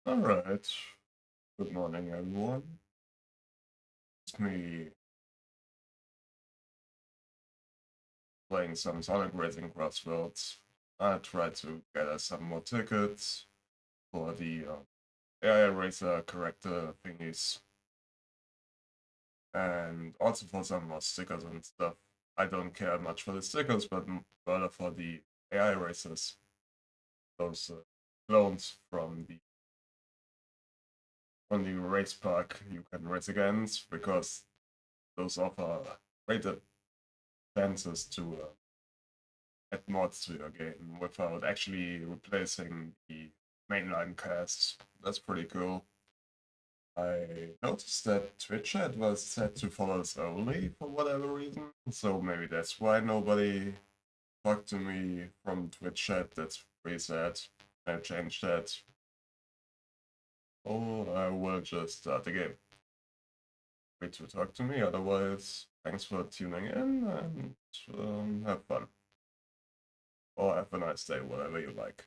Alright, good morning everyone. It's me playing some Sonic Racing CrossWorlds. I tried to gather some more tickets for the AI Racer character thingies. And also for some more stickers and stuff. I don't care much for the stickers, but rather for the AI racers. Those clones from the race park you can race against, because those offer greater chances to add mods to your game without actually replacing the mainline casts. That's pretty cool. I noticed that Twitch chat was set to followers only for whatever reason, so maybe that's why nobody talked to me from Twitch chat. That's pretty sad. I changed that. Or I will just start the game. Wait to talk to me, otherwise, thanks for tuning in and have fun. Or have a nice day, whatever you like.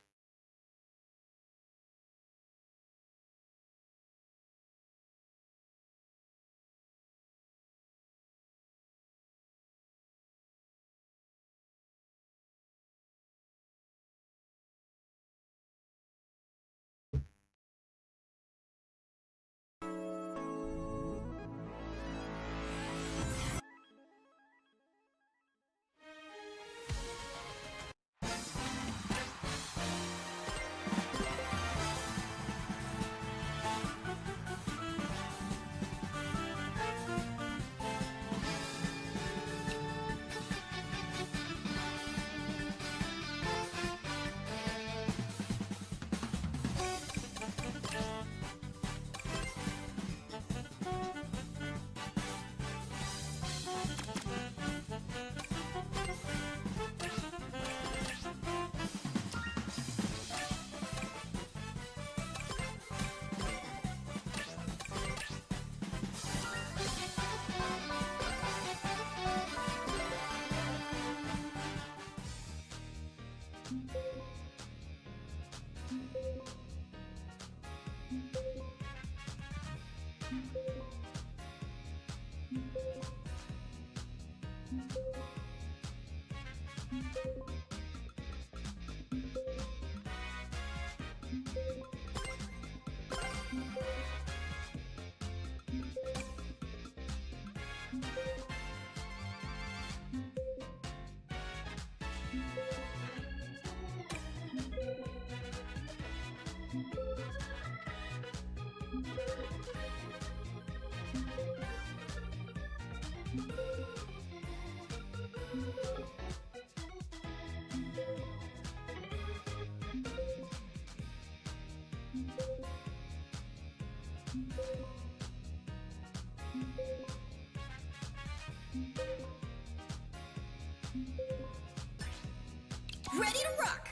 Ready to rock!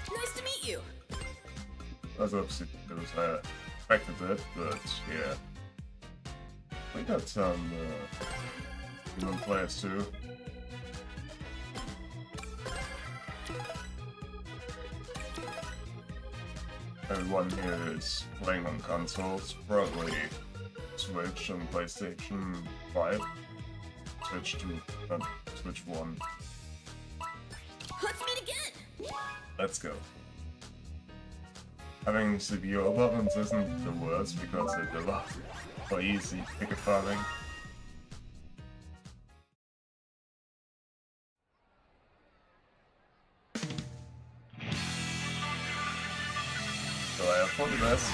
Nice to meet you. As obviously it was expected it, but yeah. We got some human players too. Everyone here is playing on consoles, probably Switch and PlayStation 5, Switch 2, and Switch 1. Let's meet again! Let's go. Having CPU problems isn't the worst because it's a lot more easy ticket farming. So I have for the best.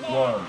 One.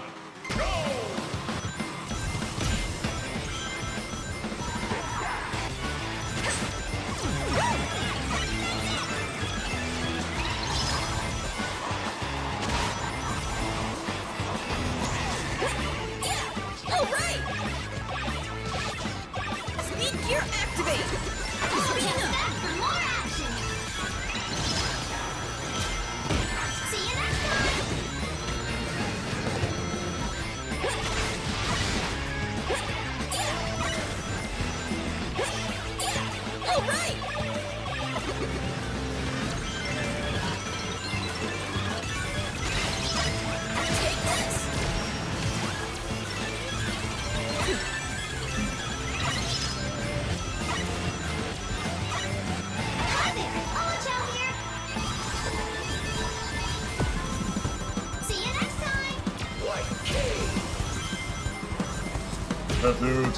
that dude.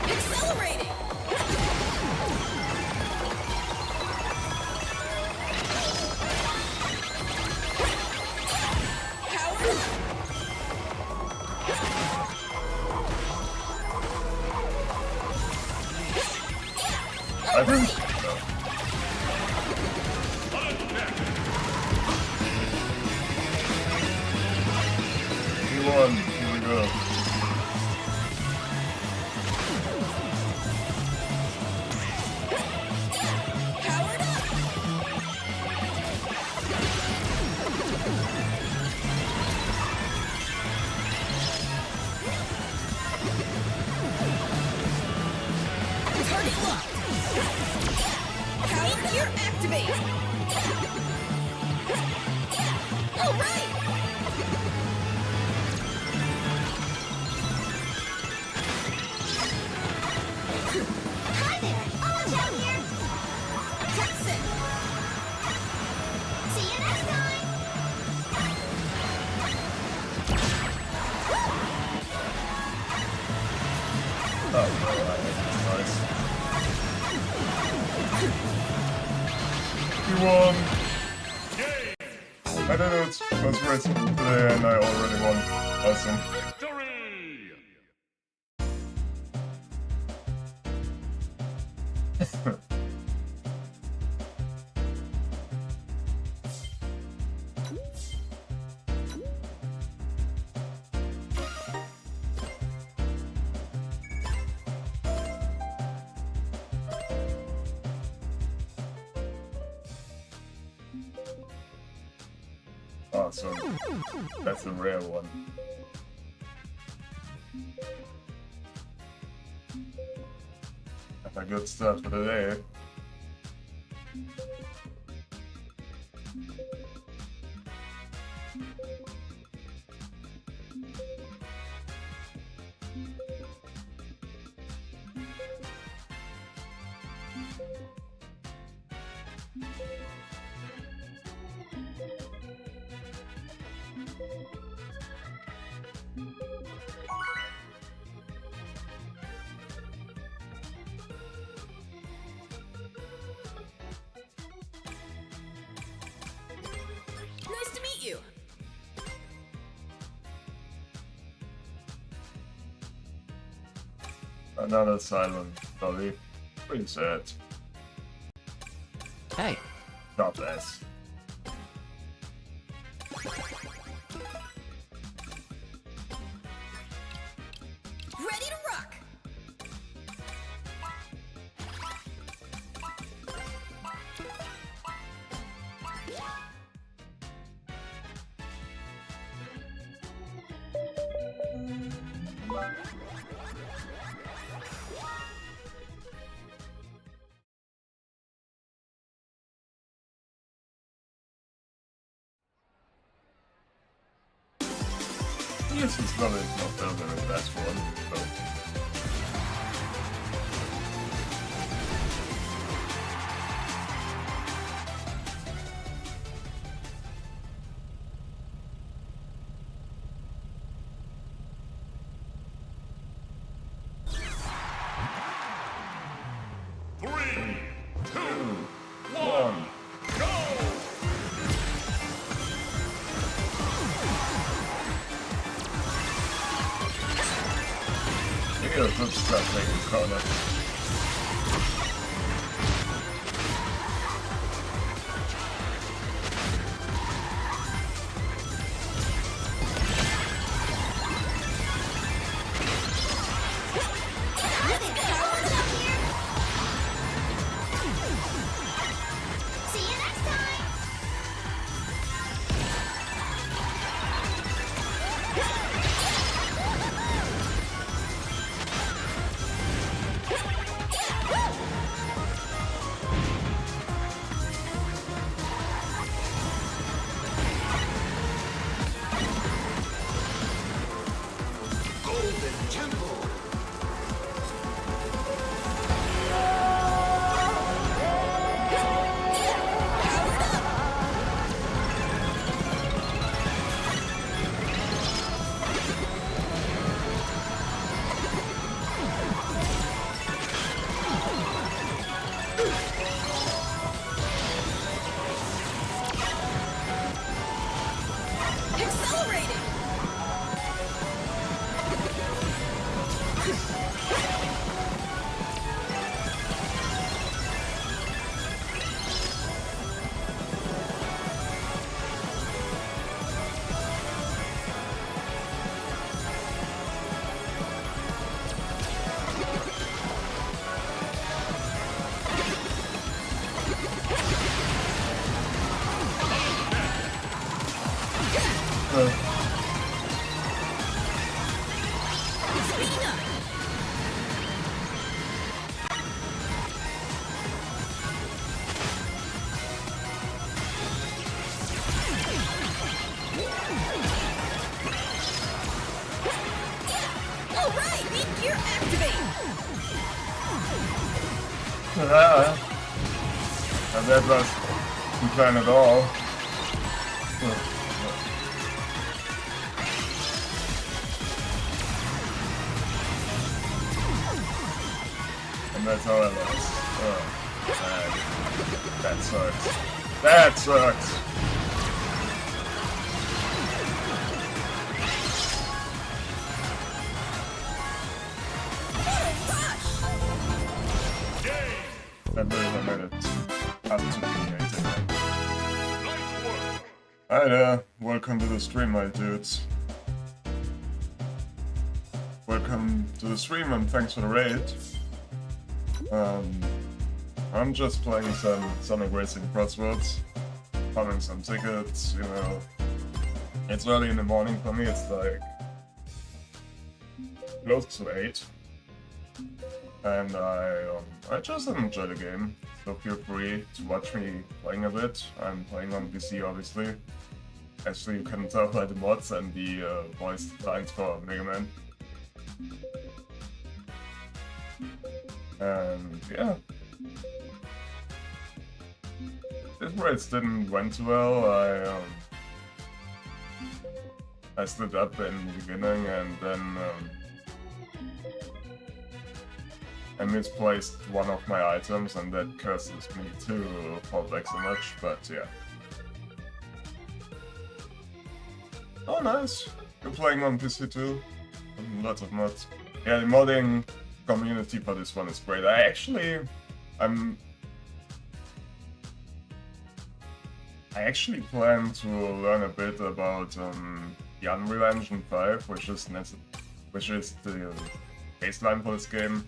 Accelerating! Power up! I think. He won. Here we go. Powered up! Target locked! Power gear activate! Alright! Hi there! All down here! That's it! See you next time! Oh, no, nice. He won! I did it! First race today and I already won. Awesome. Awesome. That's a rare one. Have a good start for the day. Nice to meet you! Another silent dolly. Pretty sad. Hey, God bless. Ready to rock! Yes, it's probably not the very best one, but... Yeah, good stuff, taking corner. See you next time! Speeding up. Yeah. All right, mid-gear activate. And that was the plan at all. And that's how I lost. Man. That sucks. That sucks! I believe I made it up to P8. Hi there, welcome to the stream, my dudes. Welcome to the stream and thanks for the raid. I'm just playing some Sonic Racing CrossWorlds, farming some tickets, you know. It's early in the morning for me, it's like close to 8. And I just enjoy the game, so feel free to watch me playing a bit. I'm playing on PC obviously, as you can tell by the mods and the voice lines for Mega Man. And yeah, this race didn't went too well. I stood up in the beginning and then I misplaced one of my items and that curses me to fall back so much, but yeah. Oh nice! You're playing on PC too? Lots of mods. Yeah, the modding community for this one is great. I actually plan to learn a bit about the Unreal Engine 5, which is the baseline for this game.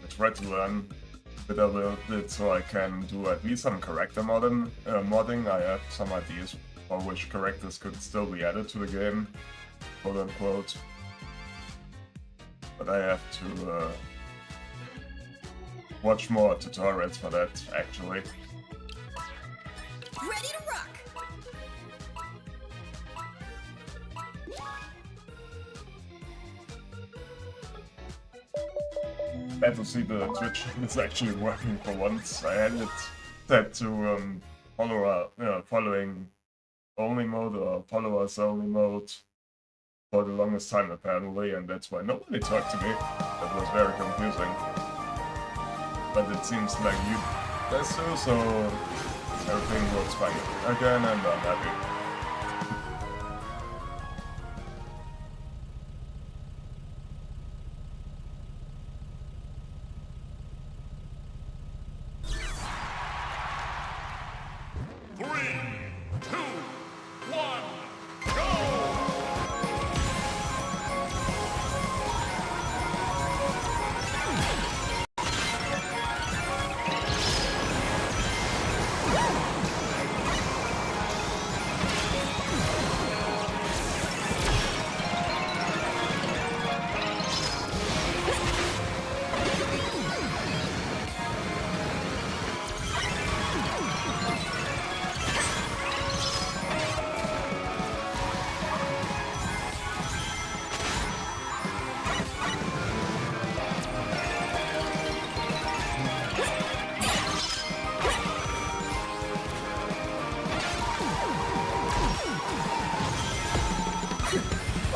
I tried to learn a bit about it so I can do at least some character modding. I have some ideas for which characters could still be added to the game, quote unquote. But I have to watch more tutorials for that, actually. Ready to rock. Glad to see the Twitch is actually working for once. I had it set to following only mode or followers only mode for the longest time apparently, and that's why nobody talked to me. That was very confusing. But it seems like you guys do, so everything works fine again, and I'm happy.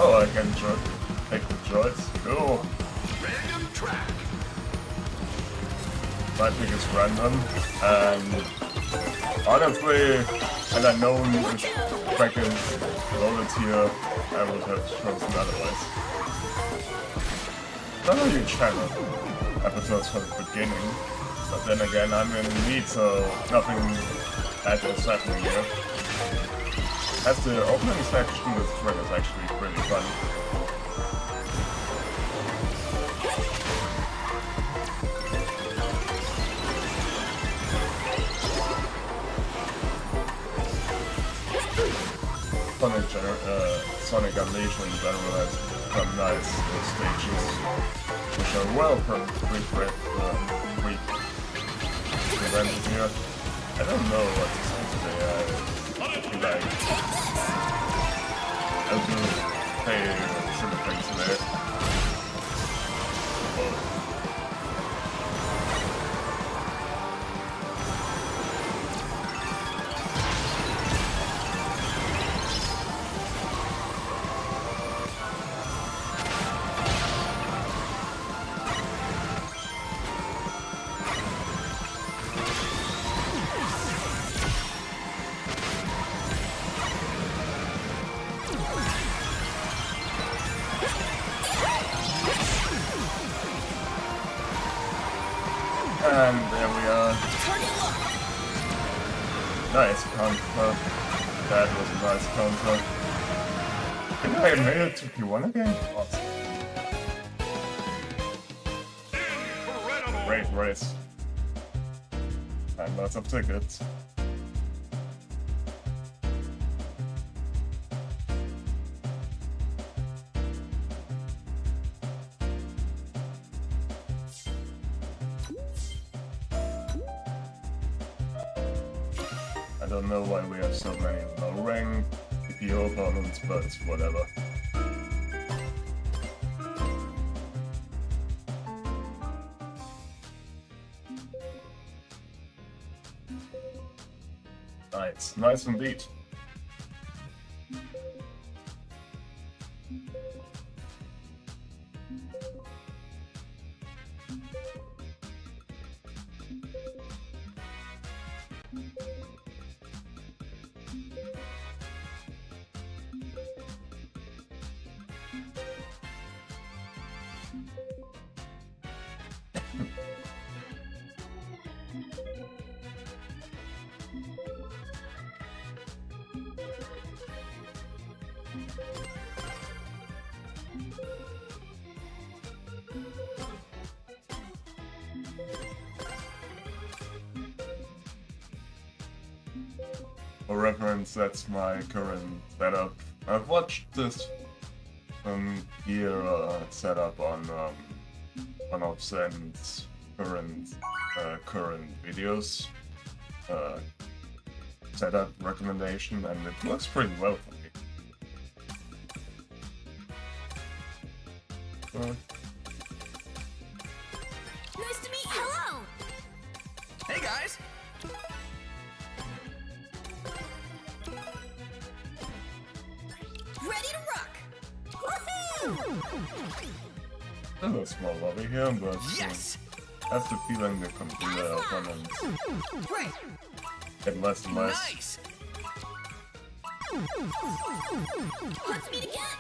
Oh, I can take the choice. Cool. Random track. My pick is random, and honestly, had I known this track is loaded here, I would have chosen otherwise. Not a huge fan of episodes from the beginning, but then again, I'm in the lead, so nothing bad is happening here. As the opening section, this track is actually pretty fun. Sonic Unleashed in general has some nice stages, which are well presented here. I don't know what to say today. I feel like I'll do play silly things today. And there we are. Nice counter. That was a nice counter. Did I made it to P1 again? Awesome. Great race. And lots of tickets. I don't know why we have so many low-rank EPO opponents, but whatever. Nice, nice indeed. For reference, that's my current setup. I've watched this gear setup on one of Zen's current videos setup recommendation, and it works pretty well for me. Nice to meet you. Hello. Hey guys! Ready to rock. Woohoo! There's a small lobby here, but Yes! I have the feeling the computer opponents Great. get less and less. Nice! Let's meet again.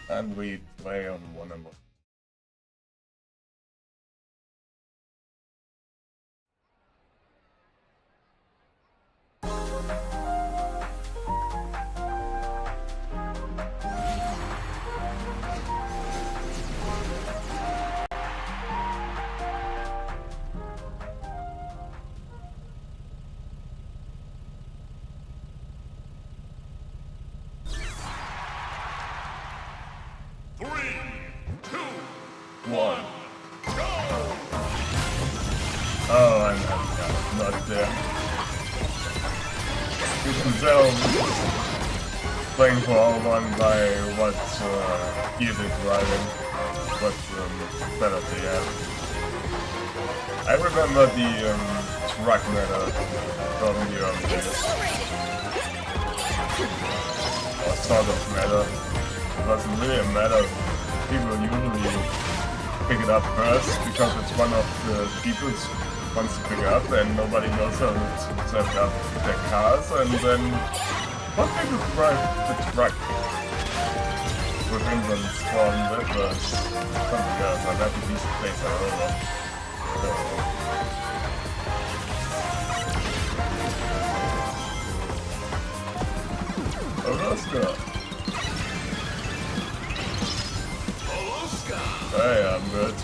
And we play on 1-on-1. Oh, I'm not there. You can tell playing for all-one by what gear they're driving, what setup they have. I remember the truck meta from the early days. Or sort of meta. It wasn't really a meta. People usually pick it up first because it's one of the people's wants to pick up and nobody knows how to set up their cars, and then most people drive the truck with England spawn with something else. I'll have a decent place however. So Alaska. Hey, I'm good.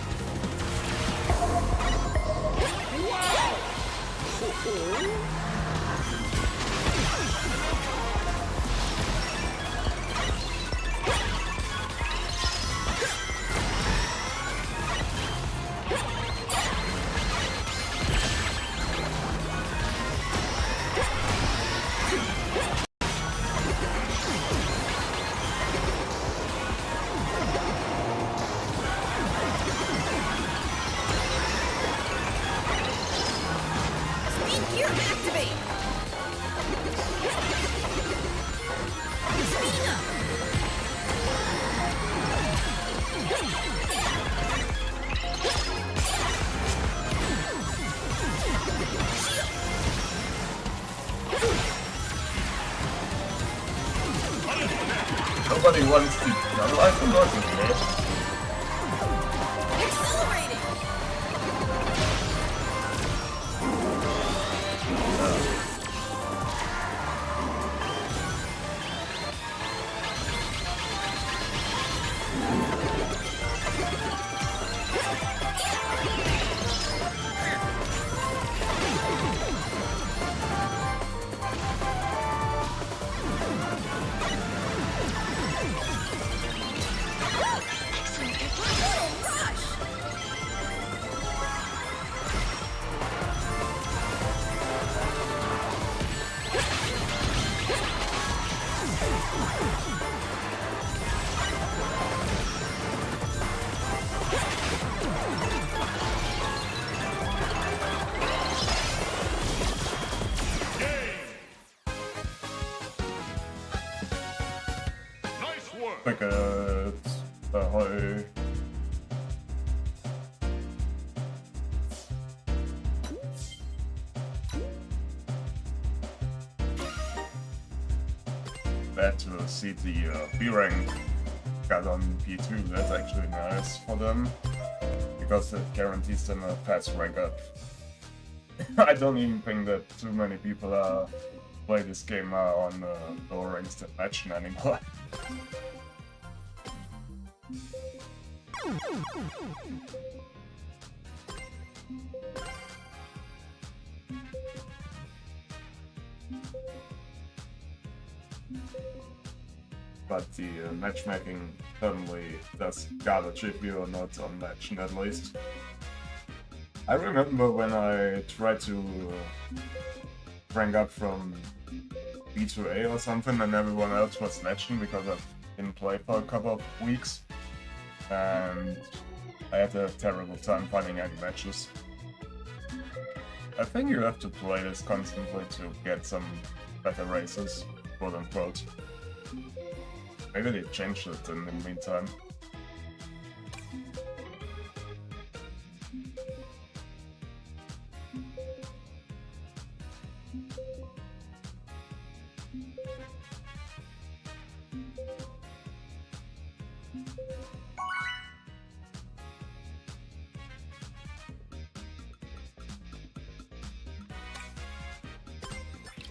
Speed gear activate! Speeding up! Nobody wants to analyze the logic, man. Accelerating! Tickets, ahoy. Glad to see the B rank got on P2. That's actually nice for them because it guarantees them a fast rank up. I don't even think that too many people play this game on lower ranks than Legend anymore. But the matchmaking suddenly does garbage if you're not on Legend at least. I remember when I tried to rank up from B to A or something and everyone else was Legend because I didn't play for a couple of weeks. And I had a terrible time finding any matches. I think you have to play this constantly to get some better races, quote unquote. Maybe they changed it in the meantime.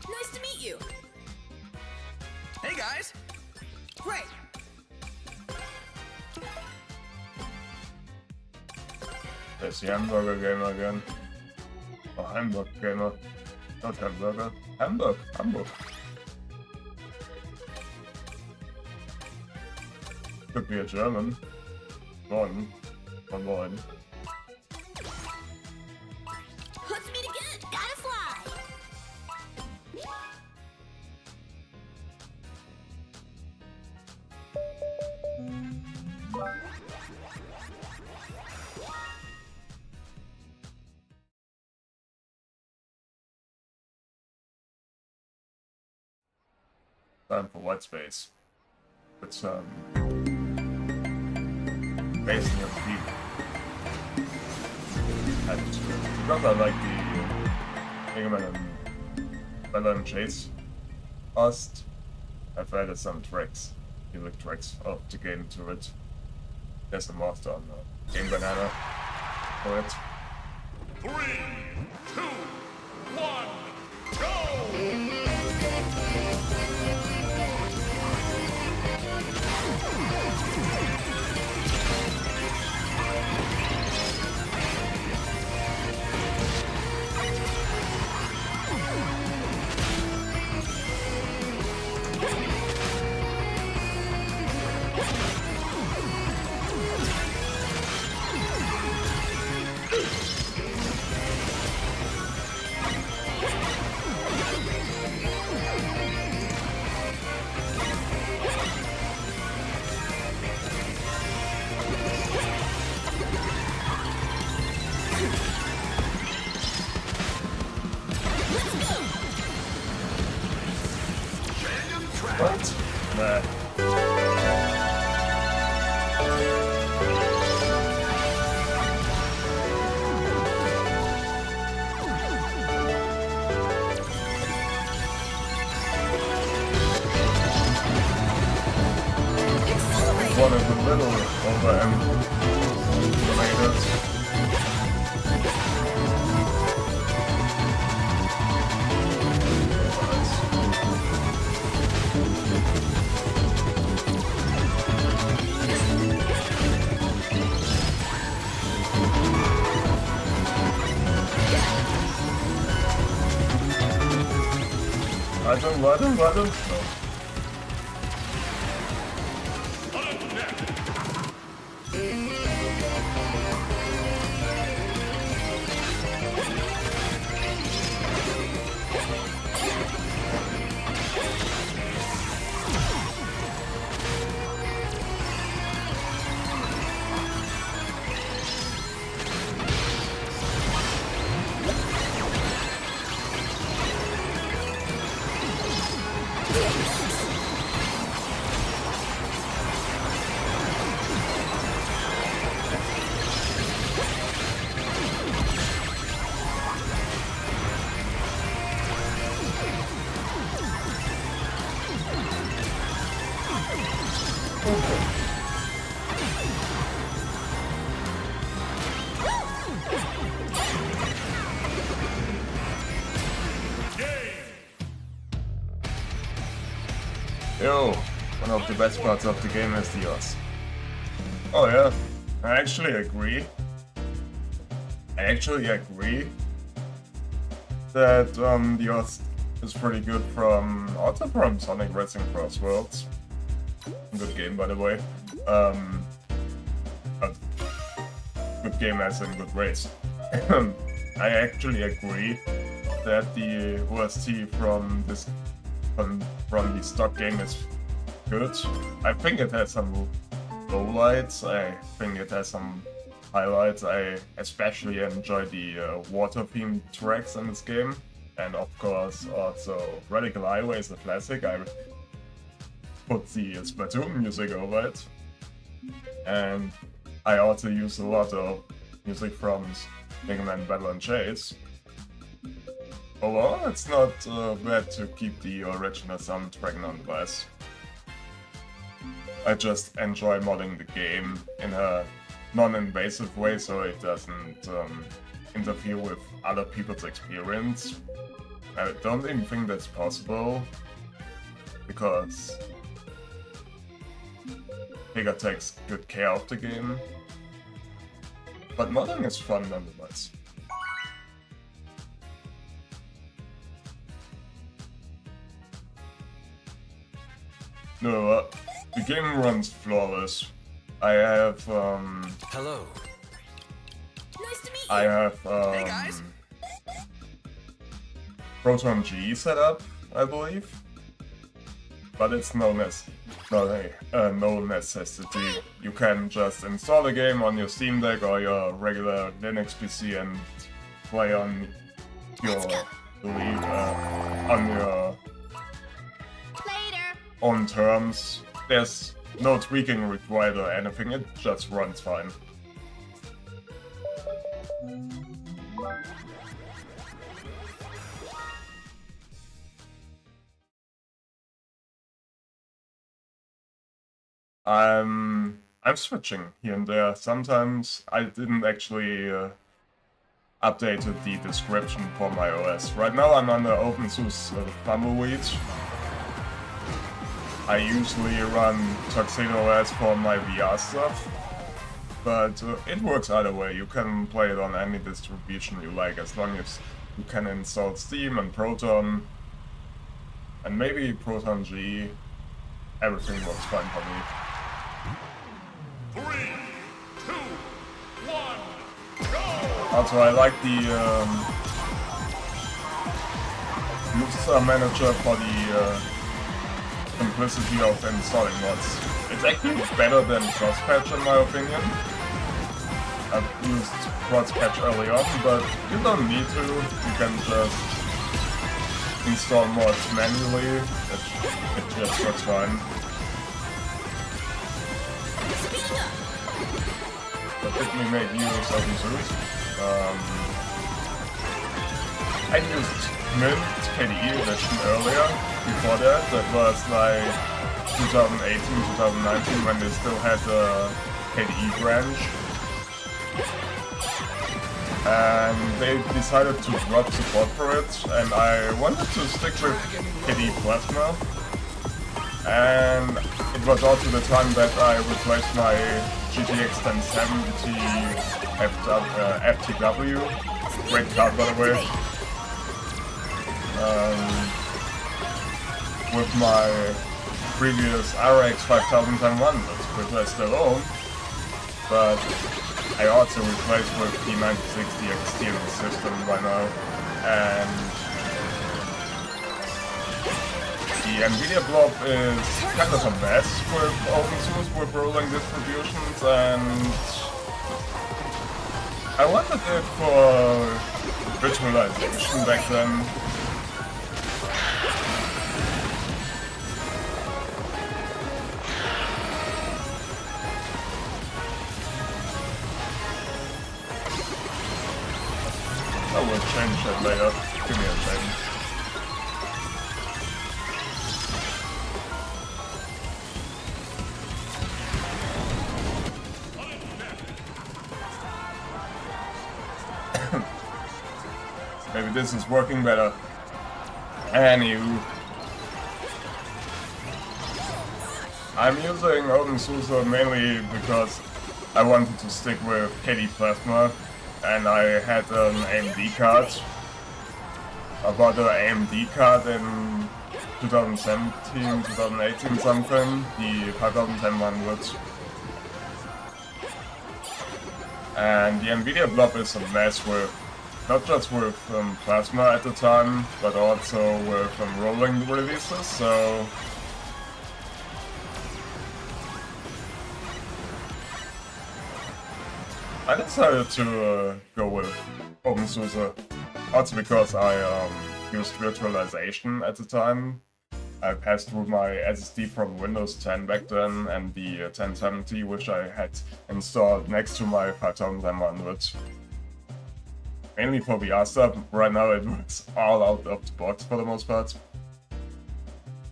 Nice to meet you! Hey guys! Great! There's the hamburger gamer again. Oh, Hamburg gamer. Not hamburger. Hamburg. Hamburg. Could be a German. Moin. Moin moin. Let's meet again! Gotta fly! Time for white space. It's basing on Pico. And because I like the Mega and Chase Ost, I've added some tracks, music tracks of the game to it. There's a master on Game Banana for it. 3, 2, 1, go! What? Nah. One of the little overanimated. Warte. Yo, one of the best parts of the game is the odds. Oh yeah, I actually agree that the odds is pretty good also from Sonic Racing CrossWorlds. Good game, by the way. But good game as in good race. I actually agree that the OST from the stock game is good. I think it has some lowlights. I think it has some highlights. I especially enjoy the water-themed tracks in this game, and of course also Radical Highway is a classic. I put the Splatoon music over it, and I also use a lot of music from Mega Man Battle and Chase. Overall, it's not bad to keep the original soundtrack nonetheless. I just enjoy modding the game in a non-invasive way so it doesn't interfere with other people's experience. I don't even think that's possible, because Pico takes good care of the game. But modding is fun nonetheless. No, the game runs flawless. I have Hello. Nice to meet you. I have Hey guys. Proton G set up, I believe, but it's no necessity. You can just install the game on your SteamDeck or your regular Linux PC and play on your on your own terms. There's no tweaking required or anything, it just runs fine. I'm switching here and there. Sometimes I didn't actually update the description for my OS. Right now I'm under openSUSE Tumbleweed. I usually run Tuxedo OS for my VR stuff, but it works either way. You can play it on any distribution you like, as long as you can install Steam and Proton, and maybe Proton G. Everything works fine for me. 3, 2, 1, go! Also, I like the user manager for the simplicity of installing mods. It's actually better than CrossPatch in my opinion. I've used CrossPatch early on, but you don't need to. You can just install mods manually. It just works fine. Speeding up. But did we make use of openSUSE? I used Mint KDE edition earlier. Before that, that was like 2018, 2019 when they still had the KDE branch. And they decided to drop support for it, and I wanted to stick with KDE Plasma. And it was also the time that I replaced my GTX 1070 FTW. Great card, by the way. With my previous RX 5101, which I still own, but I also replaced with the 9060 XT in the system by now, and the NVIDIA blob is kind of a mess with openSUSE, with rolling distributions, and I wanted it for virtualization back then. I will change that later. Give me a second. Maybe this is working better. Anywho. I'm using openSUSE mainly because I wanted to stick with KDE Plasma, and I had an AMD card. I bought an AMD card in 2017, 2018 something, the 5100. And the NVIDIA blob is a mess with, not just with Plasma at the time, but also with rolling releases, so I decided to go with openSUSE, also because I used virtualization at the time. I passed through my SSD from Windows 10 back then, and the 1070, which I had installed next to my 5100. Mainly for VR stuff. Right now it works all out of the box for the most part.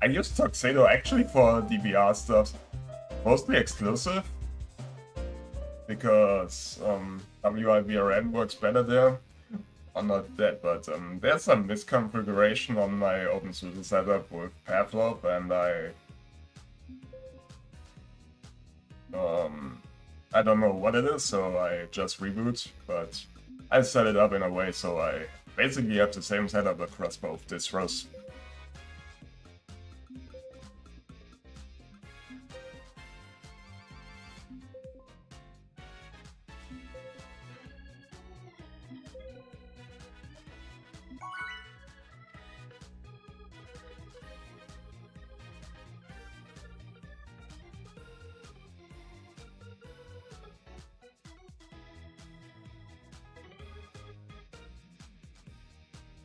I used Tuxedo actually for the VR stuff, mostly exclusive, because WIVRN works better there. Or not that, but there's some misconfiguration on my openSUSE setup with Pavlov, and I don't know what it is, so I just reboot, but I set it up in a way so I basically have the same setup across both distros.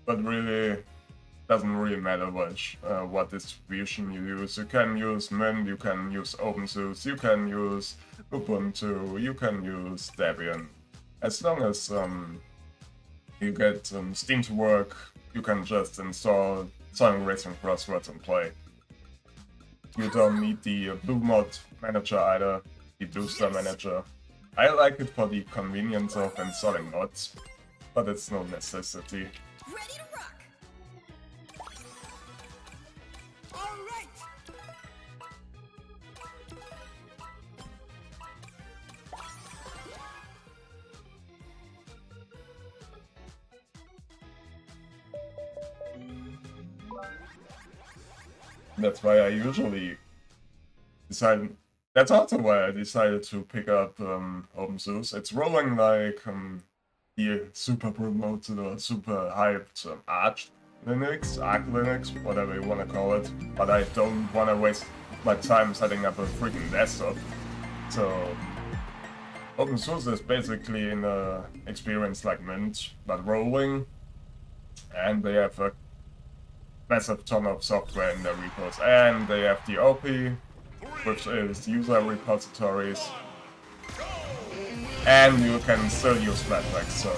But really, doesn't really matter much what distribution you use. You can use Mint, you can use openSUSE, you can use Ubuntu, you can use Debian. As long as you get Steam to work, you can just install Racing CrossWorlds and play. You don't need the Blue Mod Manager either, the Booster Manager. I like it for the convenience of installing mods, but it's no necessity. Ready to rock. All right. That's why I usually decide. That's also why I decided to pick up openSUSE. It's rolling like the super promoted or super hyped Arch Linux, Arch Linux, whatever you want to call it. But I don't want to waste my time setting up a freaking desktop. So openSUSE is basically an experience like Mint, but rolling. And they have a massive ton of software in their repos. And they have the OP, which is user repositories. And you can still use flatpaks, so...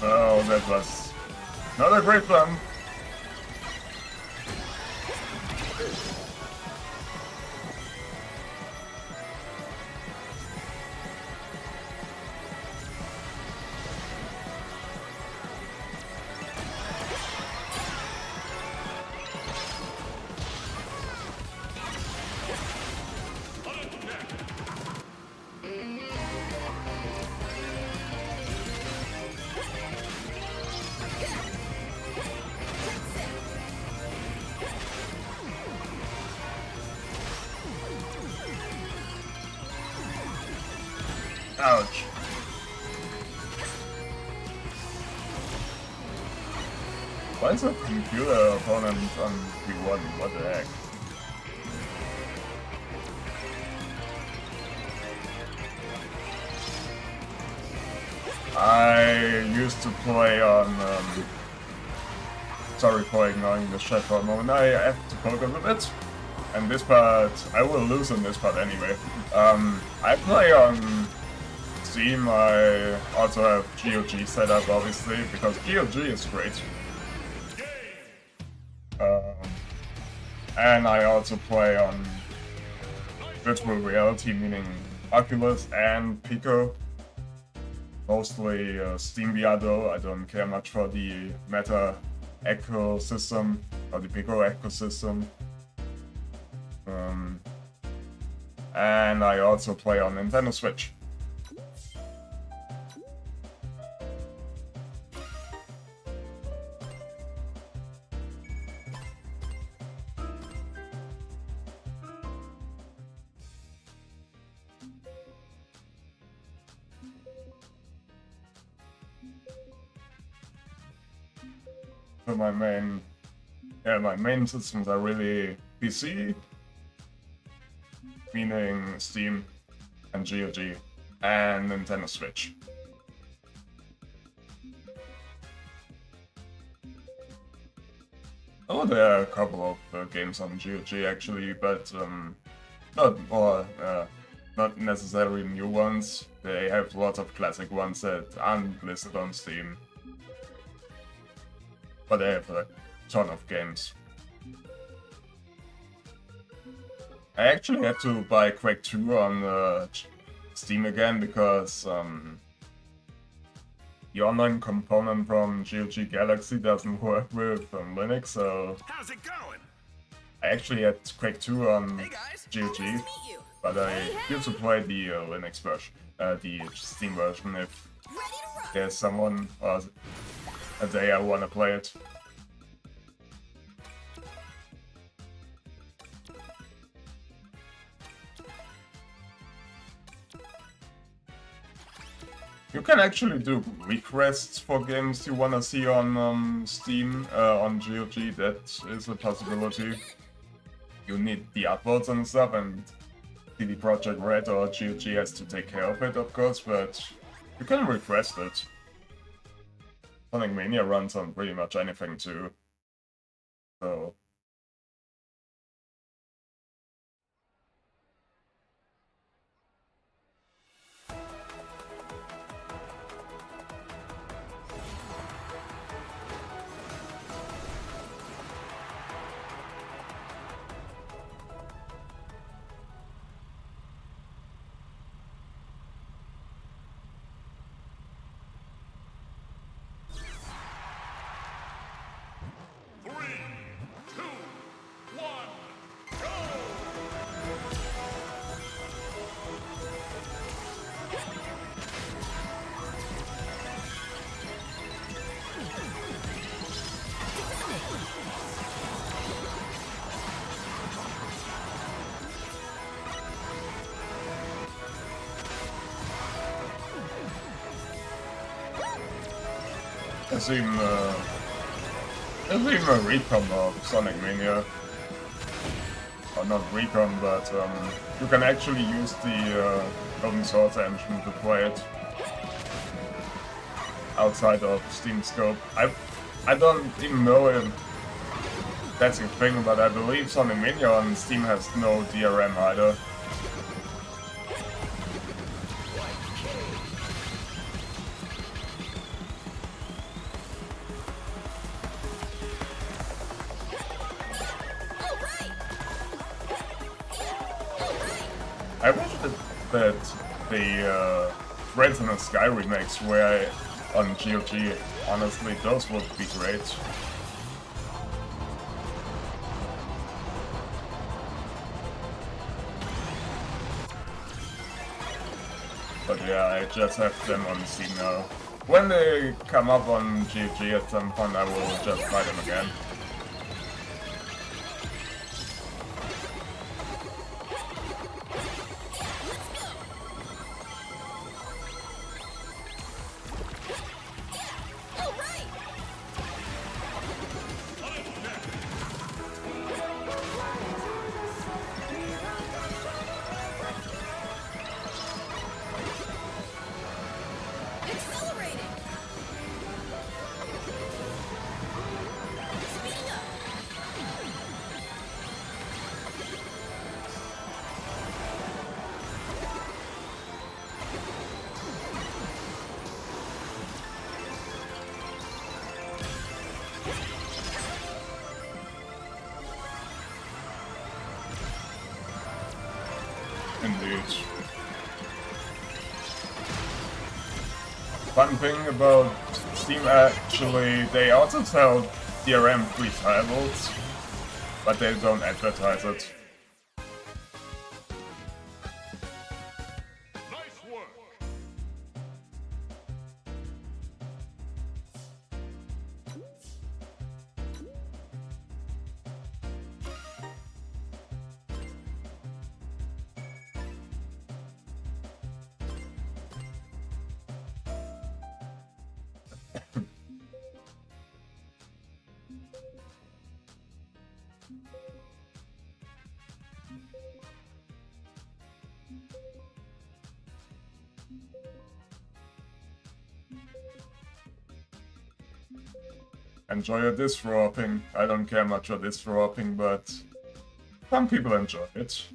Oh, that was not a great plan. Ouch. Why is a computer opponent on V1? What the heck? I used to play on... sorry for ignoring the chat for a moment. I have to focus a bit. And this part, I will lose in this part anyway. I play on Steam. I also have GOG set up, obviously, because GOG is great. And I also play on virtual reality, meaning Oculus and Pico. Mostly Steam VR though. I don't care much for the Meta ecosystem or the Pico ecosystem. And I also play on NintendoSwitch. So my main systems are really PC, meaning Steam and GOG, and NintendoSwitch. Oh, there are a couple of games on GOG actually, but not necessarily new ones. They have lots of classic ones that aren't listed on Steam. But they have a ton of games. I actually had to buy Quake 2 on Steam again because the online component from GOG Galaxy doesn't work with Linux, so How's it going? I actually had Quake 2 on Hey guys. GOG, Nice to meet you. but I used to play the Linux version, the Steam version if Ready to rock. there's someone or a day I wanna play it. You can actually do requests for games you wanna see on Steam, on GOG. That is a possibility. You need the upvotes and stuff, and CD Projekt Red or GOG has to take care of it, of course, but you can request it. Sonic Mania runs on pretty much anything too. So there's even a recon of Sonic Mania. Or not recon, but you can actually use the open source engine to play it outside of Steam scope. I don't even know if that's a thing, but I believe Sonic Mania on Steam has no DRM either. I wish that the Reds in the Sky remakes were on GOG. Honestly, those would be great. But yeah, I just have them on Steam now. When they come up on GOG at some point, I will just buy them again. Indeed. Fun thing about Steam, actually, they also sell DRM-free titles, but they don't advertise it. Nice work. Enjoy your disc warping. I don't care much for disc warping, but some people enjoy it.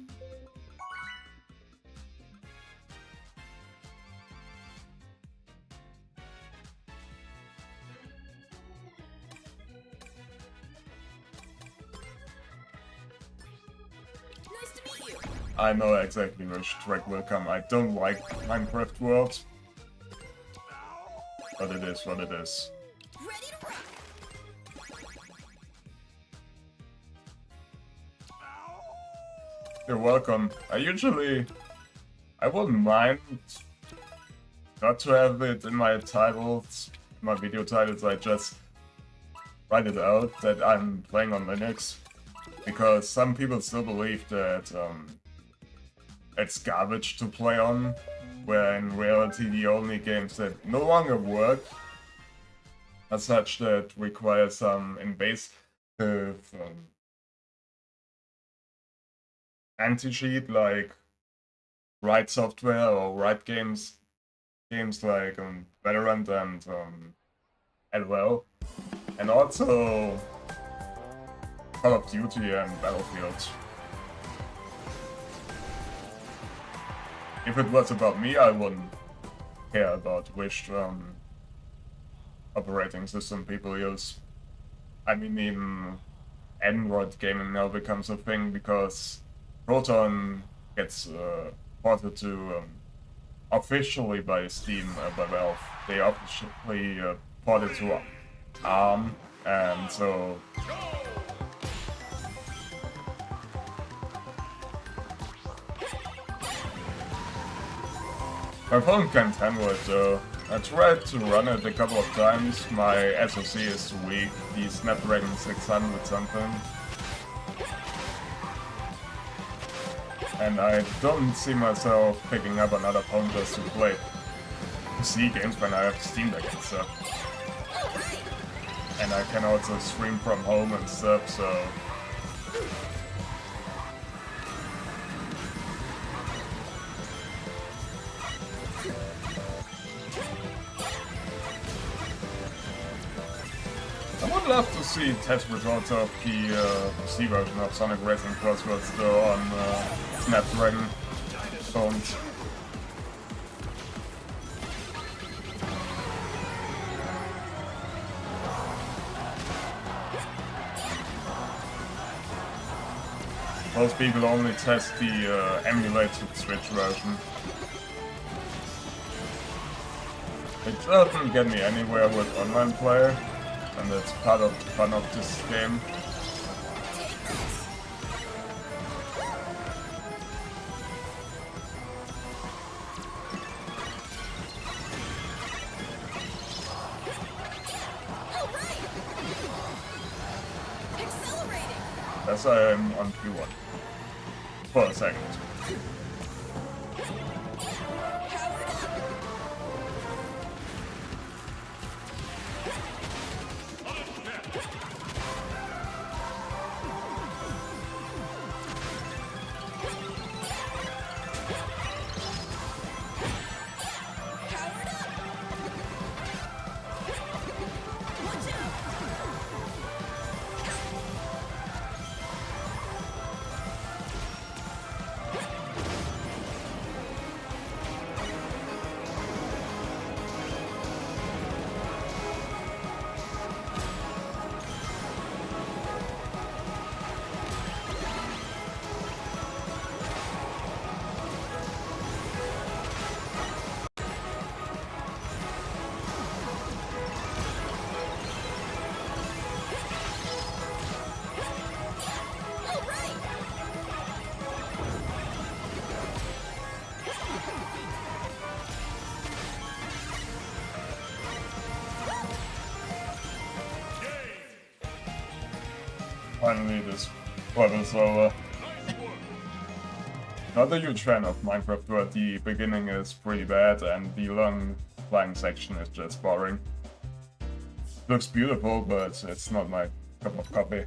Nice to meet you. I know exactly which track will come. I don't like Minecraft World, but it is what it is. Ready to rock. You're welcome. I wouldn't mind not to have it in my titles, my video titles. I just write it out that I'm playing on Linux, because some people still believe that it's garbage to play on, where in reality the only games that no longer work are such that require some invasive anti-cheat, like Riot Software or Riot Games like Valorant and LOL, and also Call of Duty and Battlefield. If it was about me, I wouldn't care about which operating system people use. I mean, even Android gaming now becomes a thing because Proton gets ported to officially by Steam, by Valve. They officially ported to ARM, and so my phone can't handle it though. I tried to run it a couple of times, my SoC is too weak, the Snapdragon 600 something. And I don't see myself picking up another phone just to play PC games when I have SteamDeck and stuff. And I can also stream from home and stuff, so... I would love to see test results of the PC version of Sonic Racing CrossWorlds though on Snapdragon phones. Most people only test the emulated Switch version. It doesn't get me anywhere with online play. And that's part of the fun of this game. As I am on Q1. For a second. Finally, this level's over. Not a huge fan of Minecraft where the beginning is pretty bad and the long flying section is just boring. Looks beautiful, but it's not my cup of coffee.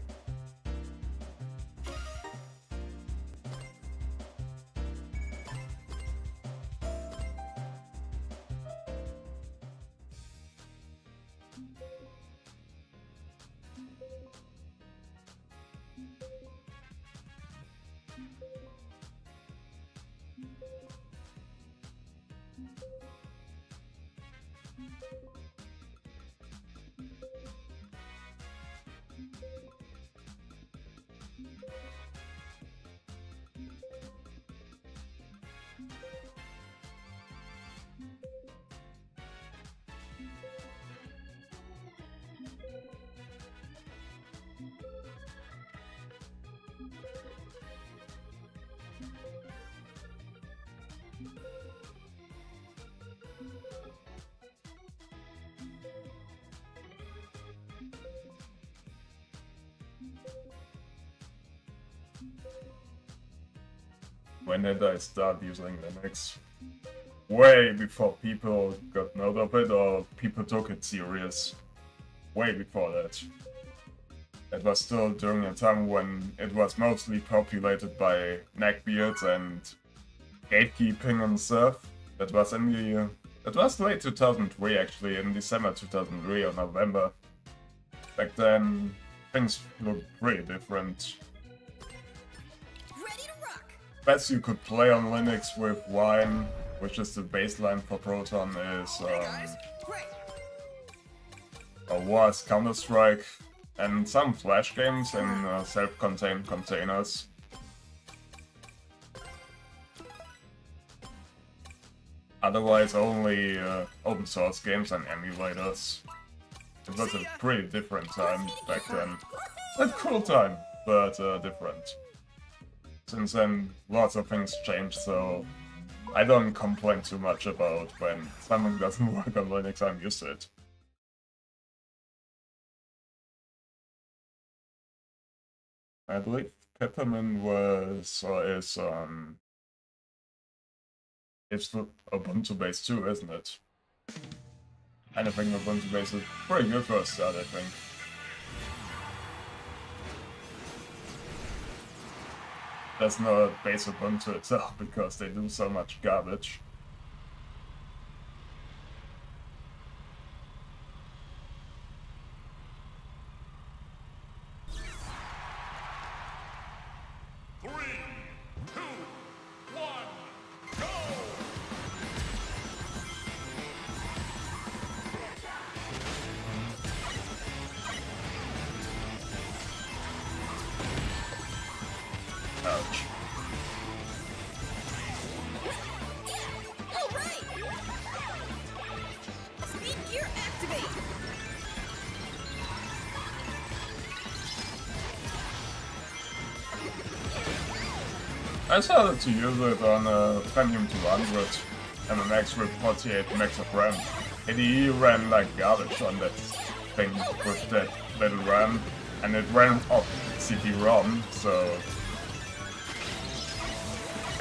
When did I start using Linux? Way before people got note of it or people took it serious. Way before that. It was still during a time when it was mostly populated by neckbeards and gatekeeping and stuff. That was in the It was late 2003 actually, in December 2003 or November. Back then, things looked pretty different. Ready to rock. Best you could play on Linux with Wine, which is the baseline for Proton, is Great. or was Counter-Strike, and some Flash games in self-contained containers. Otherwise, only open source games and emulators. It was a pretty different time back then. A cool time, but different. Since then, lots of things changed, so I don't complain too much about when something doesn't work on Linux. I'm used to it. I believe Peppermint was or is it's Ubuntu based too, isn't it? Anything Ubuntu based is pretty good for a start, I think. There's no base Ubuntu itself because they do so much garbage. Ouch. All right. Speed gear activate. I started to use it on a Pentium 200 and an X with 48 megs of RAM. ADE ran like garbage on that thing with that little RAM, and it ran off CD-ROM, so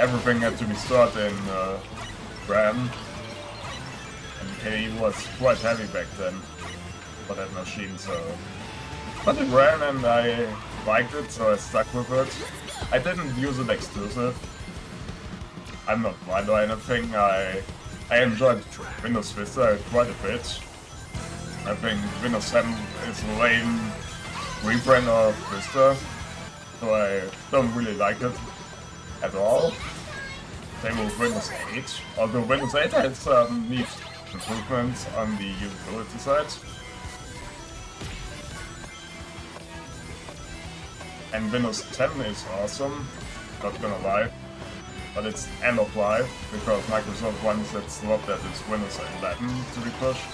everything had to be stored in RAM, and KDE was quite heavy back then for that machine, so... But it ran and I liked it, so I stuck with it. I didn't use it exclusive. I'm not blind or anything. I enjoyed Windows Vista quite a bit. I think Windows 7 is a lame rebrand of Vista, so I don't really like it at all. Same with Windows 8, although Windows 8 has some neat improvements on the usability side. And Windows 10 is awesome, not gonna lie, but it's end of life because Microsoft wants its slot that is Windows 11 to be pushed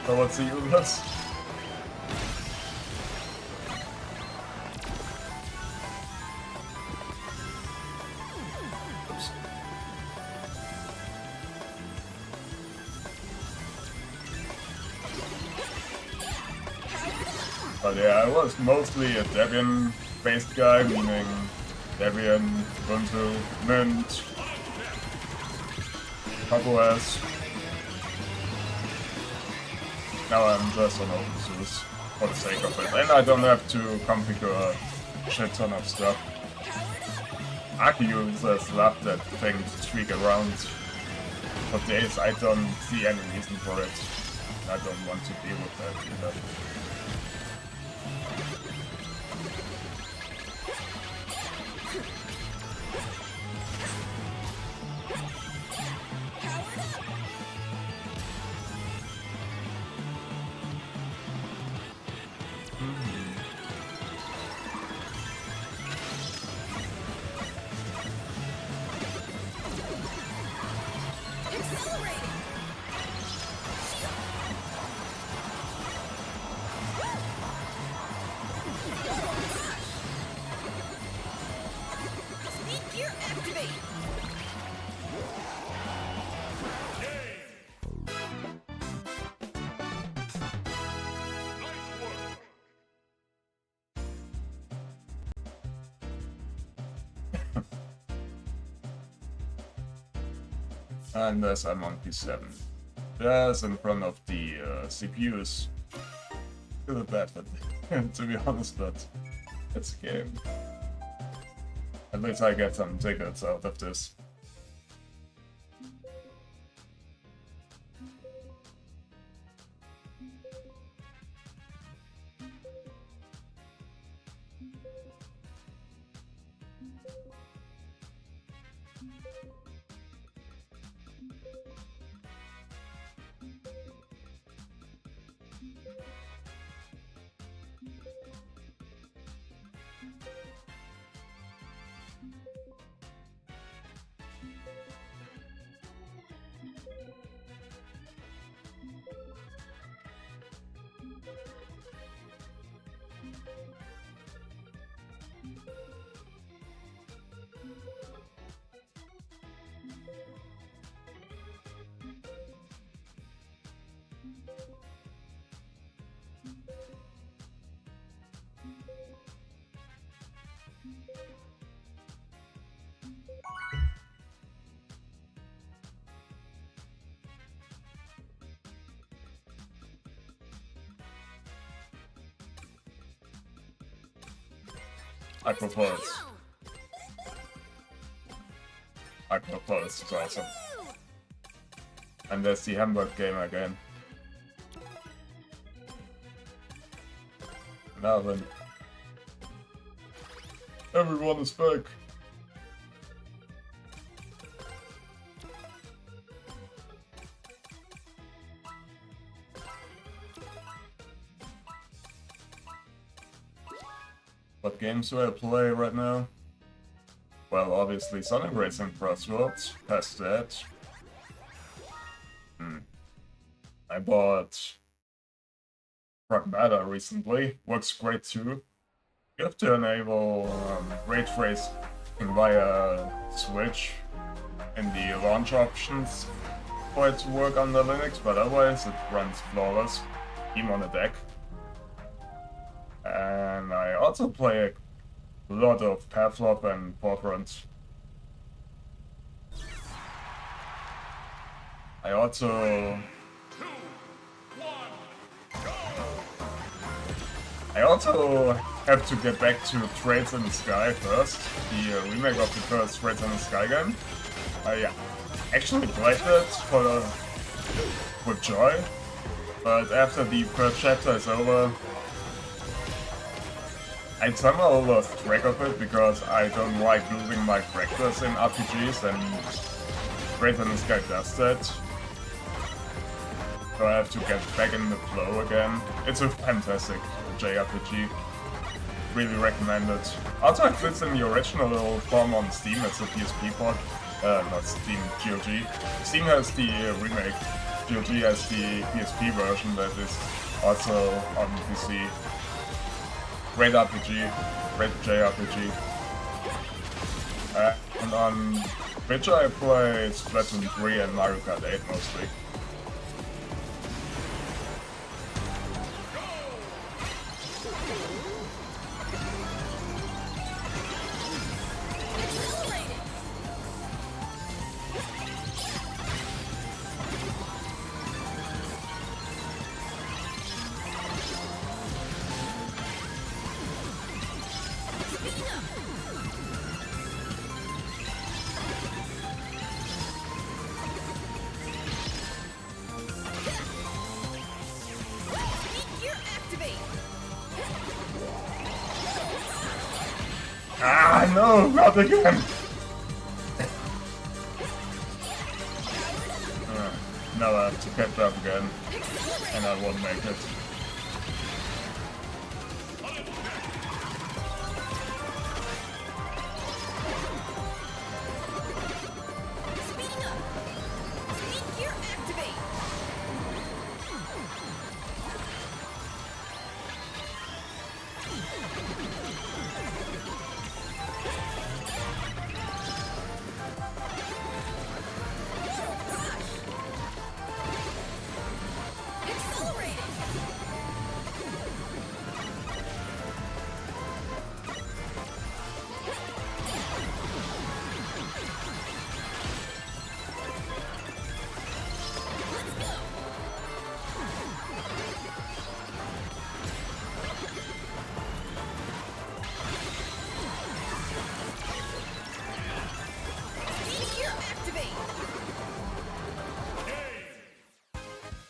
towards the users. Oops. But yeah, I was mostly a Debian-based guy, meaning Debian, Ubuntu, Mint, OS. Now I'm just on openSUSE for the sake of it, and I don't have to configure a shit ton of stuff. Aki users love that thing to tweak around. For days, I don't see any reason for it. I don't want to deal with that either. And as I'm on P7, just in front of the CPUs. Feel bad for them, to be honest, but it's a game. At least I get some tickets out of this. I propose. I propose, it's awesome. And there's the Hamburg game again. Now then. Everyone is back. What games do I play right now? Well, obviously Sonic Racing CrossWorlds, past that. I bought Pragmata recently, works great too. You have to enable ray tracing via Switch in the launch options for it to work on the Linux, but otherwise it runs flawless, even on the deck. And I also play a lot of Pavlov and Forefront. I also have to get back to Trades in the Sky first, the remake of the first Trades in the Sky game. I actually played it with joy, but after the first chapter is over, I somehow lost track of it because I don't like losing my characters in RPGs, and Trades in the Sky does that. So I have to get back in the flow again. It's a fantastic JRPG. Really recommend it. Also, it fits in the original form on Steam as a PSP port. Not Steam, GOG. Steam has the remake. GOG has the PSP version that is also on PC. Great RPG. Great JRPG. And on Twitch I play Splatoon 3 and Mario Kart 8 mostly. Ah, no, not again! Now I have to catch up again, and I won't make it.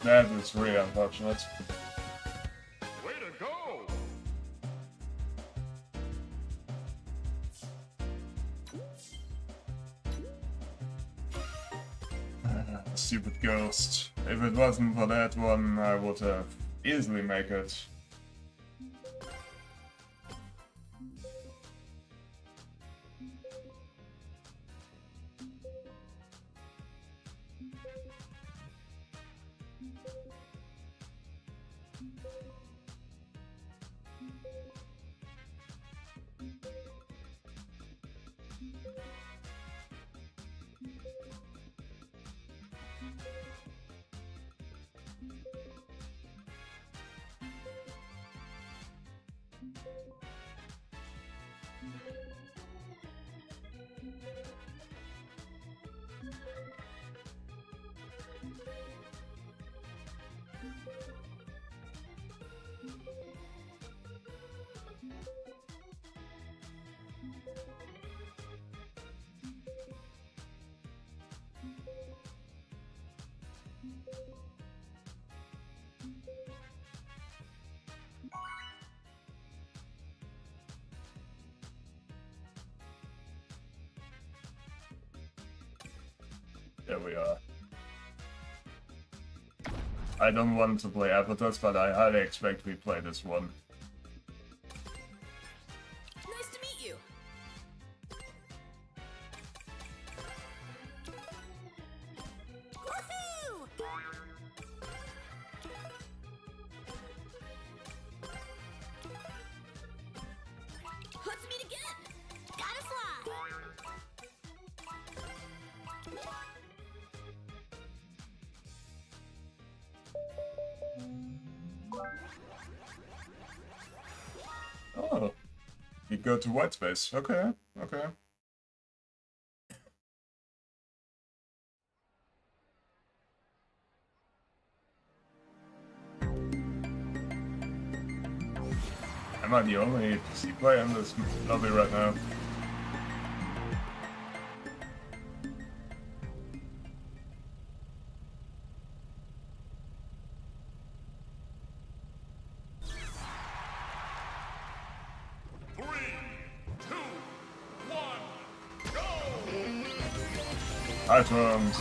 That is really unfortunate. Way to go! Stupid ghost. If it wasn't for that one, I would have easily made it. There we are. I don't want to play Avatars, but I highly expect we play this one. Nice to meet you. Woohoo! Let's meet again. Gotta fly. Oh, you go to white space. Okay, okay. Am I the only PC player in this lobby right now? Items.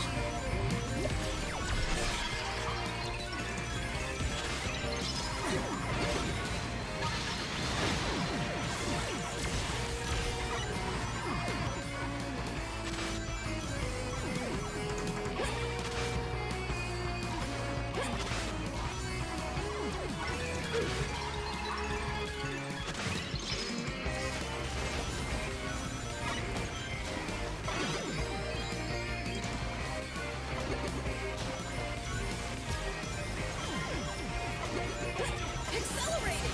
Accelerate!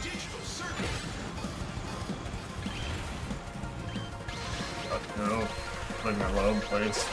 Digital circuit. No, leave me alone, please.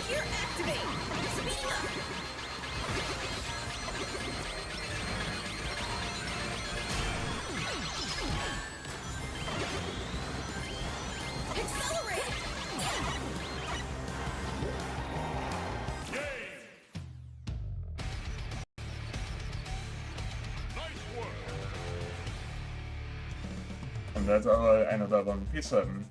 Gear activate! Speeding up! Accelerate! Nice work. And that's how I ended up on P7.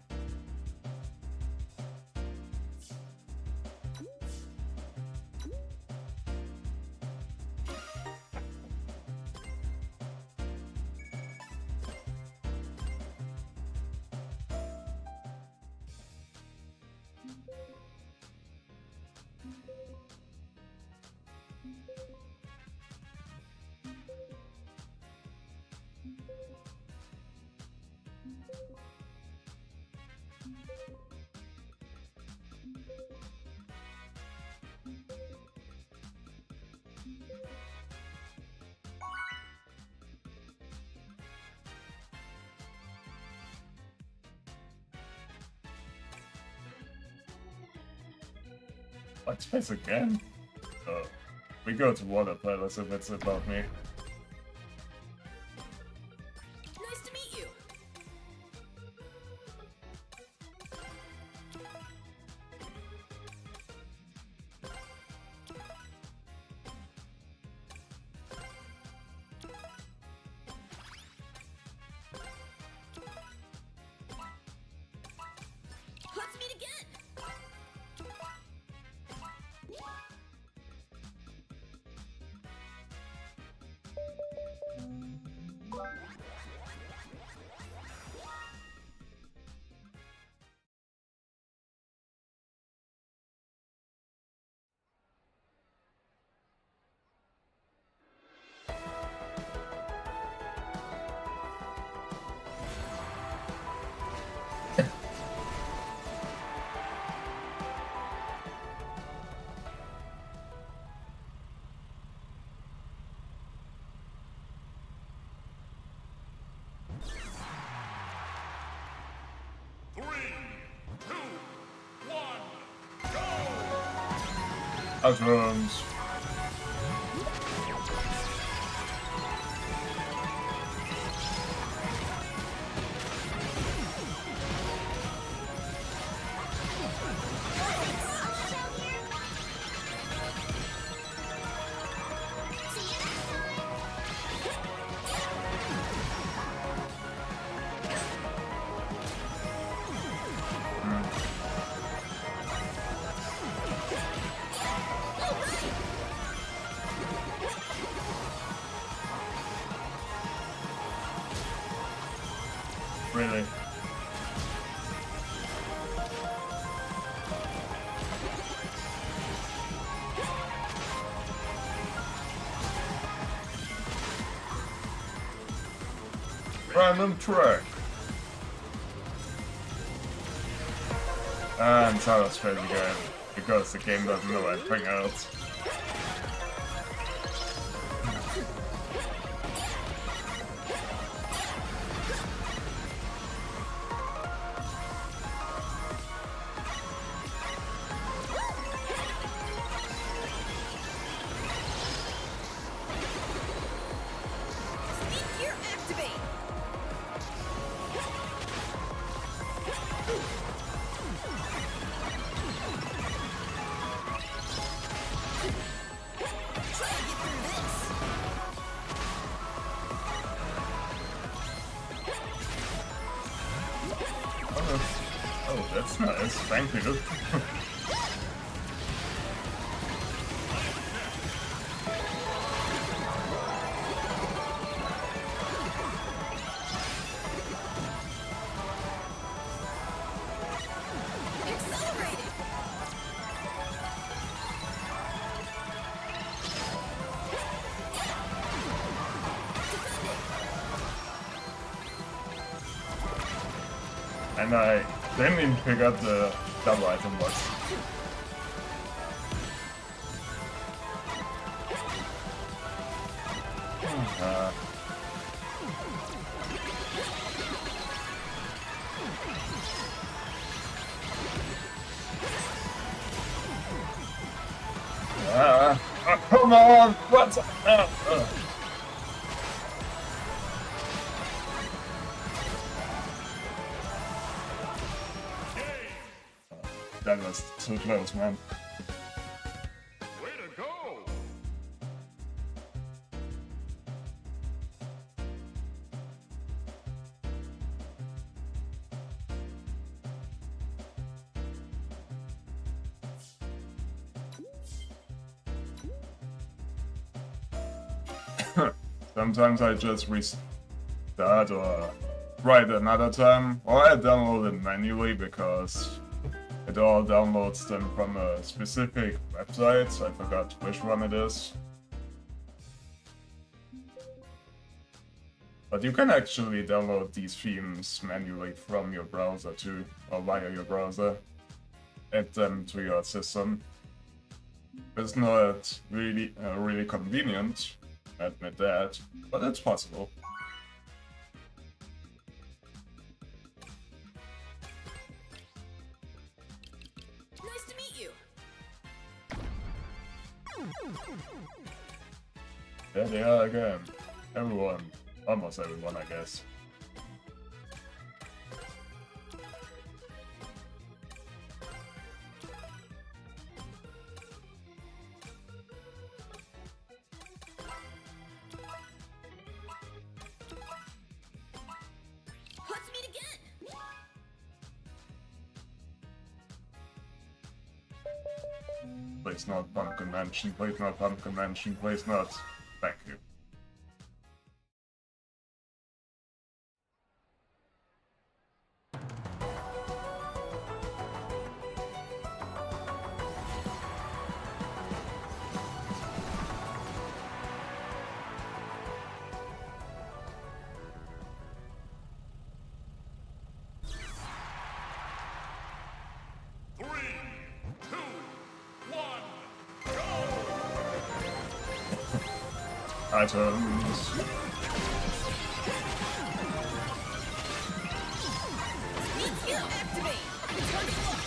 White space again? Oh. We go to water palace if it's about me. Nice to meet you. Items. Really? Random track. And Sarah's crazy game because the game doesn't know anything else. Speed gear activate. Try to get through this. Oh, that's nice. Thank you. Accelerating. And I didn't even pick up the double item box. Come on! What's up? That was too close, man. Way to go! Sometimes I just restart or write another time, or I download it manually because it all downloads them from a specific website. I forgot which one it is. But you can actually download these themes manually from your browser too, or via your browser. Add them to your system. It's not really convenient, I admit that, but it's possible. Nice to meet you. There they are again. Everyone. Almost everyone, I guess. Let's meet again. Please not pumpkin mansion, please not pumpkin mansion, please not. Thank you. Items. Speed gear activate. Turn it off.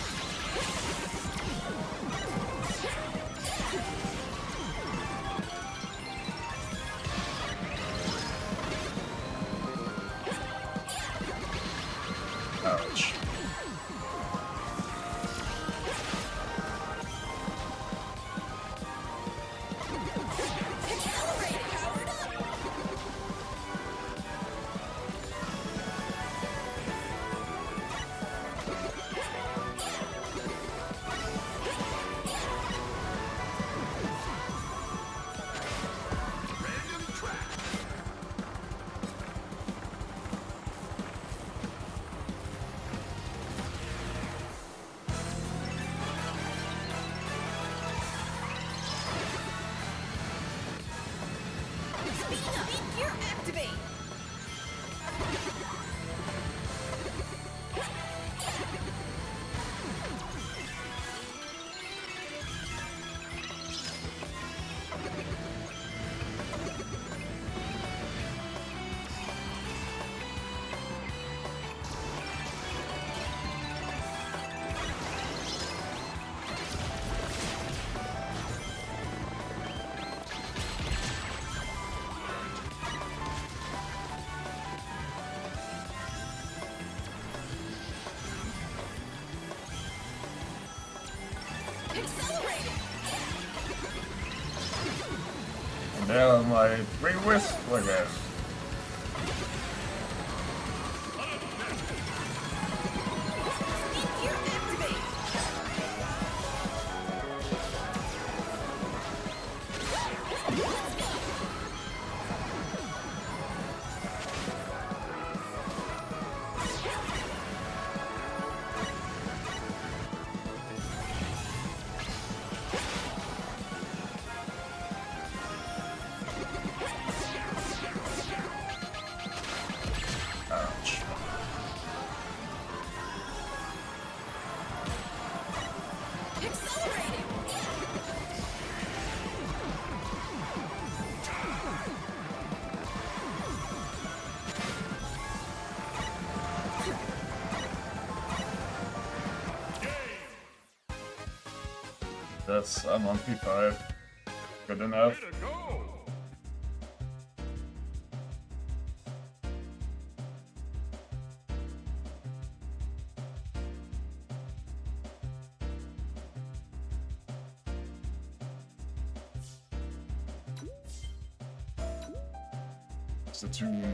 There my three wisp again. Speed gear activate. Ouch. Accelerating. Yes, I'm on P5. Good enough. Way to go! It's a tune.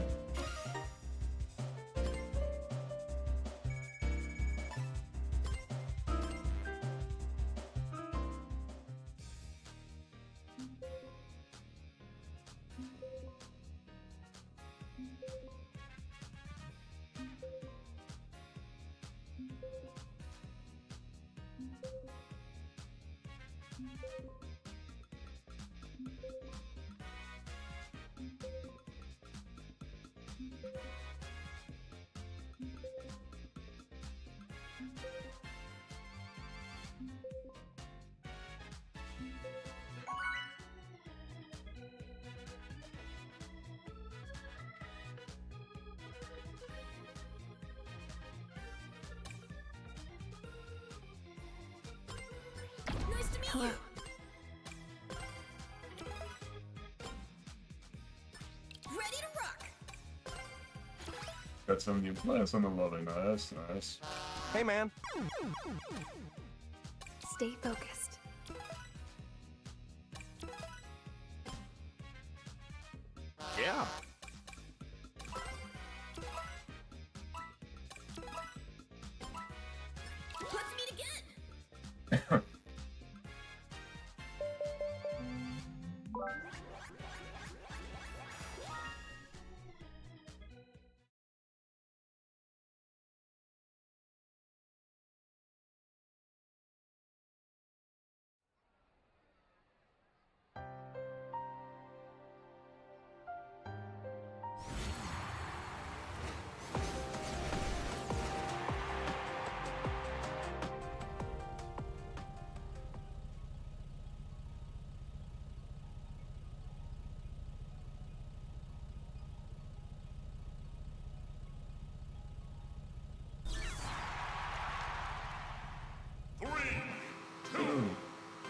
Nice to meet Hello. you. Ready to rock. Got some new players on the lobby. Nice, nice. Hey, man. Stay focused. Yeah. Let's meet again.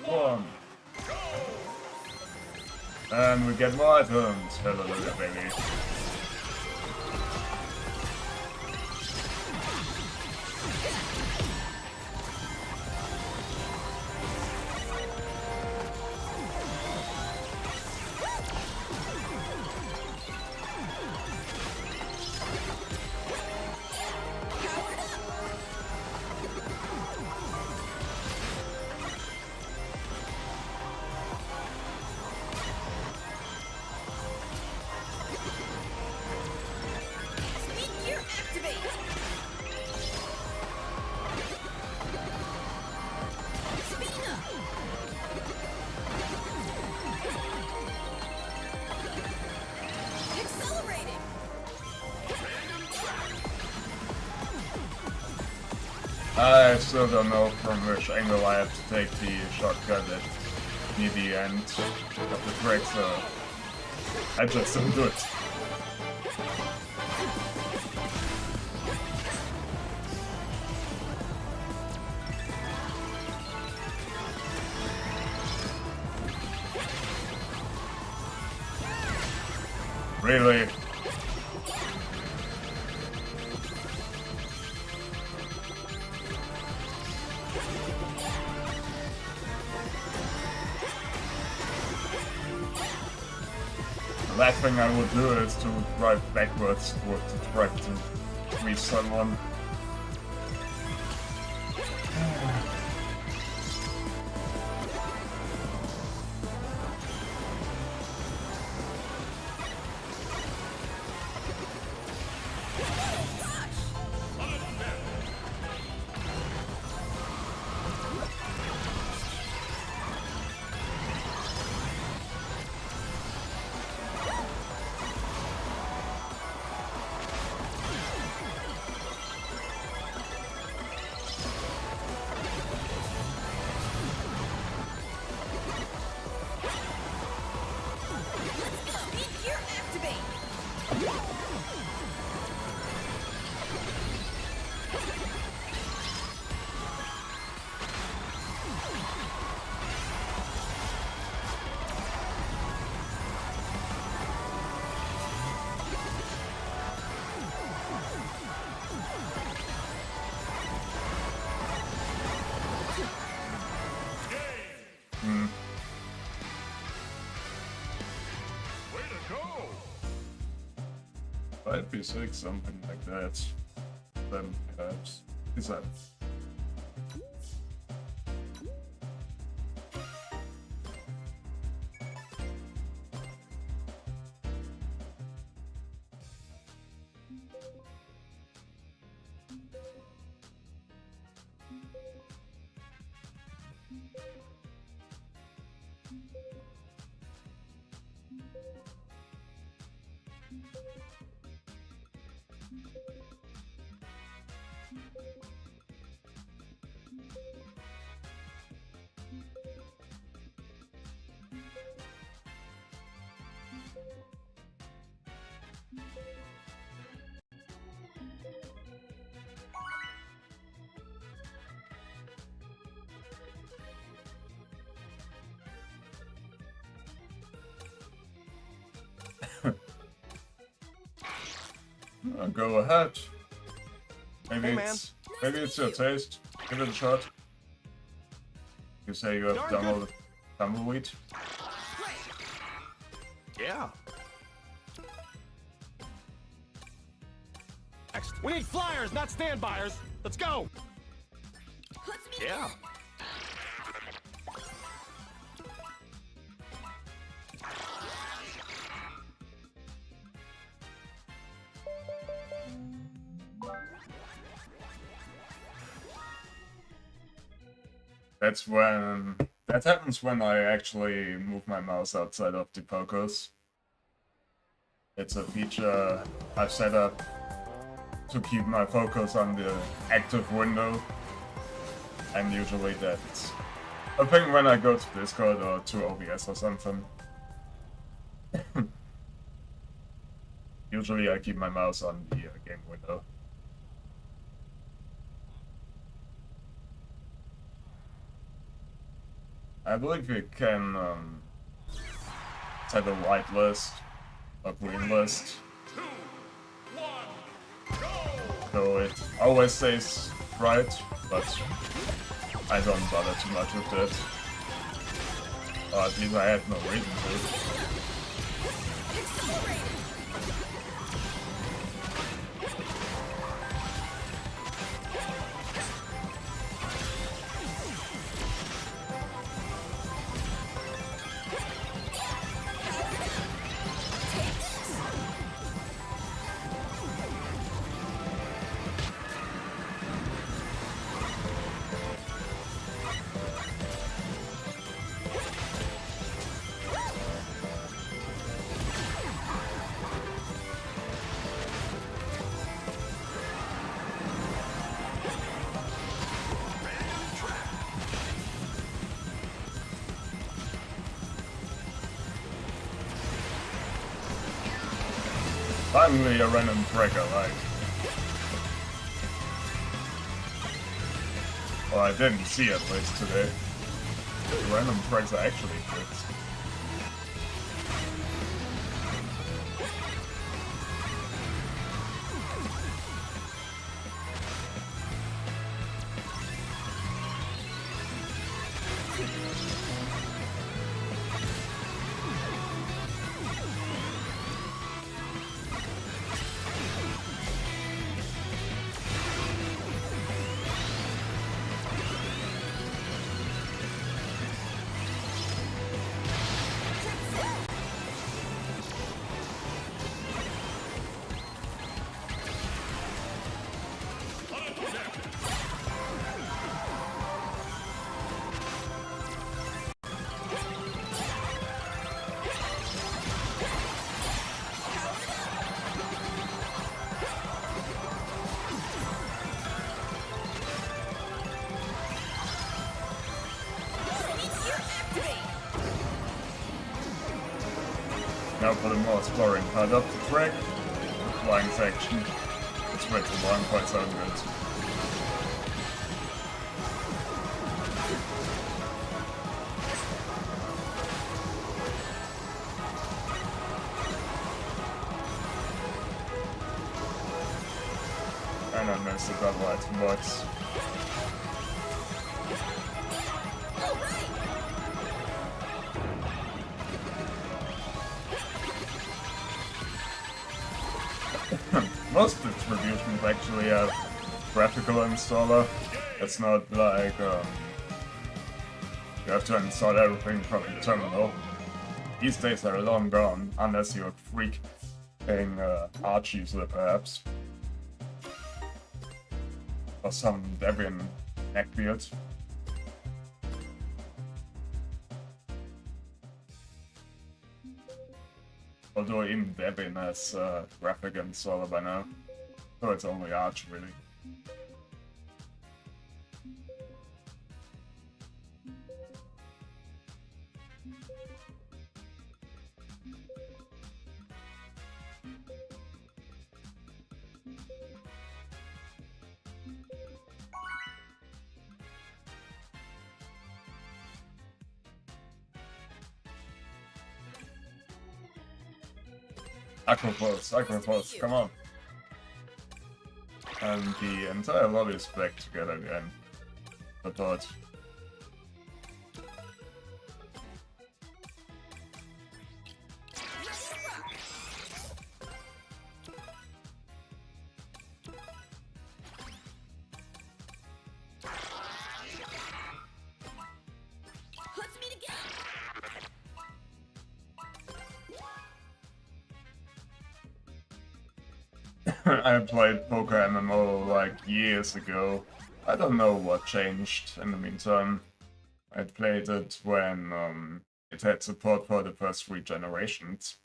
One. And we get more items. Hallelujah, baby. Speed gear activate. Speeding up. Accelerating. I still don't know from which angle I have to take the shortcut at near the end of the track, so I just don't do it. Really? The last thing I would do is to drive backwards toward the track to reach someone. Speed gear activate. Way to go! 5v6, something like that. Then perhaps presents. Go ahead. Maybe Hey, man. it's your taste. Give it a shot. You say you have Darn tumbleweed. Yeah. Next. We need flyers, not standbyers. Let's go. Puts me Yeah. That happens when I actually move my mouse outside of the focus. It's a feature I've set up to keep my focus on the active window, and usually that's a thing when I go to Discord or to OBS or something. Usually I keep my mouse on the game window. I believe you can set a white list or green list. 2, 1, go! So it always stays right, but I don't bother too much with it. Or at least I had no reason to. accelerate. Finally a random track I like. Well, I didn't see at least today. The random tracks are actually good. Now for the more exploring part of the track, the flying section. It's way too long, quite so good. And I missed the double item box. Most distributions actually have graphical installer. It's not like you have to install everything from your terminal. These days they're long gone, unless you're a freak playing Arch user perhaps. Or some Debian neckbeard. Although even Debian has graphic installer by now, so it's only Arch really. Aquapulse, come on. And the entire lobby is back together again. I thought. I played Poker MMO like years ago. I don't know what changed in the meantime. I played it when it had support for the first 3 generations.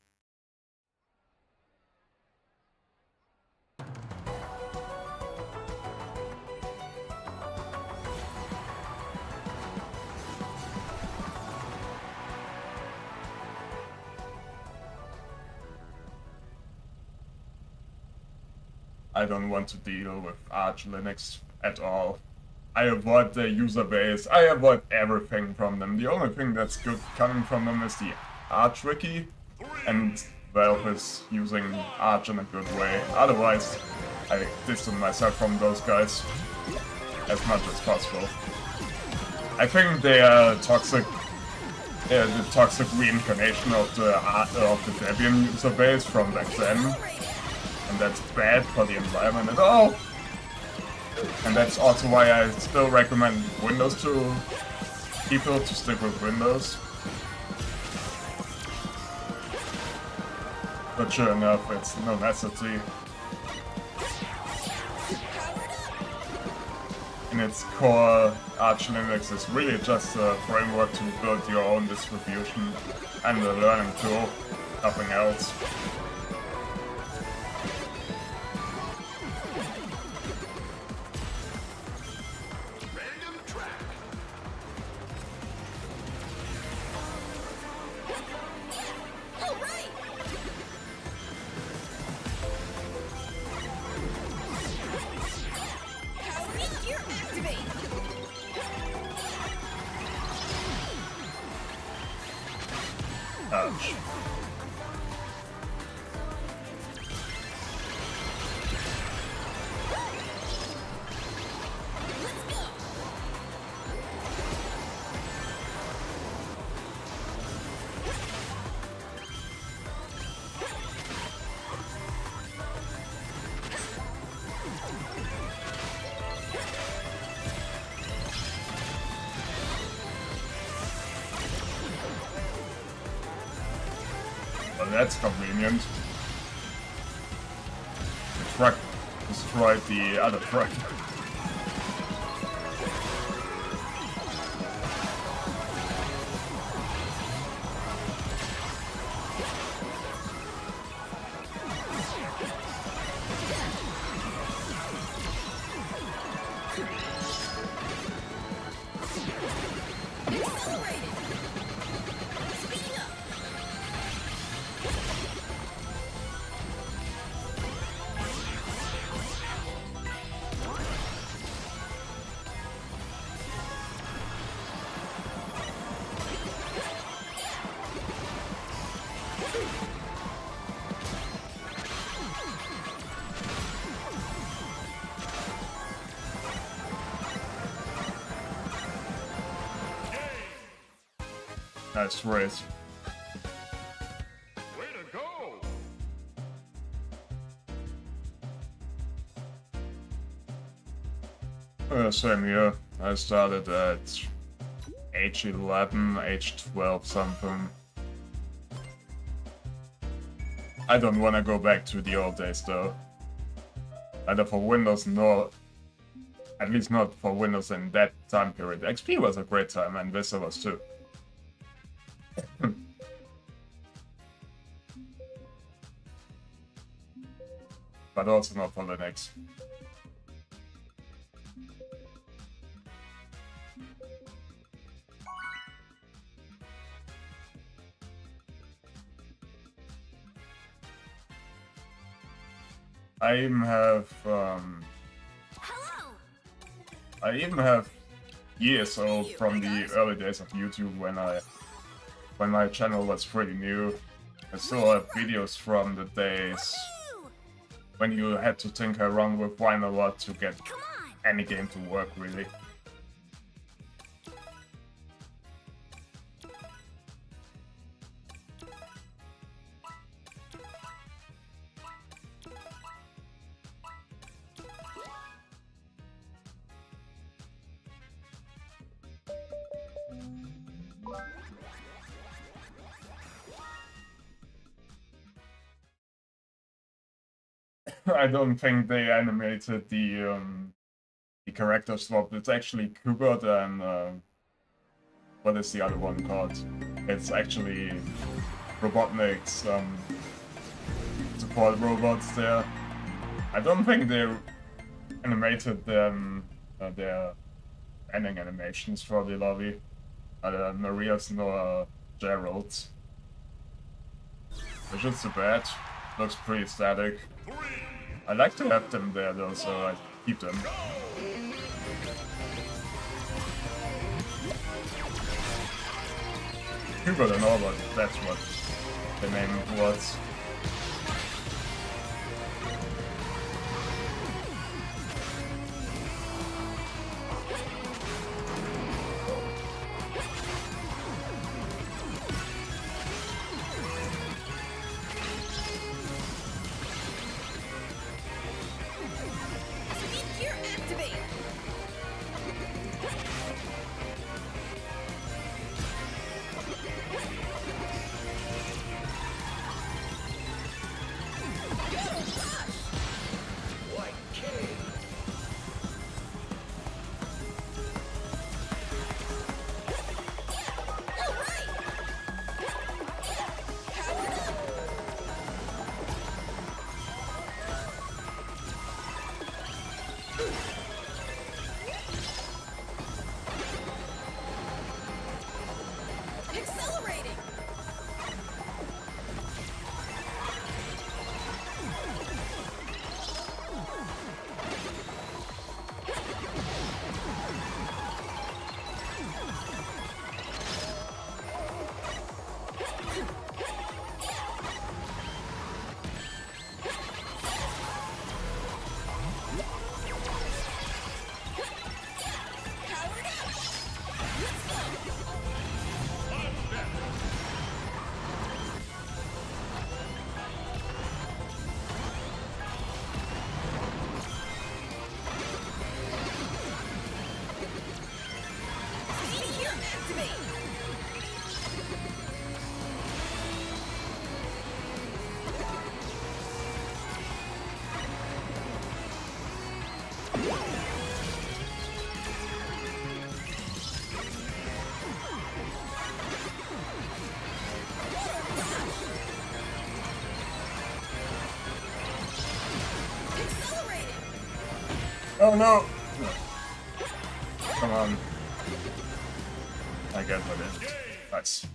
I don't want to deal with Arch Linux at all. I avoid their user base, I avoid everything from them. The only thing that's good coming from them is the Arch wiki, and Valve is using Arch in a good way. Otherwise, I distance myself from those guys as much as possible. I think they are toxic. They're the toxic reincarnation of the Debian user base from back then. And that's bad for the environment at all. And that's also why I still recommend Windows to people to stick with Windows. But sure enough, it's no necessity. In its core, Arch Linux is really just a framework to build your own distribution and a learning tool, nothing else. Ouch. Well, that's convenient. The truck destroyed the other truck. Nice race. Way to go! Same here. I started at age 11, age 12 something. I don't want to go back to the old days though. Either for Windows nor... At least not for Windows in that time period. XP was a great time and Vista was too. But also not for Linux. I even have years old from the early days of YouTube when my channel was pretty new. I still have videos from the days when you had to tinker around with Wine a lot to get any game to work really. I don't think they animated the character swap. It's actually Kubert and what is the other one called? It's actually Robotnik's support robots there. I don't think they animated them their ending animations for the lobby. Maria's nor Gerald's. Which is too bad. Looks pretty static. I like to have them there though, so I keep them. Hubert and Albert, that's what the name was. Oh no! Come on. I get what it is. Nice.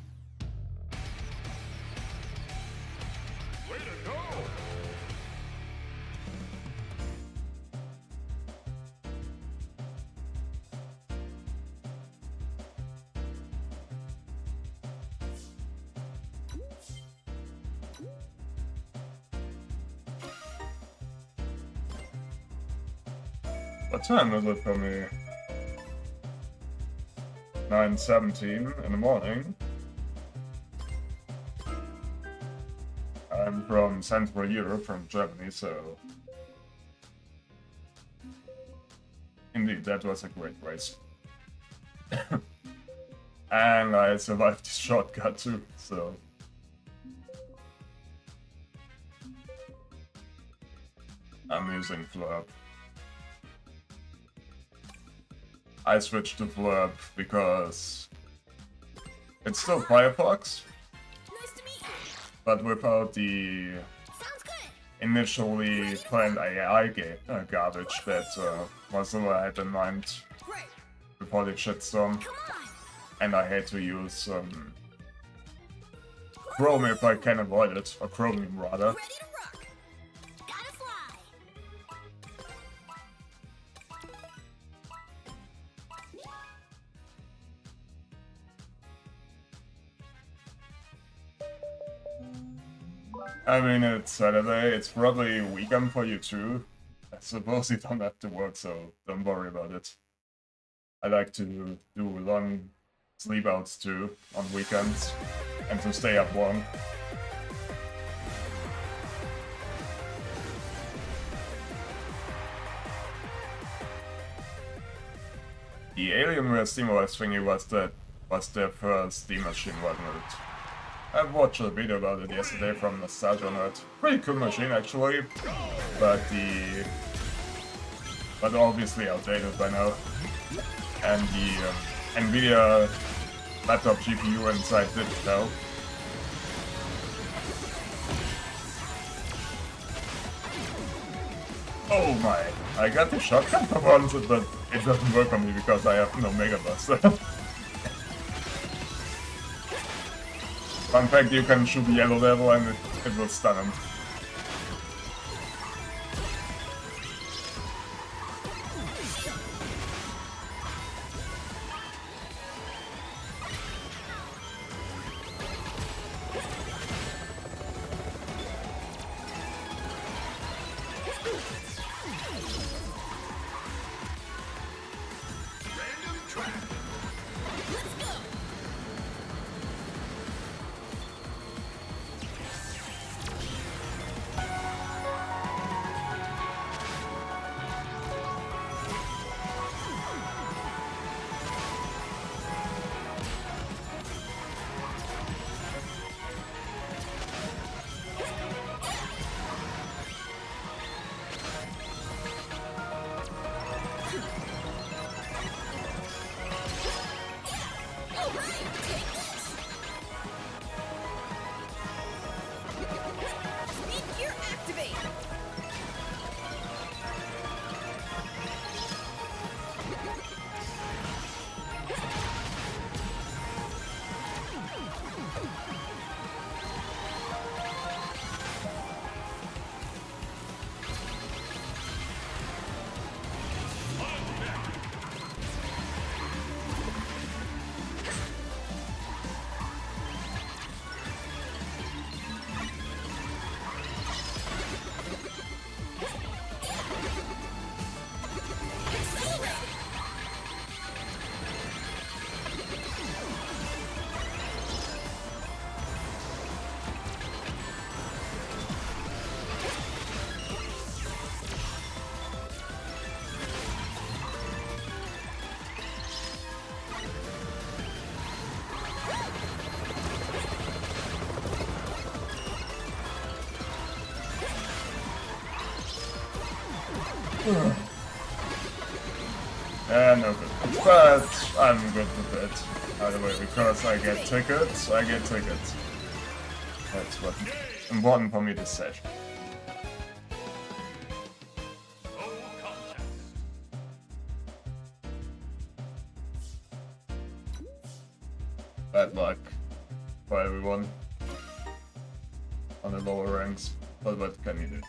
Way to go! What time is it for me? 9:17 in the morning. I'm from Central Europe, from Germany, so indeed that was a great race. And I survived this shortcut too, so I'm using Flurp. I switched to Flurp because it's still Firefox, Nice to meet you. but without the Sounds good. initially planned AI garbage that Mozilla had in mind Great. before the shitstorm. Come on. And I hate to use Chrome if I can avoid it, or Chromium rather. Ready to rock. Gotta fly. I mean, it's Saturday, it's probably a weekend for you too. I suppose you don't have to work, so don't worry about it. I like to do long sleep outs too on weekends, and to stay up long. The Alienware SteamOS thingy was their first Steam machine, wasn't it? I watched a video about it yesterday from Nostalgia Nerd. Pretty cool machine actually, but obviously outdated by now. And the Nvidia laptop GPU inside didn't help. Oh my! I got the shotgun for once, but it doesn't work on me because I have no Mega Buster. Fun fact, you can shoot the yellow level and it will stun him. No good. But I'm good with it. Either way, because I get tickets, That's what's important for me this session. Bad luck for everyone on the lower ranks, but what can you do?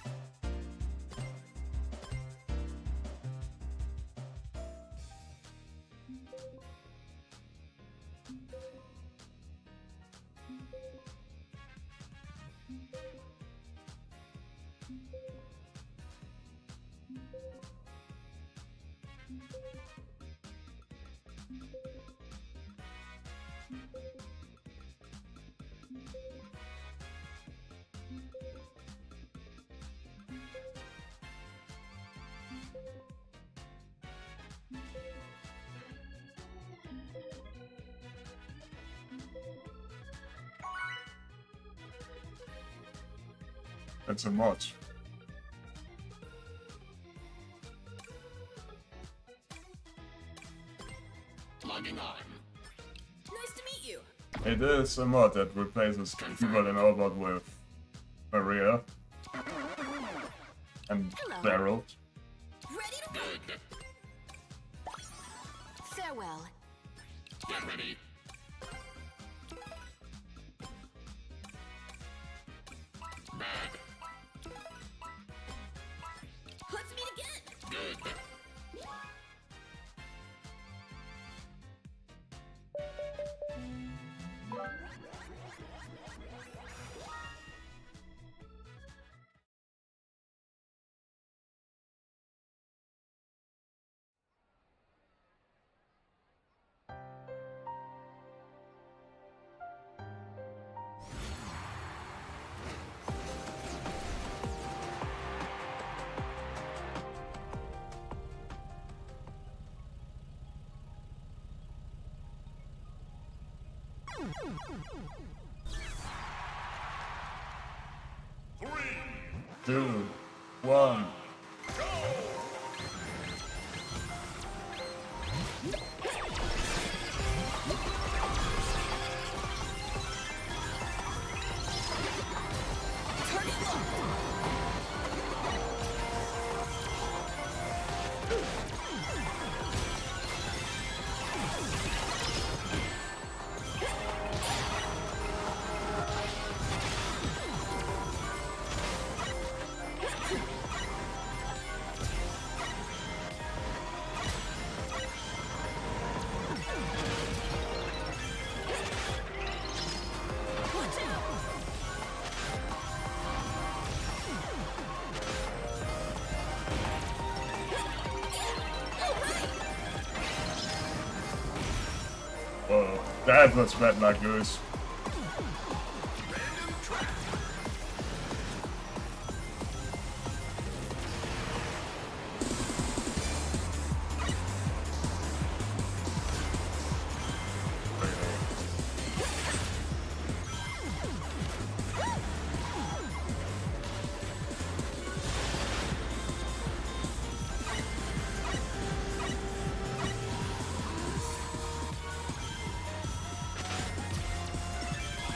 It's a mod. Logging on. Nice to meet you. It is a mod that replaces keyboard and Overboard with Maria and Hello. Daryl. Ready to fight. Good. Farewell. Get ready. Bad. Let's meet again. Good. Three, 2, 1. Oh, that was bad luck, Goose.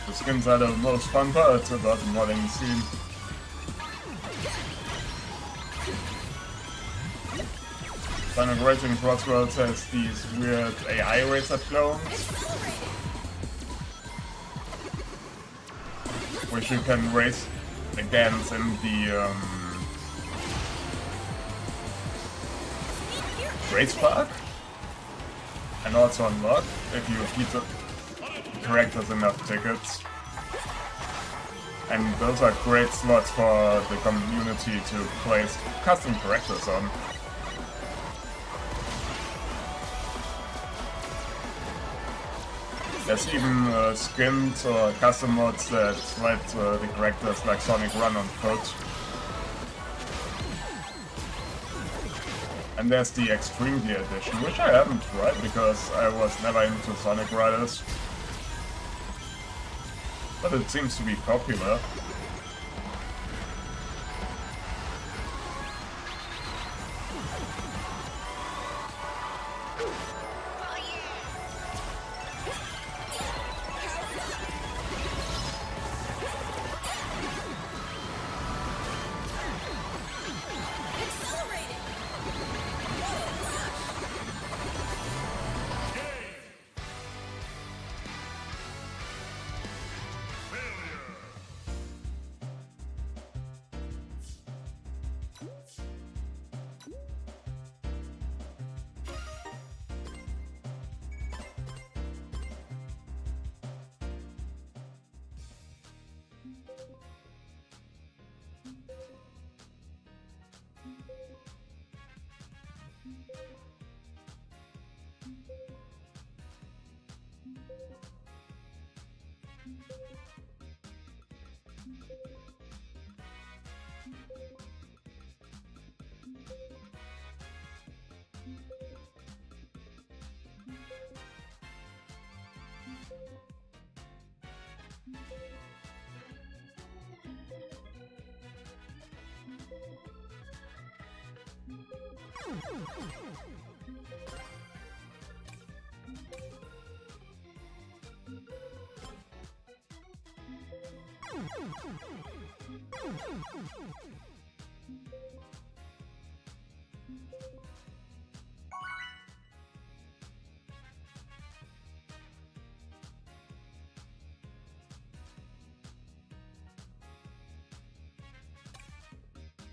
The skins are the most fun parts about the modding scene. Racing CrossWorlds has these weird AI racer clones, which you can race against in the race park, and also unlock if you feed the characters enough tickets. And those are great slots for the community to place custom characters on. There's even skins or custom mods that let the characters like Sonic run on foot. And there's the Extreme Gear edition, which I haven't tried because I was never into Sonic Riders. But it seems to be popular.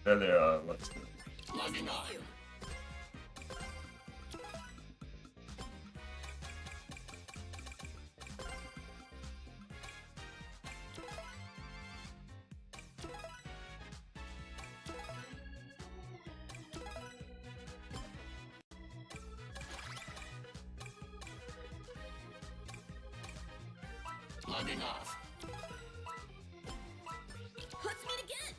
There they are. Let's do it. Logging on. Logging off. Let's meet again.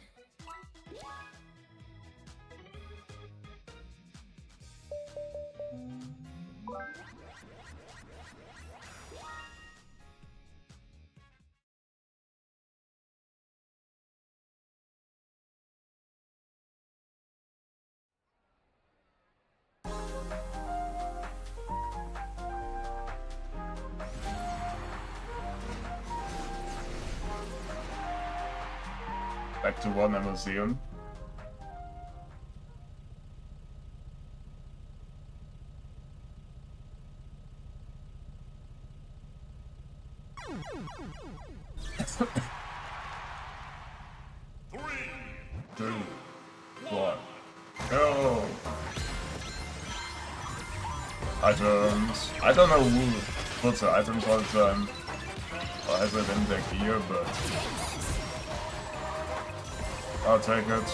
Back to Warner Museum. Three, 2, 1, go! Items. I don't know who puts the items all the time, or has it in their gear, but I'll take it.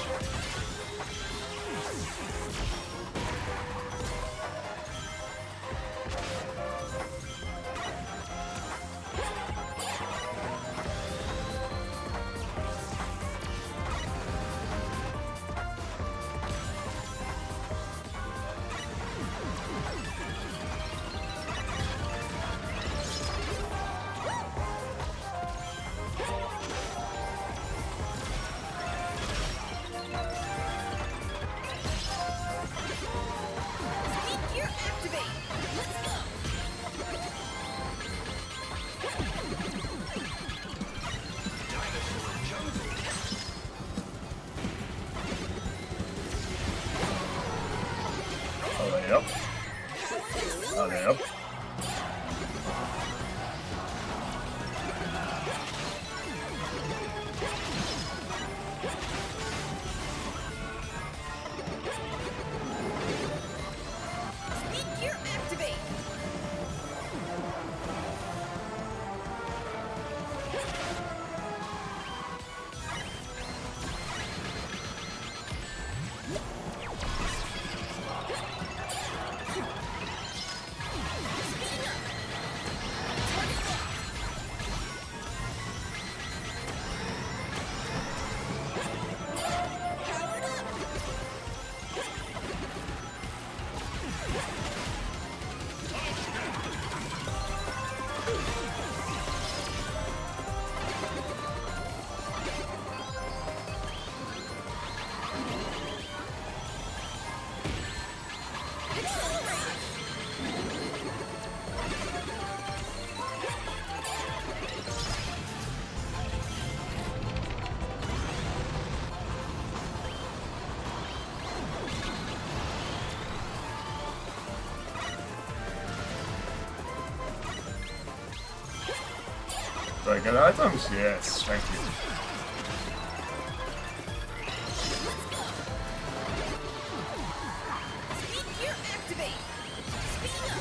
Speed gear activate. Let's go. Oh, they up. Oh, they up. Speed gear activate. Do I get items? Yes, thank you. Speed gear activate. Speed up.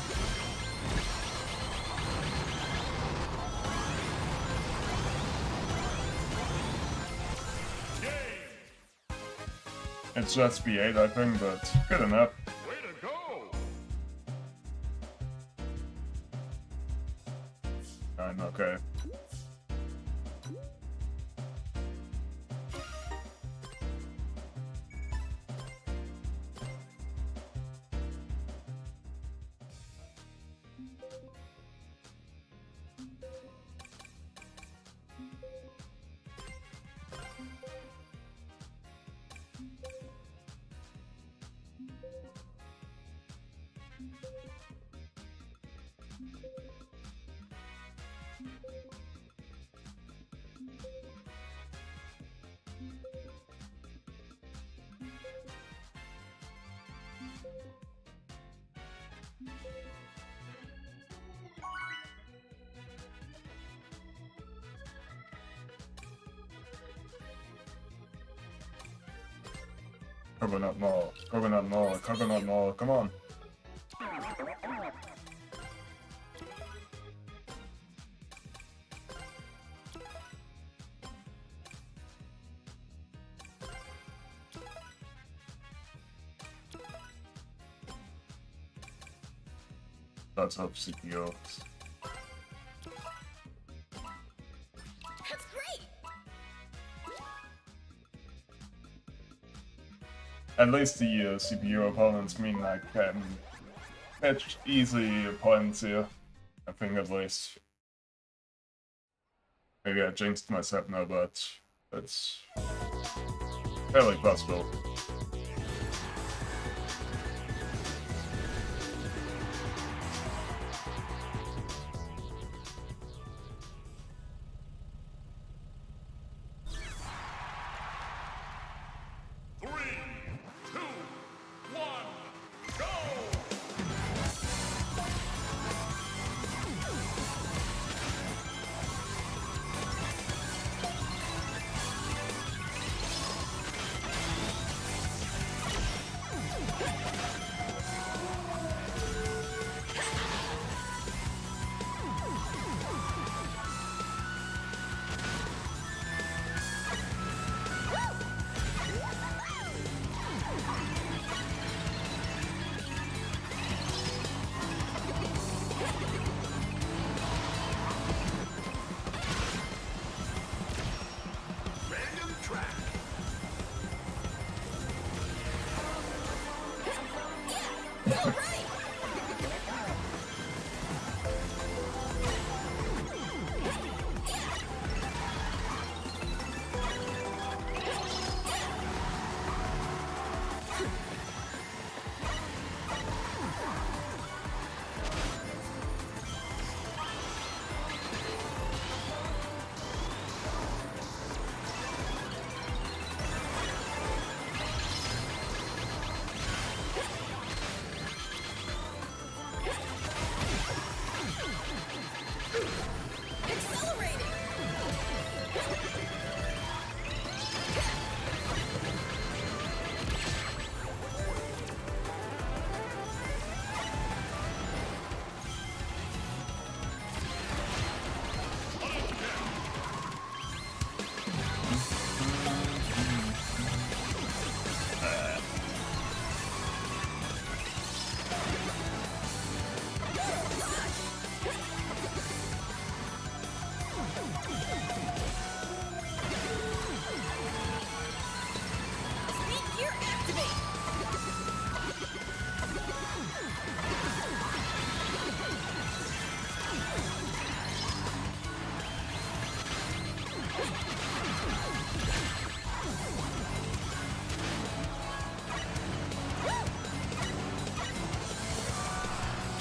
It's just B8, I think, but good enough. way to go! I'm okay. Coconut Mall, Coconut Mall, Coconut Mall, come on. Lots of CPUs. That's great. At least the CPU opponents mean I can catch easy points here. I think at least. Maybe I jinxed myself now, but it's fairly possible.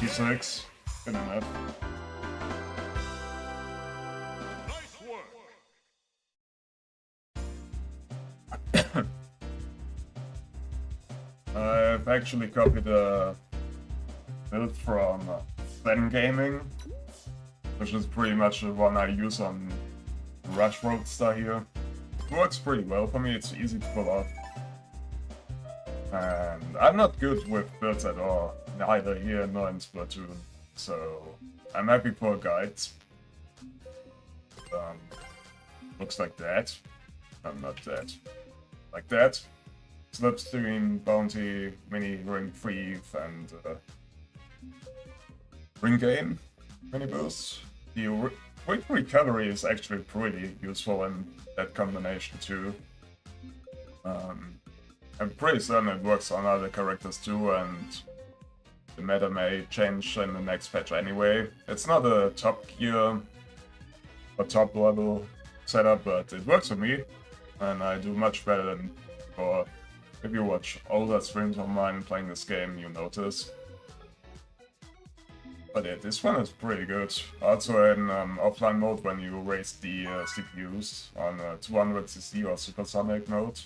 T6, good enough. Nice work. I've actually copied a build from Zen Gaming, which is pretty much the one I use on Rush Roadster here. It works pretty well for me, it's easy to pull off. And I'm not good with builds at all, neither here nor in Splatoon, so I'm happy for guides. Looks like that. I'm not that. Like that. Slipstream, Bounty, Mini Ring Thief, and Ring Game mini boost. The quick recovery is actually pretty useful in that combination too. I'm pretty certain it works on other characters too, and the meta may change in the next patch anyway. It's not a top gear or top level setup, but it works for me, and I do much better than before. If you watch older streams of mine playing this game, you notice. But yeah, this one is pretty good. Also in offline mode, when you raise the CPUs on 200cc or supersonic mode,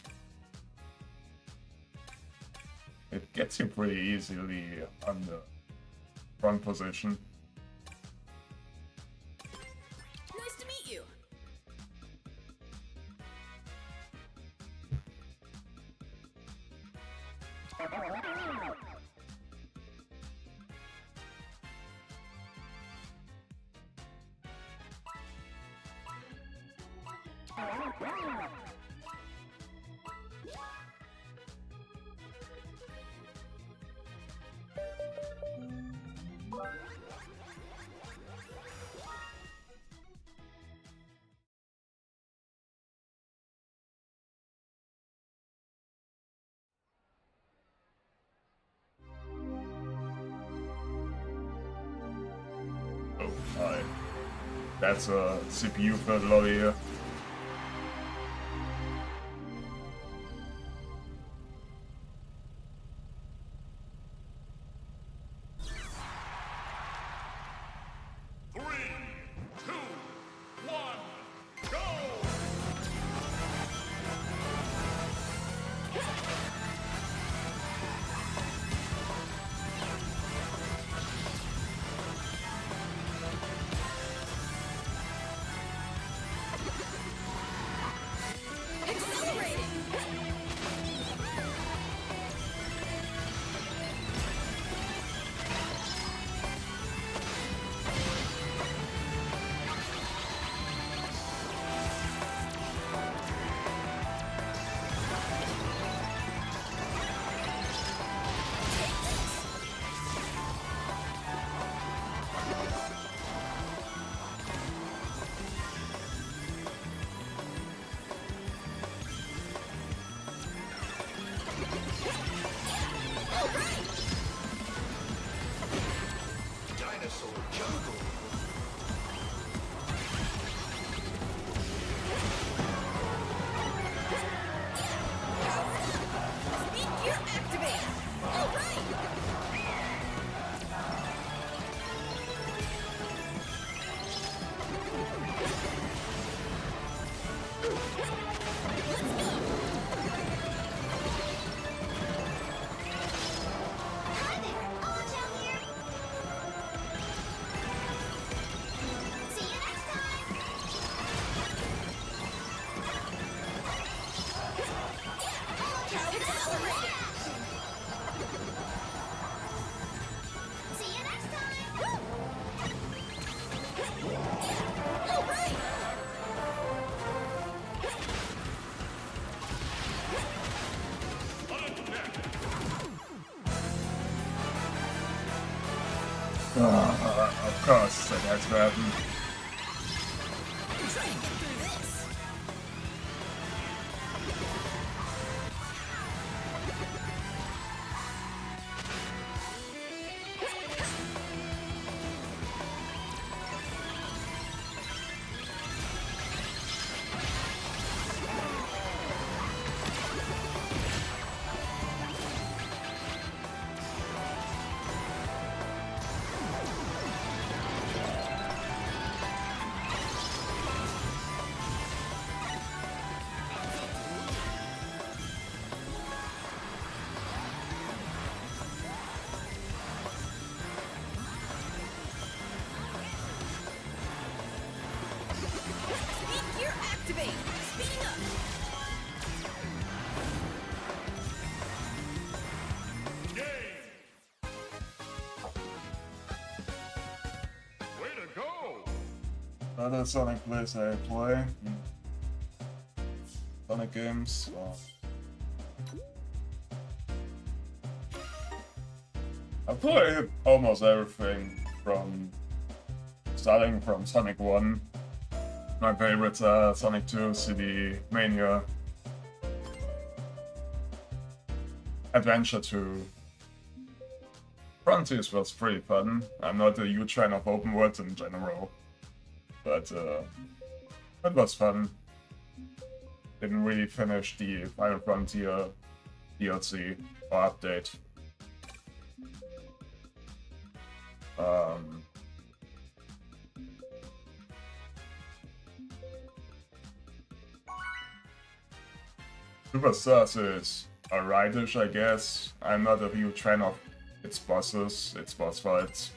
it gets you pretty easily on the front position. Nice to meet you. Oh, hi. That's a CPU for the lobby here. Of course, that has to happen. Try to get through this. Speed gear activate. Speeding up. Way to go! Other Sonic plays I play. Sonic games. I play almost everything from starting from Sonic 1. My favorites are Sonic 2, CD, Mania, Adventure 2. Frontiers was pretty fun. I'm not a huge fan of open worlds in general, but it was fun. Didn't really finish the Final Frontier DLC or update. SuperSUSE is alrightish, I guess. I'm not a huge fan of its bosses, its boss fights.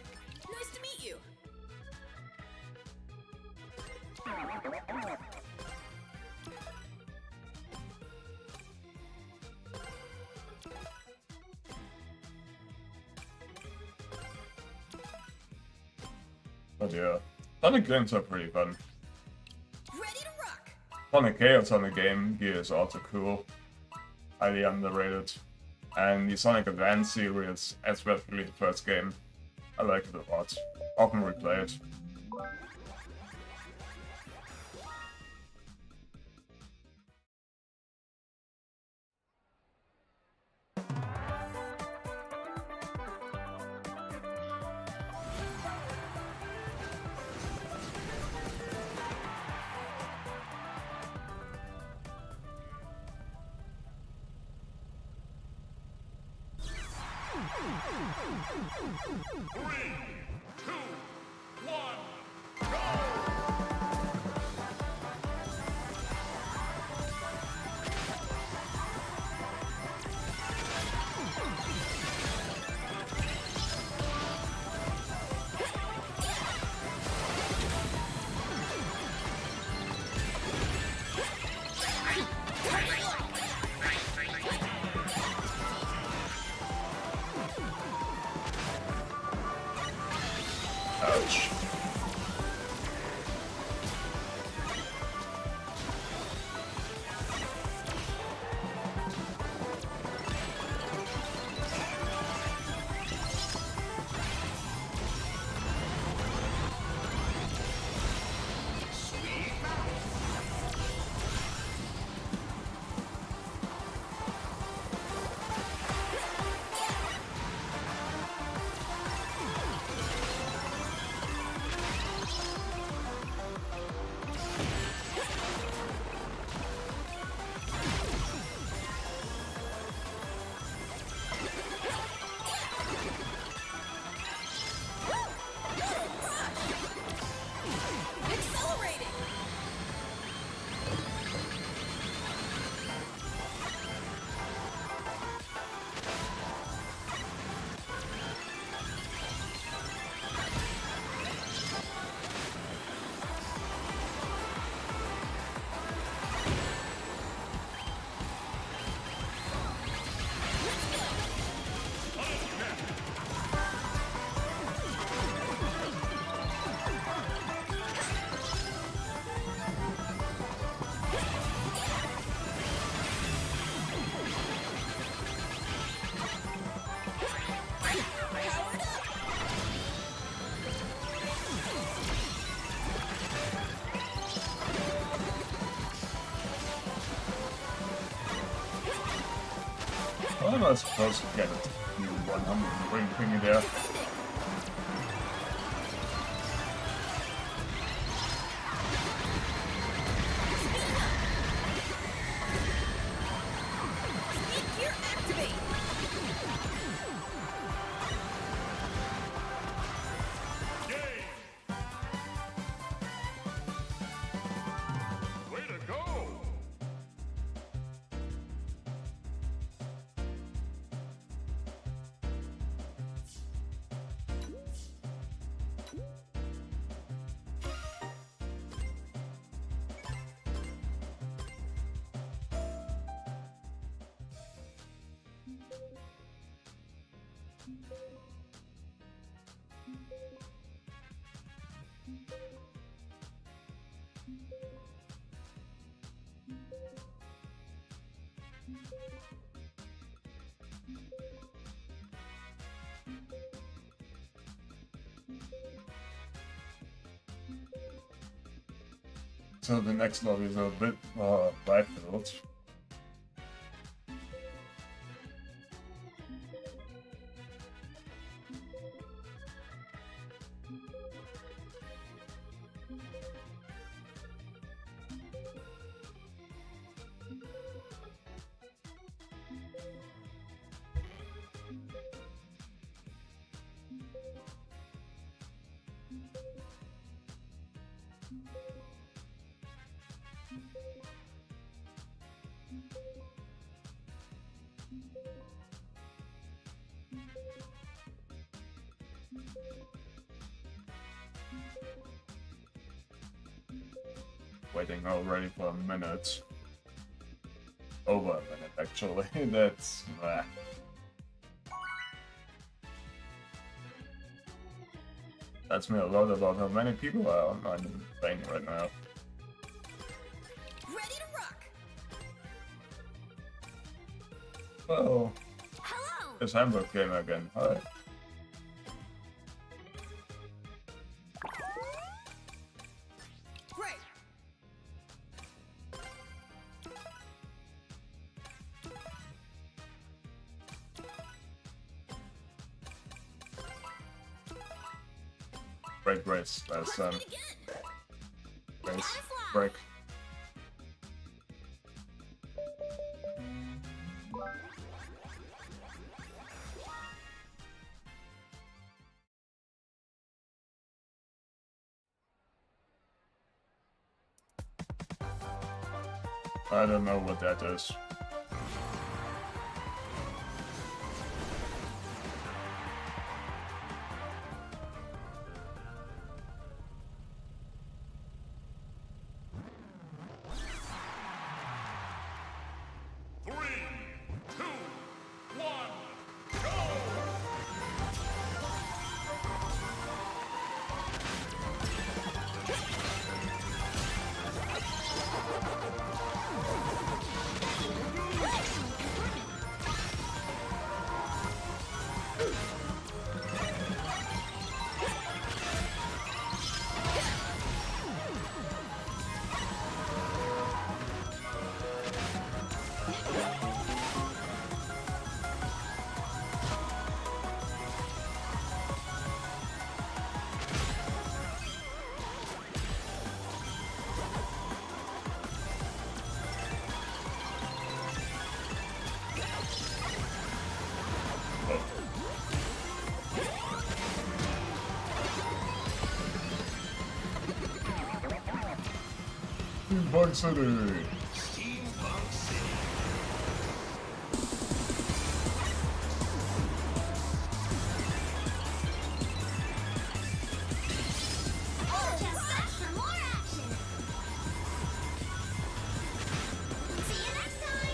Nice to meet you. But yeah, Sonic games are pretty fun. Ready to rock. Sonic Chaos on the Game Gear is also cool. Highly underrated. And the Sonic Advance series, especially the first game, I like it a lot. Often replay it. Three, two, one, go! Ouch. Accelerating. Powered up. How am I supposed to get it? You 100 ring thingy there. Speed gear activate. Game! Way to go! So the next lobby is a bit more life-filled. Waiting already for a minute. Over a minute, actually. That's... Tells me a lot about how many people are online playing right now. Ready to rock. Well, Hello. it's Hamburg game again. Hi. Great. Break race. Last time. Let's begin. Race. Break. I don't know what that is. Three, two, one, go! Bug City! Steampunk City. Just search for more action. See you next time.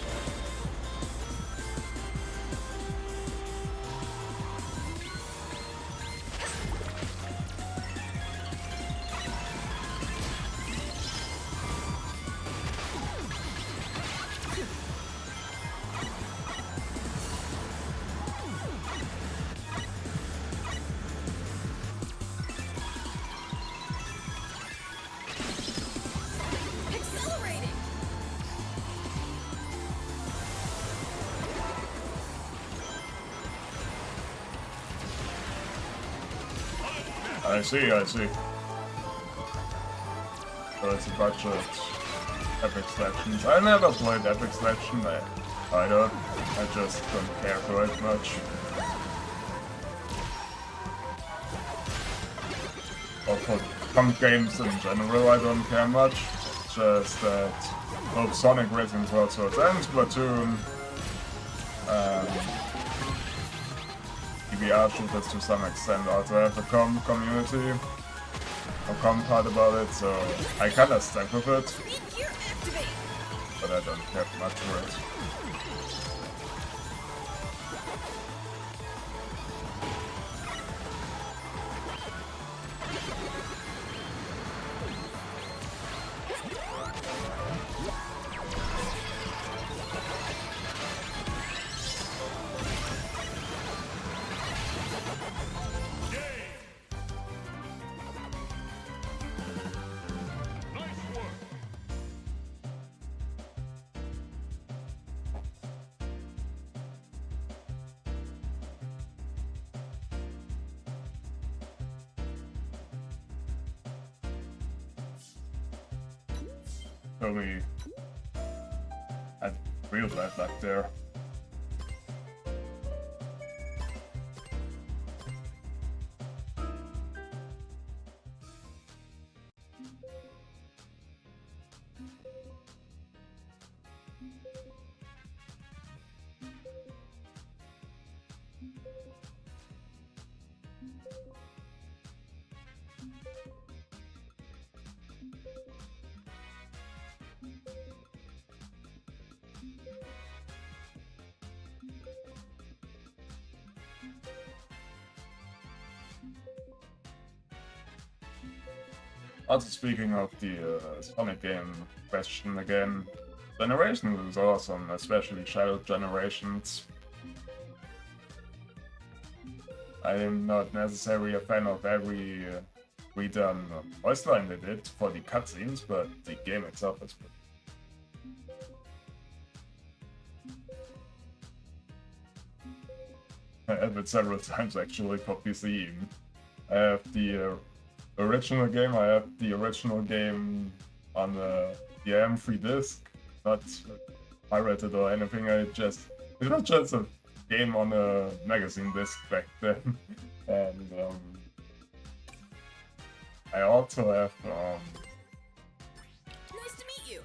Accelerating. I see. So it's a bunch of Epic Legends. I never played Epic Legends. I don't. I just don't care for it much. Or for some games in general, I don't care much. Just that both Sonic Racing CrossWorlds and Splatoon, EVR shooters to some extent also have a community or part about it, so I kinda stuck with it, Speed gear activate. but I don't care much for it. Nice work! Totally had real bad luck there. Also, speaking of the Sonic game question again, Generation is awesome, especially Shadow Generations. I am not necessarily a fan of every redone voice line they did for the cutscenes, but the game itself is good. I have it several times actually for PC. I have the original game. I have the original game on the AM3 disc, not pirated or anything. It was just a game on a magazine disc back then, and I also have Nice to meet you.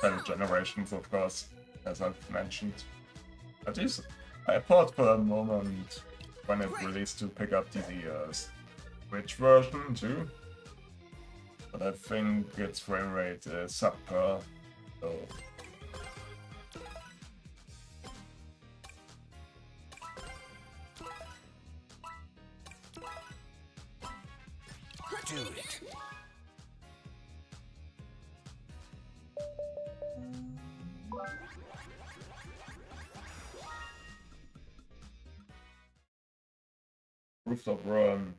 Shadow Generations, of course, as I've mentioned. At least I thought for a moment when it released to pick up the Switch version too, but I think its frame rate is subpar, so Let's do it. Rooftop Run.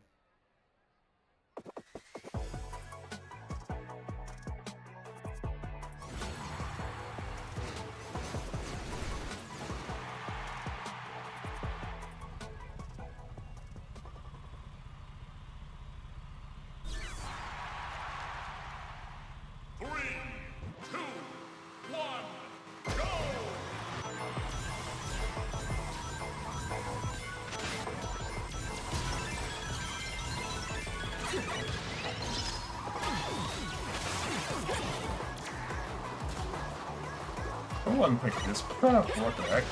Three, two, one, go! Someone picked this path, what the heck?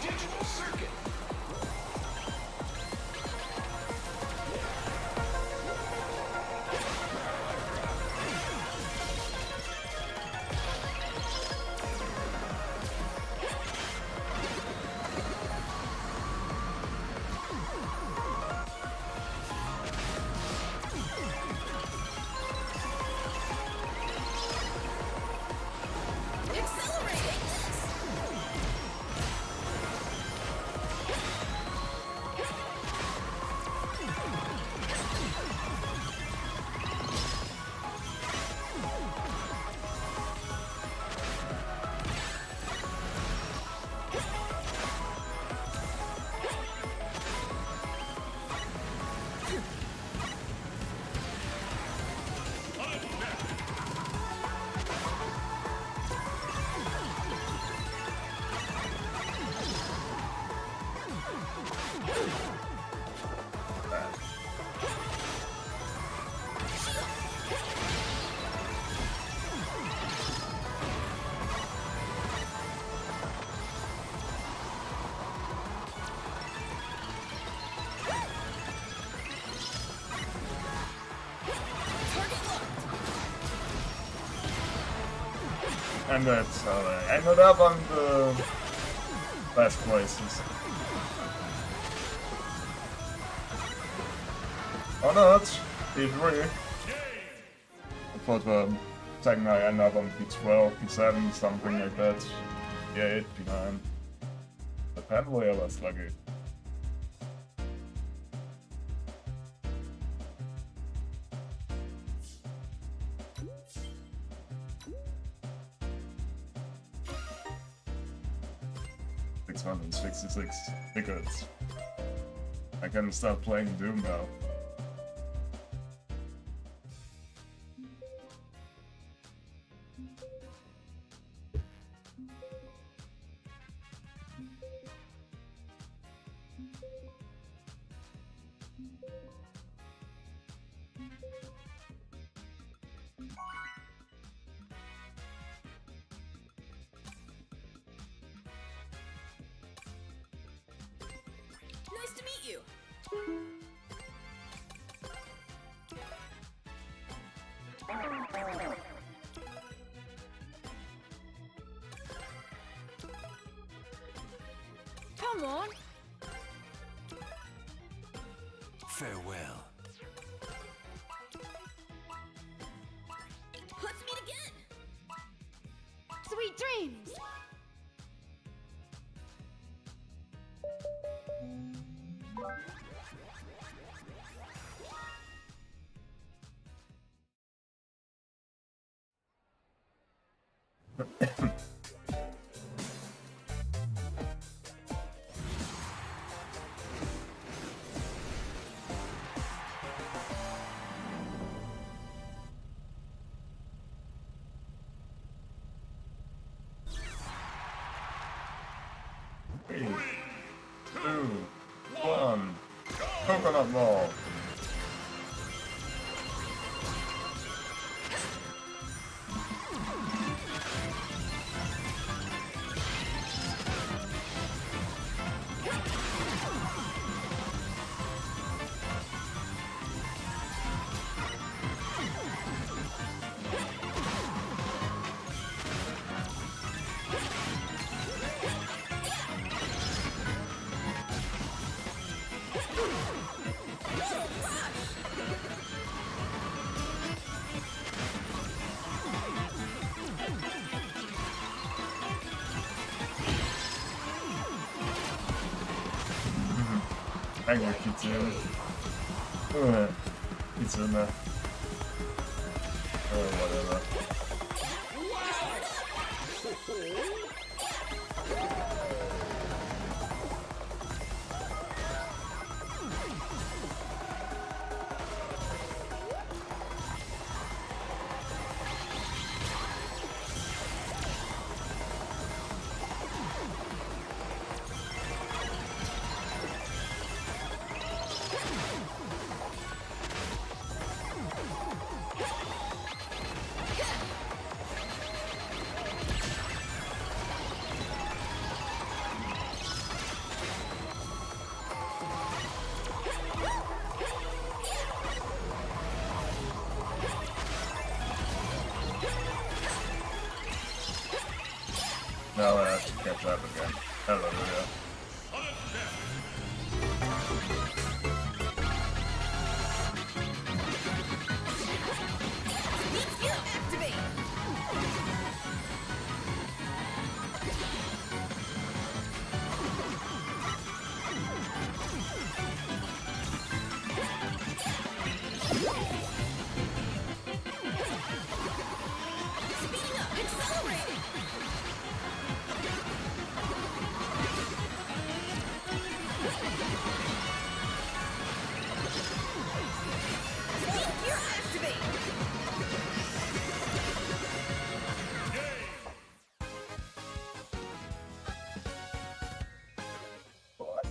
Digital circuit. Accelerating. And that's how I ended up on the last places. Or not, P3. I thought for a second I end up on P12, P7, something like that. P8, P9. Apparently I was lucky. $666 tickets. I can start playing Doom now. Come on. Farewell. Let's meet again. Sweet dreams. Three, two, one. Coconut ball. Eigentlich Kitsune. Kitsune. Oh, whatever. Now I have to catch up again. Hallelujah.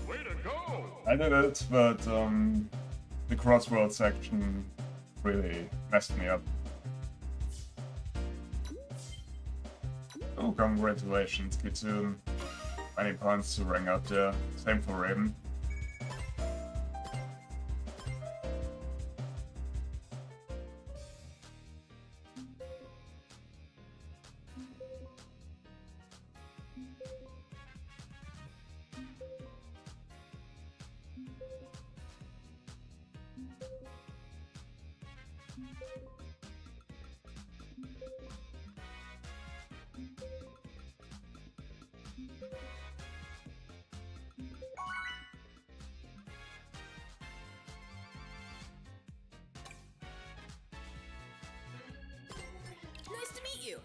Way to go! I did it, but the CrossWorlds section really messed me up. Oh, congratulations, Kitsune. 20 points to rank up there. Same for Raven. Nice to meet you.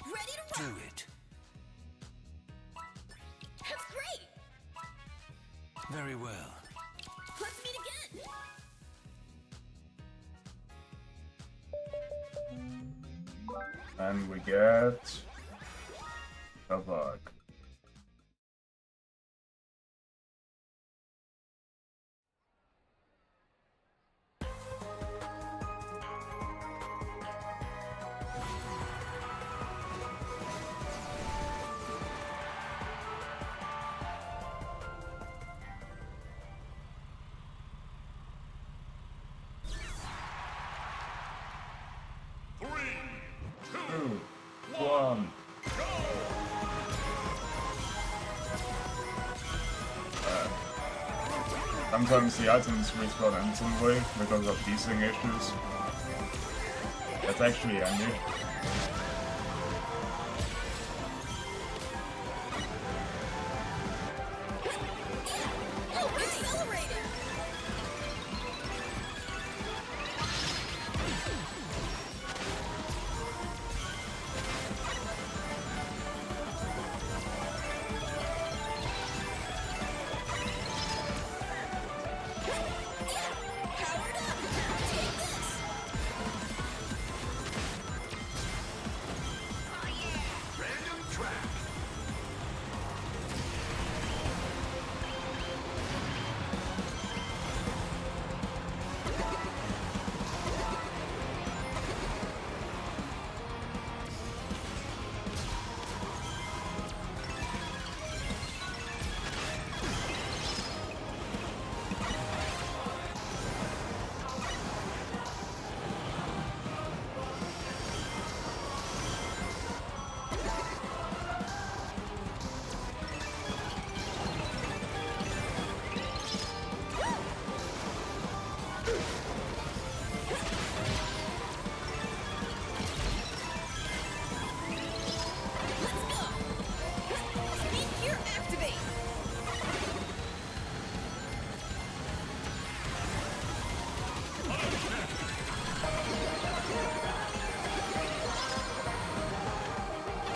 Ready to Do rock. it. That's great. Very well. Let's meet again. And we get a bug. Sometimes the items respawn instantly because of desync issues. That's actually handy. Oh, accelerated! Powered up! Take this! Random track. Let's go! Speed gear activate!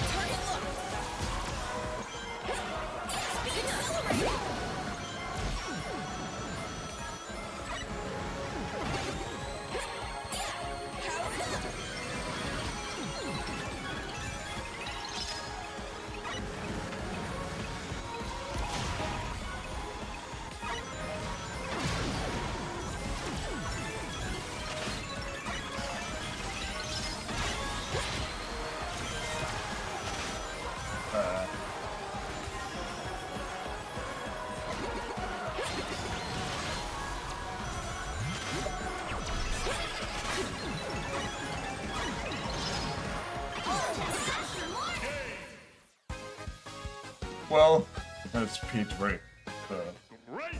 Target locked! Speed accelerated! Powered up! Well, that's P3. Great.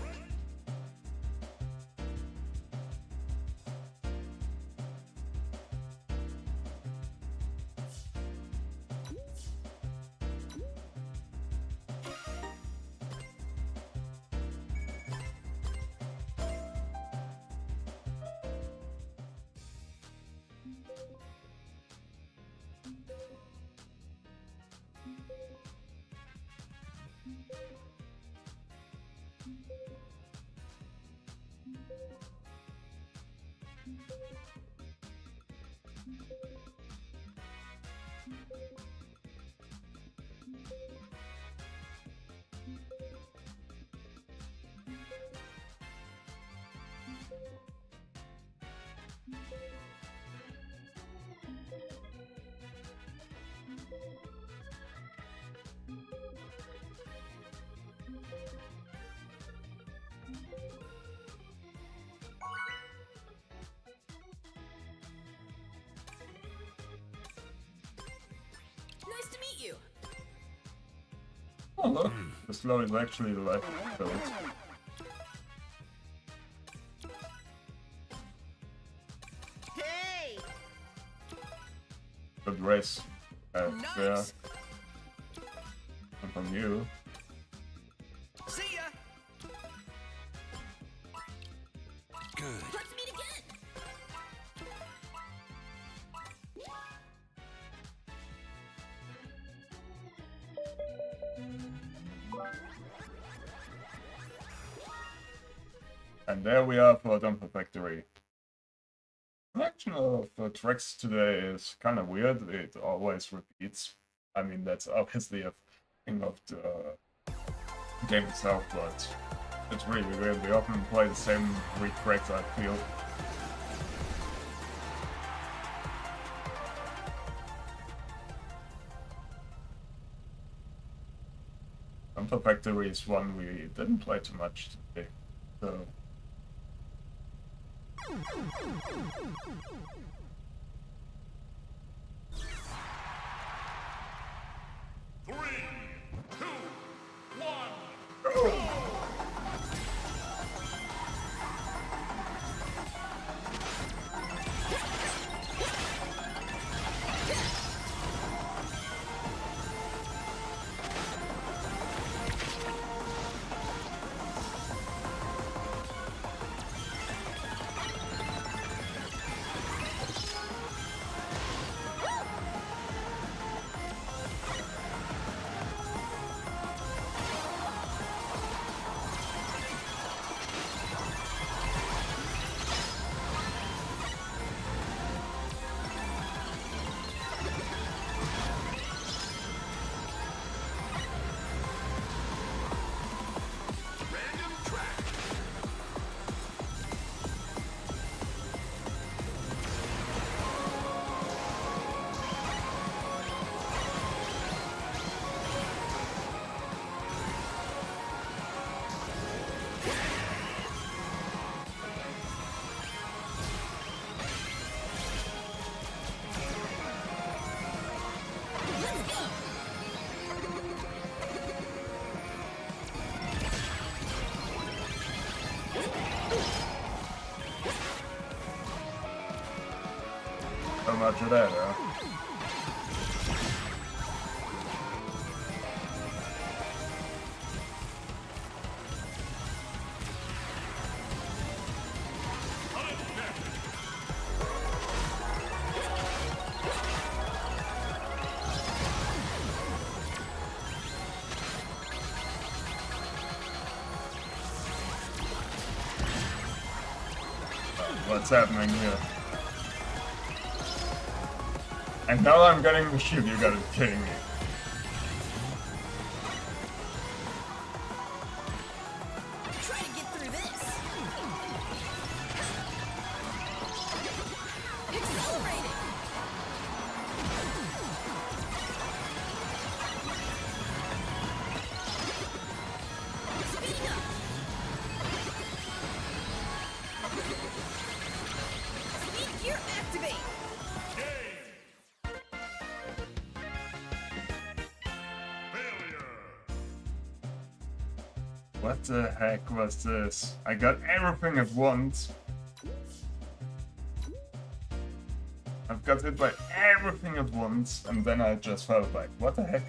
Nice to meet you! Oh look, the slow is actually the life build. Hey! Good race. Yeah. Nice! And from you. See ya. Good. Let's meet again! And there we are for Dumper Factory. The selection of tracks today is kind of weird. It always repeats. I mean, that's obviously a thing of the game itself, but it's really weird. We often play the same 3 tracks, I feel. Dumper Factory is one we didn't play too much today, so... Three, two, one, Go! much of that, huh? What's happening here? And now I'm getting the shield, you gotta be kidding me. Try to get through this. Accelerating. Speed up. Speed gear activate. What the heck was this? I got everything at once. I've got hit by everything at once, and then I just fell back. What the heck?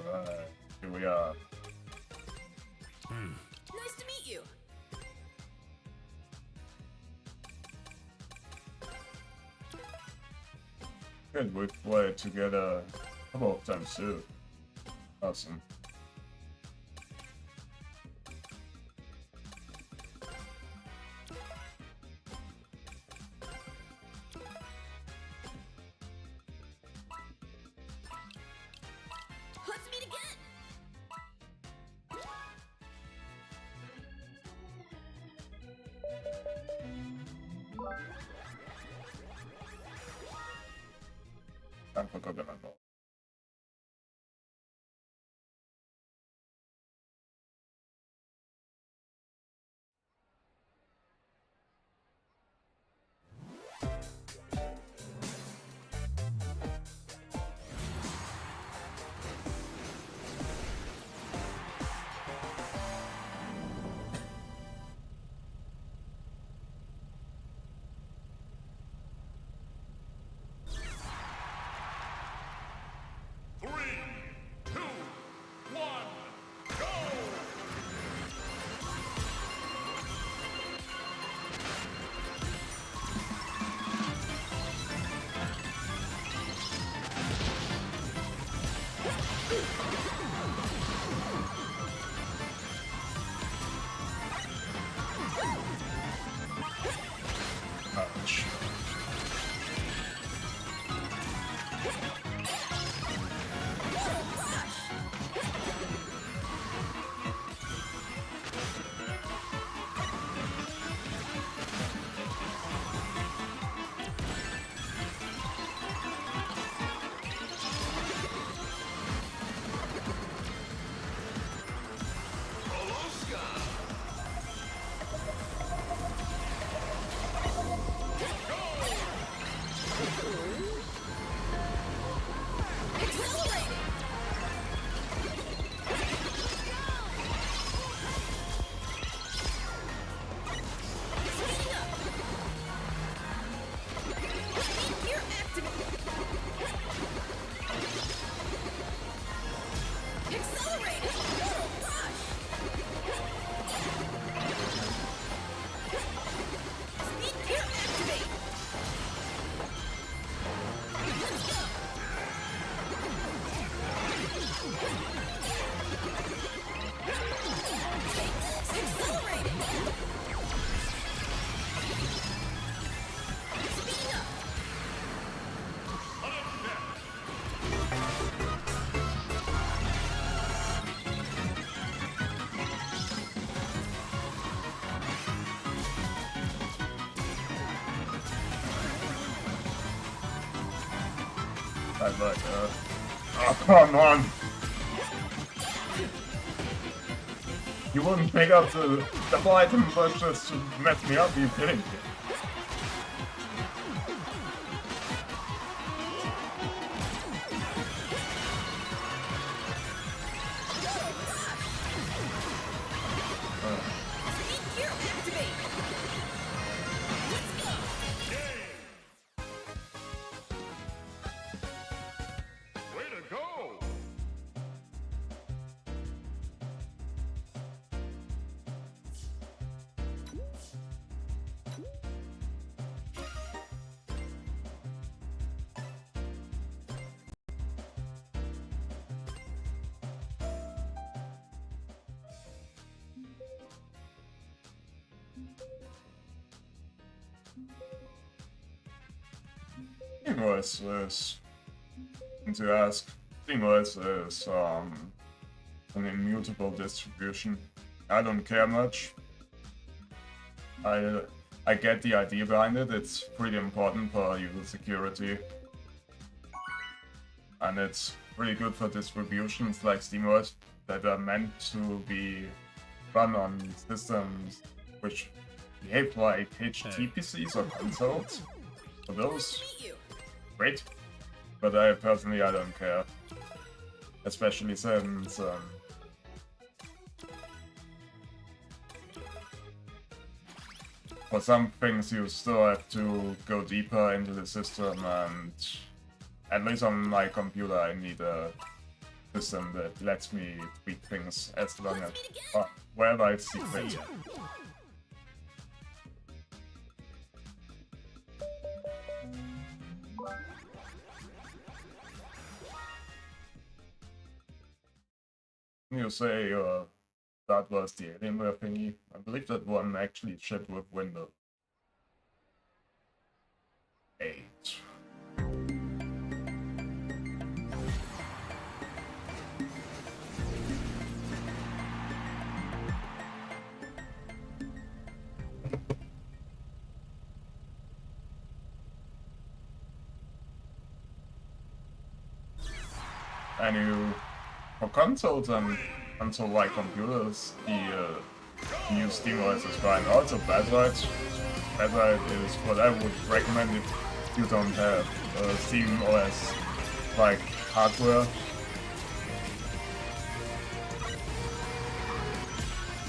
Alright, here we are. Nice to meet you. Good, we've played together a couple of times too. Awesome. Let's meet again. Time for coconut ball. Ouch. Oh, come on! You wouldn't pick up the double item but just to mess me up, are you kidding me? Way to go! SteamOS is, to ask, SteamOS is an immutable distribution. I don't care much. I get the idea behind it. It's pretty important for user security, and it's pretty good for distributions like SteamOS that are meant to be run on systems which behave like HTPCs or consoles. For those, great. But I don't care. Especially since for some things you still have to go deeper into the system, and at least on my computer I need a system that lets me tweak things as long as wherever I see fit. You say that was the Alienware thingy. I believe that one actually shipped with Windows 8. And for consoles and console-like computers, the new SteamOS is fine. Also, Bazzite is what I would recommend if you don't have SteamOS like hardware.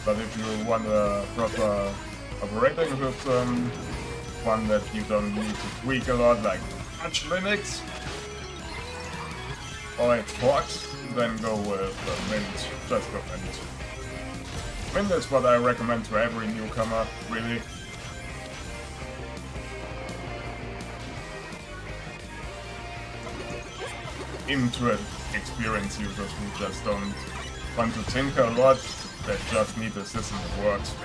But if you want a proper operating system, one that you don't need to tweak a lot, like Arch Linux or Xbox, then go with Mint. Just go Mint. Mint is what I recommend to every newcomer, really. Into experienced users who just don't want to tinker a lot, that just need a system that works.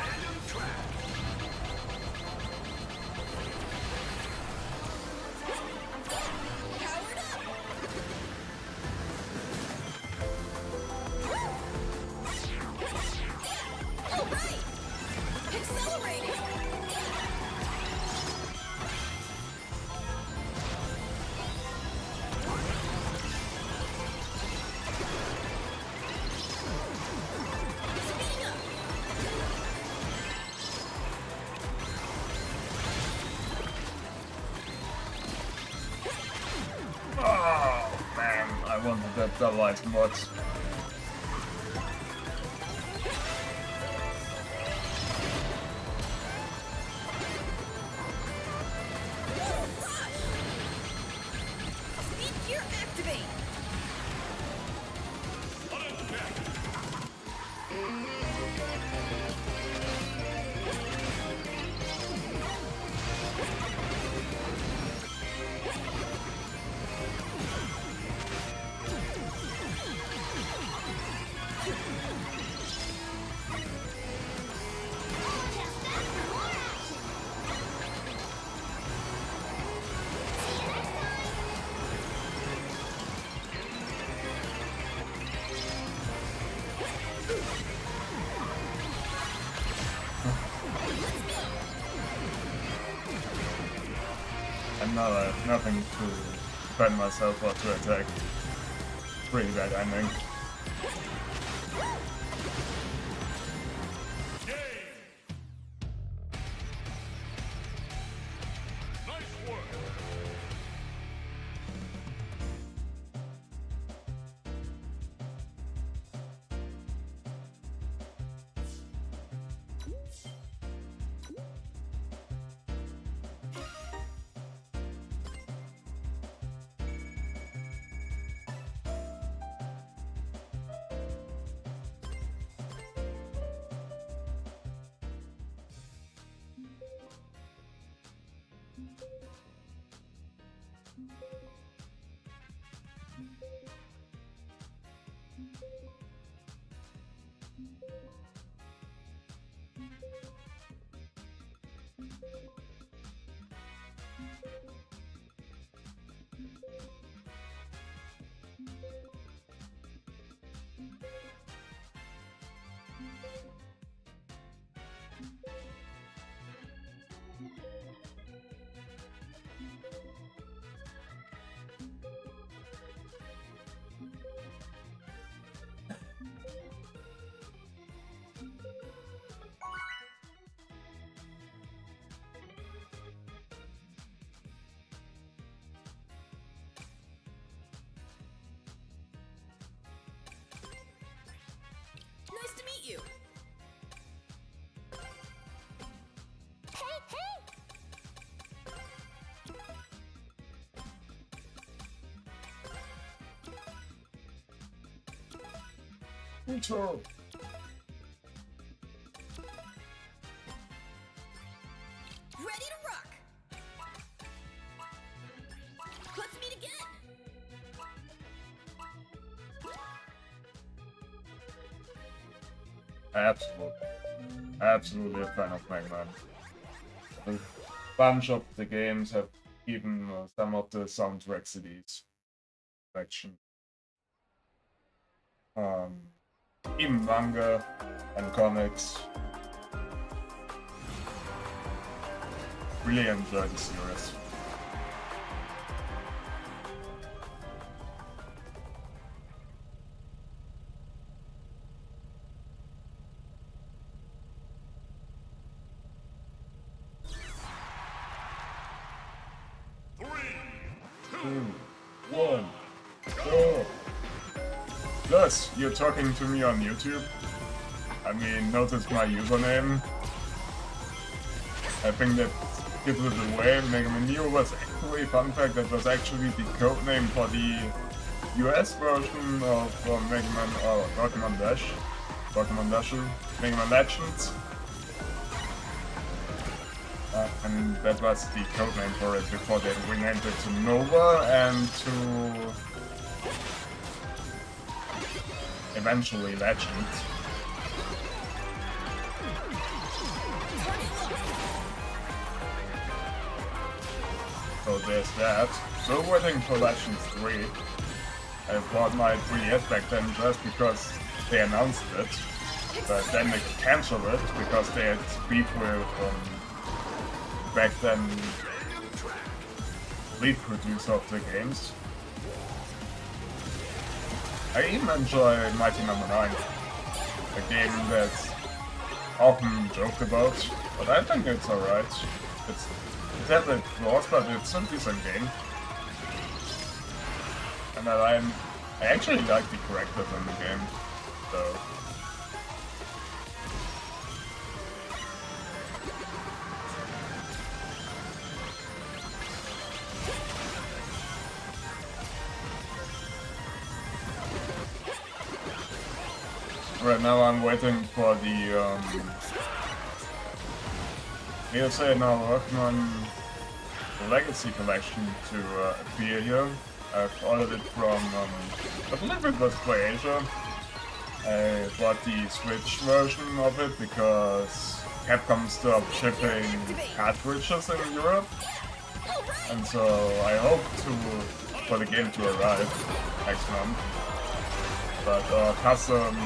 The light mods. And now I have nothing to defend myself or to attack. Pretty bad ending. Game. Nice work. Nice to meet you. Hey, hey! Me too. Ready to rock. Let's meet again. Absolutely a fan of Mega Man. A bunch of the games have even some of the soundtrack CDs. Collection. Even manga and comics. Really enjoy the series. One, go! Plus, you're talking to me on YouTube. I mean, notice my username. I think that gives it away. Mega Man Neo was actually, fun fact, that was actually the codename for the US version of Mega Man, Pokemon Dash. Pokemon Dash, Mega Man Legends. And that was the codename for it before they renamed it to Nova and to eventually Legends. So there's that. Still waiting for Legends 3. I bought my 3DS back then just because they announced it, but then they cancelled it because they had beef with back then lead producer of the games. I even enjoy Mighty No. 9, a game that's often joked about, but I think it's alright. It has its flaws, but it's a decent game. And I actually like the characters in the game, so. Right now I'm waiting for the DLC now working on the Legacy Collection to appear here. I've ordered it from, I believe it was by Asia. I bought the Switch version of it because Capcom stopped shipping cartridges in Europe. And so I hope for the game to arrive next month. But custom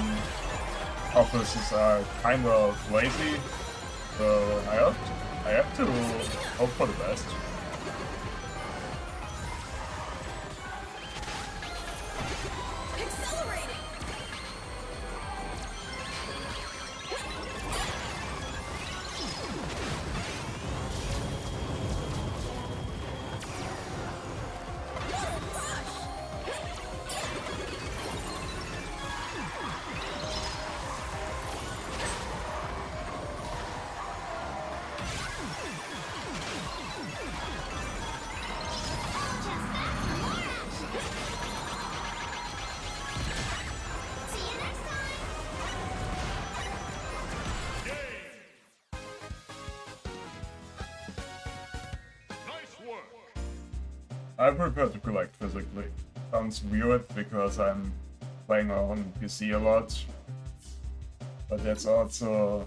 offices are kind of lazy, so I have to hope for the best. I prefer to collect physically. Sounds weird because I'm playing on PC a lot, but that's also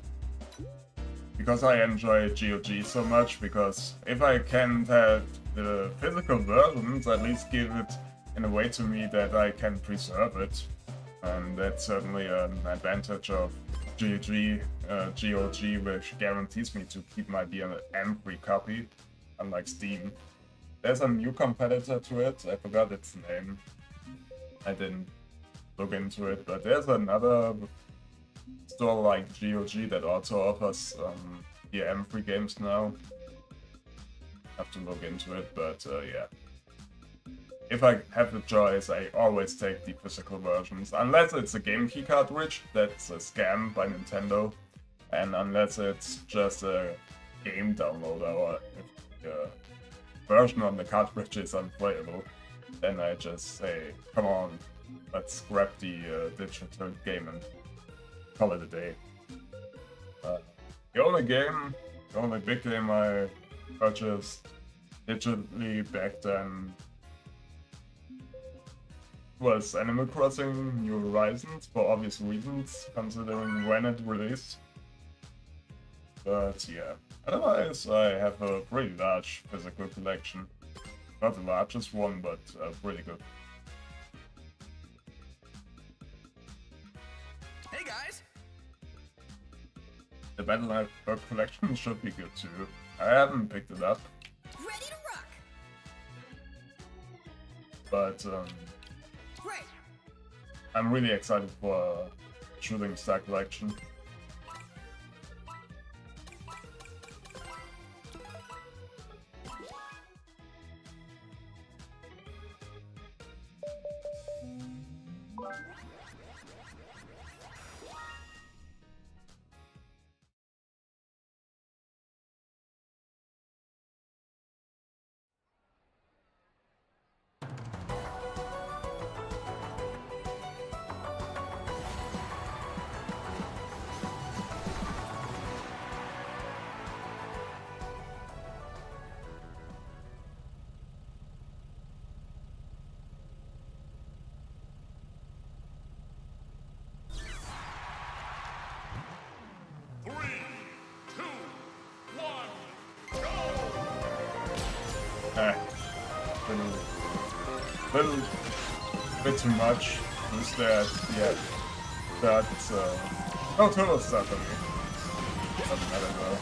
because I enjoy GOG so much, because if I can't have the physical versions, at least give it in a way to me that I can preserve it. And that's certainly an advantage of GOG, which guarantees me to keep my DRM-free copy, unlike Steam. There's a new competitor to it, I forgot its name. I didn't look into it, but there's another store like GOG that also offers DRM-free games now. Have to look into it, but yeah. If I have the choice, I always take the physical versions, unless it's a game key cartridge, that's a scam by Nintendo, and unless it's just a game downloader, or if the version on the cartridge is unplayable, then I just say, come on, let's grab the digital game and call it a day. The only big game I purchased digitally back then was Animal Crossing New Horizons, for obvious reasons, considering when it released. But yeah, otherwise I have a pretty large physical collection. Not the largest one, but pretty good. Hey guys! The Battle Network collection should be good too. I haven't picked it up, Ready to rock. but Great. I'm really excited for Shooting Star collection. Little bit too much. Who's that? Yeah, that's no total stuff for me. Doesn't matter though.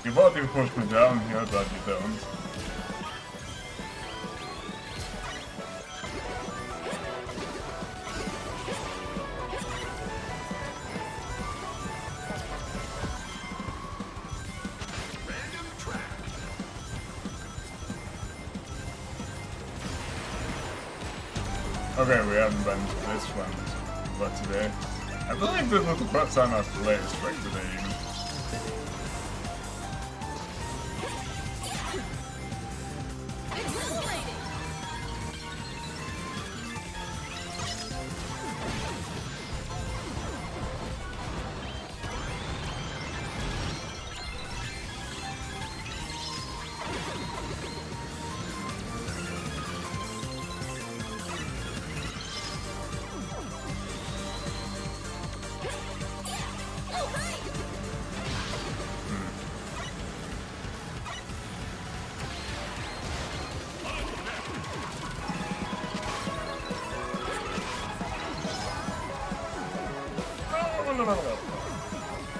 You thought you pushed me down here, but you don't. Okay, we haven't been to this one, but today. I believe this was the first time I've played this track today.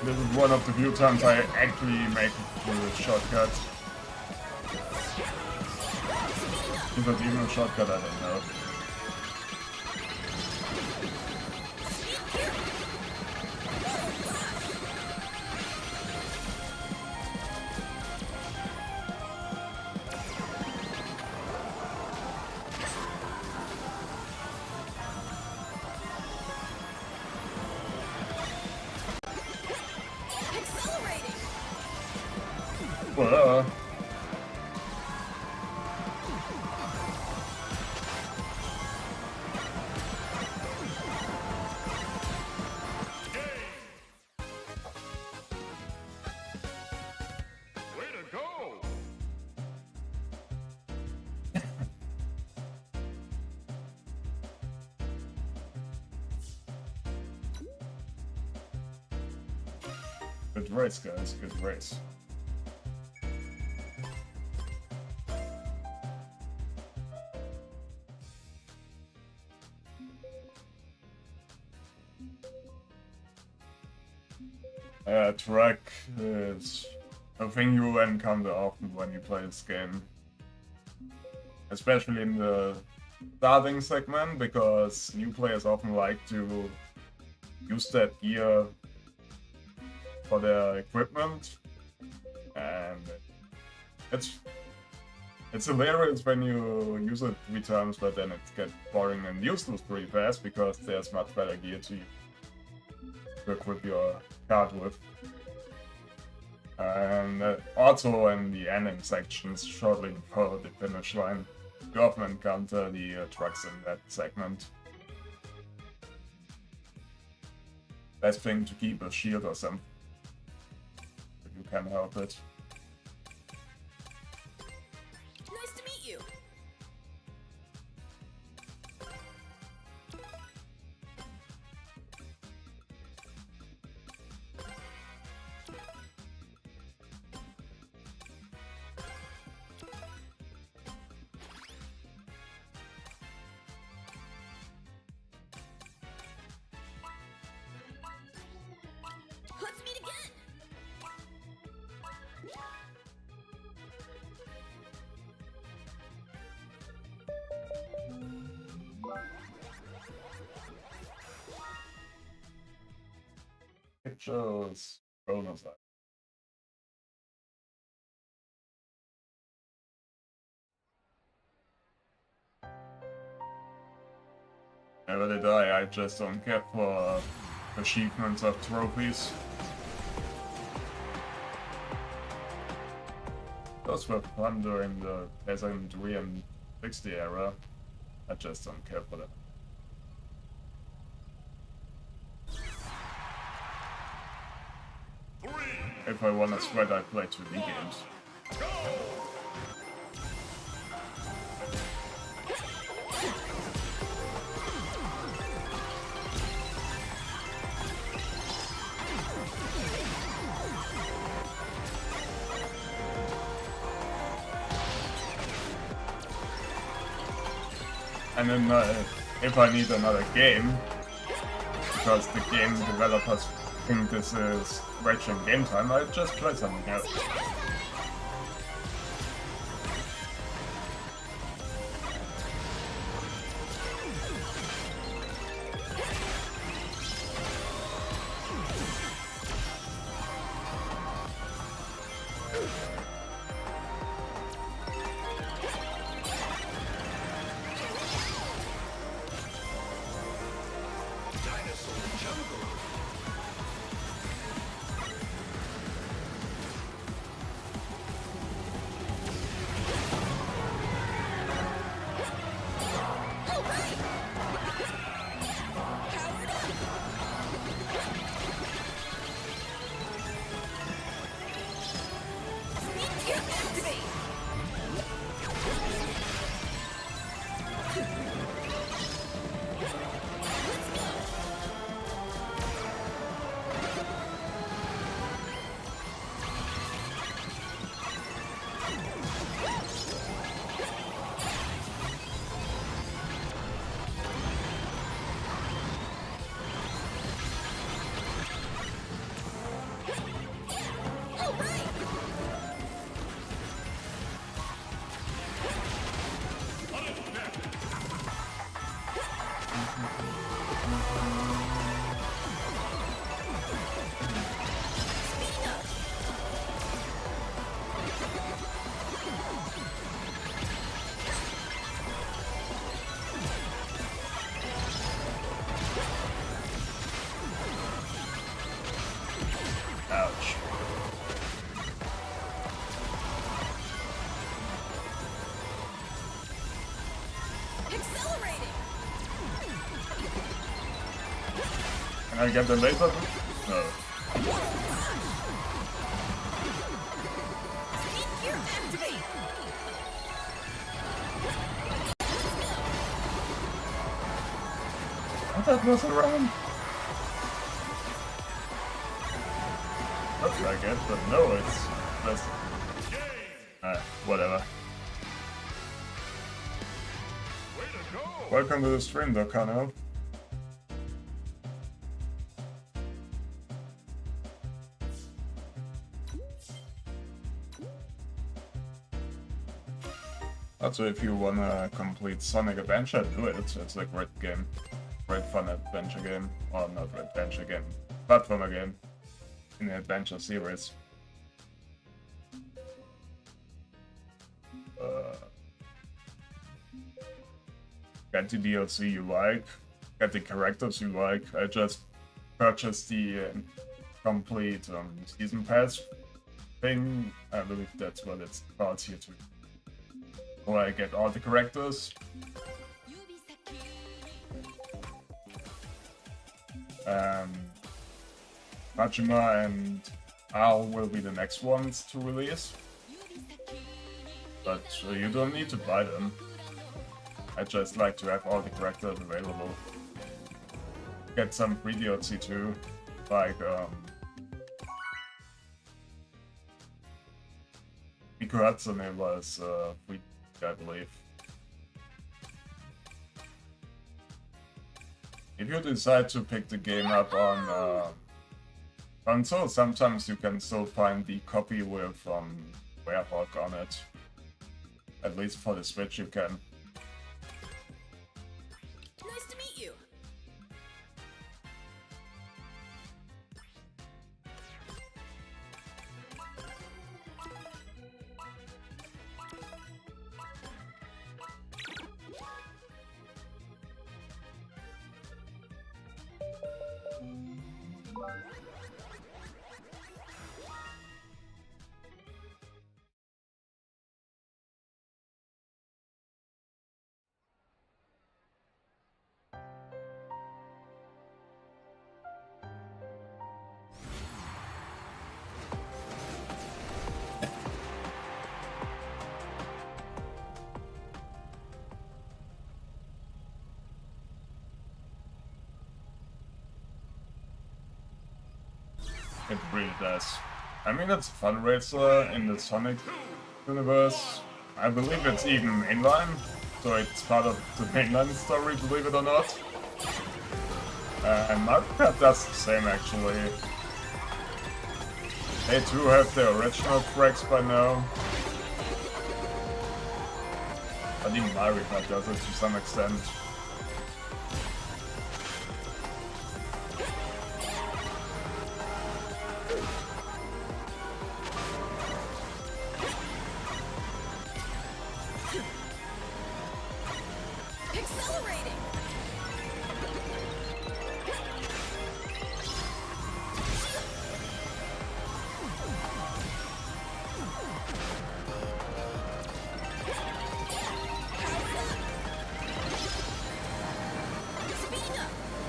This is one of the few times I actually make it through a shortcut. Is that even a shortcut? I don't know. Well, Way to go! good race, guys. Good race. Track is a thing you encounter often when you play this game. Especially in the starting segment, because new players often like to use that gear for their equipment. And it's hilarious when you use it 3 times, but then it gets boring and useless pretty fast because there's much better gear to equip your card with. And also in the ending sections, shortly before the finish line, you often encounter the trucks in that segment. Best thing to keep a shield or something, if you can help it. Nice to meet you. Let's meet again. Pictures, bonus. Never did I just don't care for achievements of trophies. Those were fun during the PlayStation 3 and 60 era. I just don't care for them. If I wanna sweat, I play 2D games. And then if I need another game, because the game developers think this is wretched game time, I just play something else. I get the laser? No. Gear activate. I thought that was around. Looks like it, but no, it's just... whatever. Way to go! Welcome to the stream, Docano. Also, if you wanna complete Sonic Adventure, do it. It's a great game. Great fun adventure game. Or not adventure game. Platformer game. In the adventure series. Get the DLC you like. Get the characters you like. I just purchased the complete season pass thing. I believe that's what it's called here too. So I get all the characters. Majima and Al will be the next ones to release. But you don't need to buy them. I just like to have all the characters available. Get some free DLC too, like Pico Hatsune was free, I believe. If you decide to pick the game up on console, sometimes you can still find the copy with Warhawk on it. At least for the Switch you can. Nice to meet you. It really does. I mean, it's a fun racer in the Sonic universe. I believe it's even mainline, so it's part of the mainline story, believe it or not. And Mario Kart does the same, actually. They too have their original tracks by now. But even Mario Kart does it to some extent. Accelerating.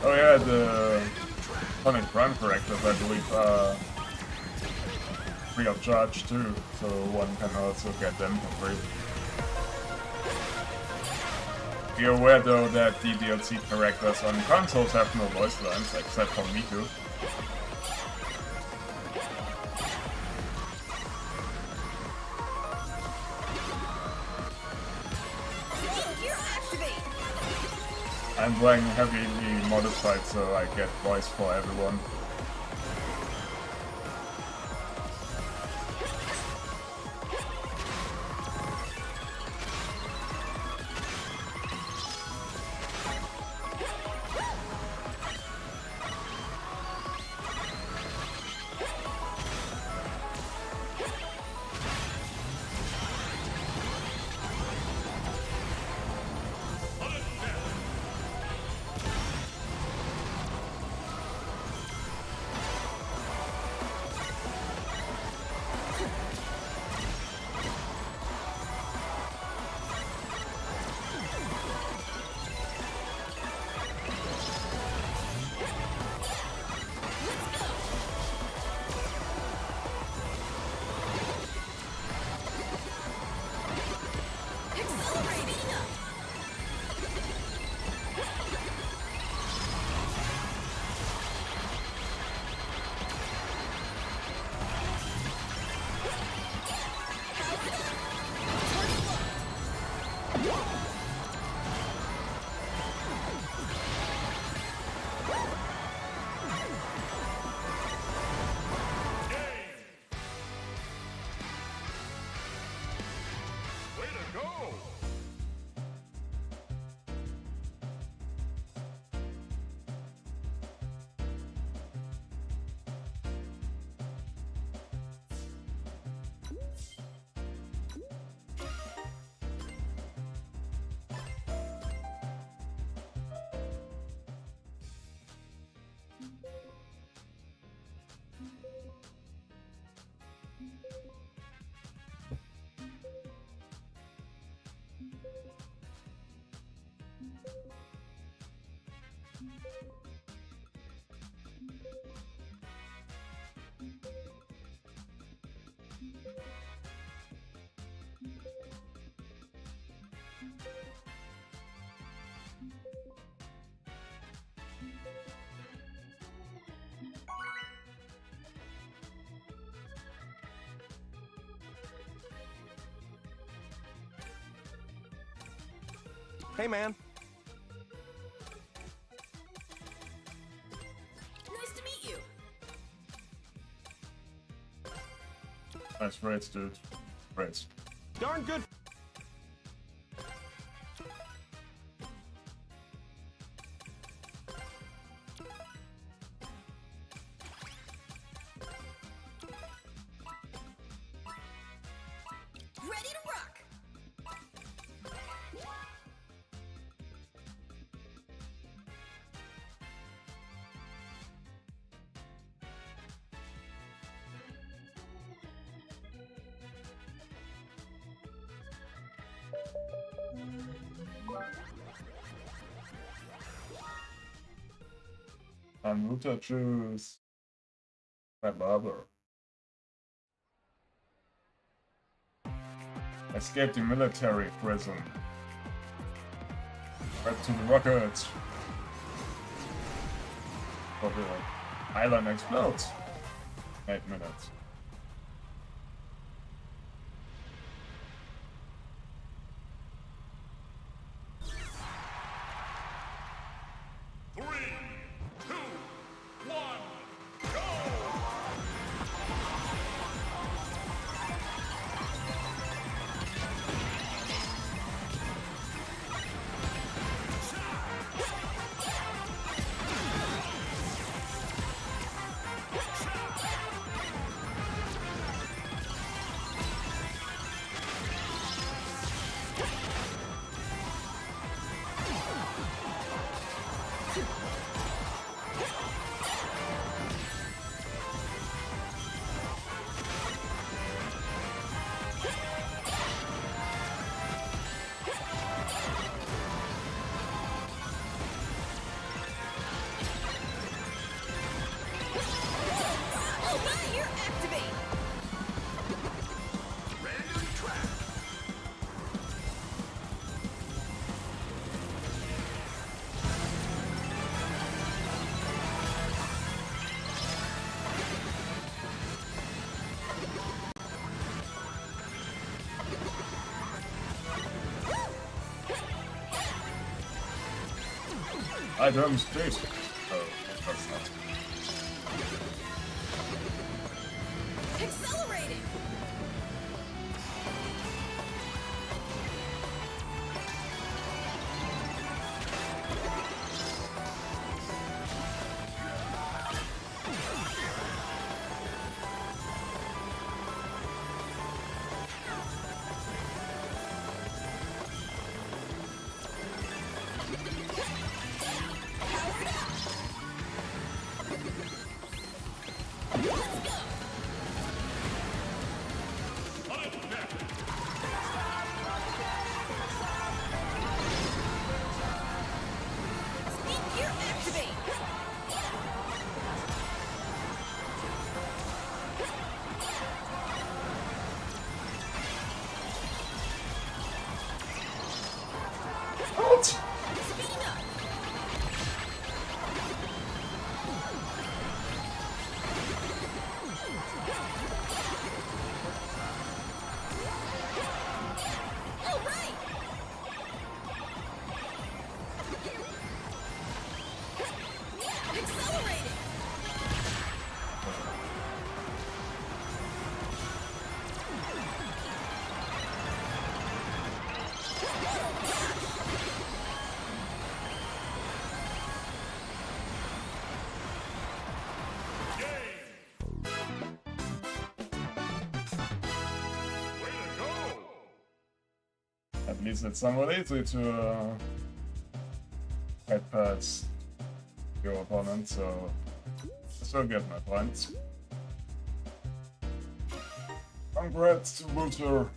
Oh yeah, the Sonic Prime characters, I believe, are free of charge too, so one can also get them for free. Be aware though that the DLC characters on consoles have no voice lines, except for Miku. Gear activate. I'm playing heavily modified, so I get voice for everyone. Hey, man. Nice to meet you. Nice rates, dude. Rates. Darn good. Ready to rock. Router choose my barber. Escape the military prison. Right to the rockets. For the island explodes. 8 minutes. Items, please. Oh, that's not. Accelerating. What? At least it's somewhat easy to get past your opponent, so I still get my points. Congrats to Booter.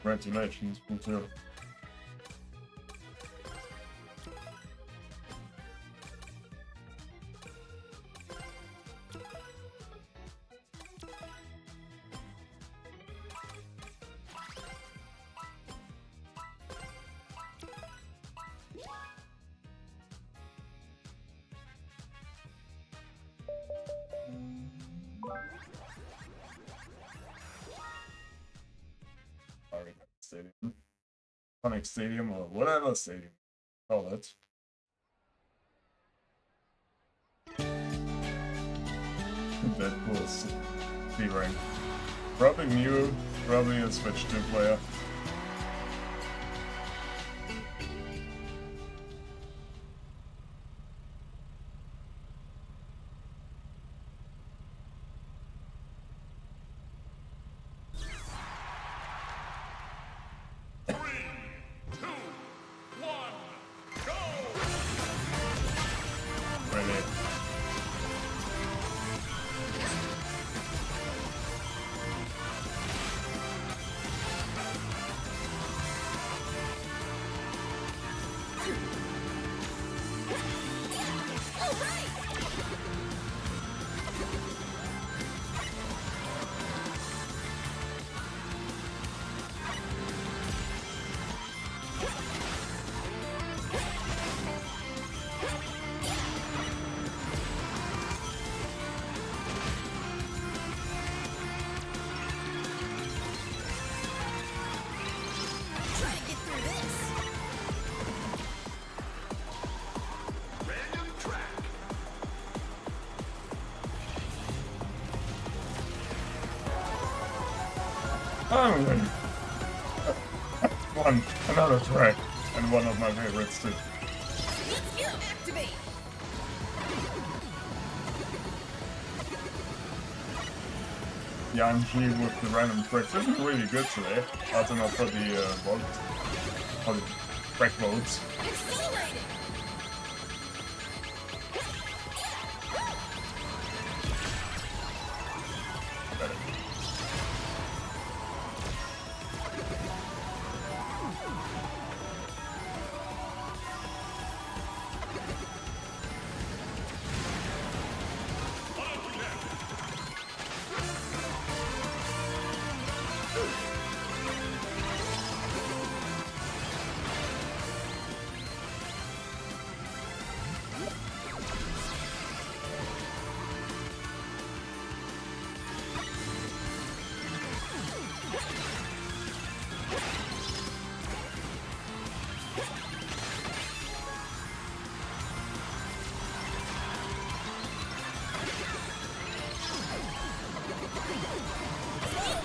Congratulations, me too. Stadium. Sonic Stadium or whatever stadium you call it. That was B-rank. Probably new, probably a Switch 2 player. Oh, one, another track, and one of my favorites too. Let's hear activate. Yanji with the random tricks isn't really good today. I don't know for the for the track modes. Accelerating.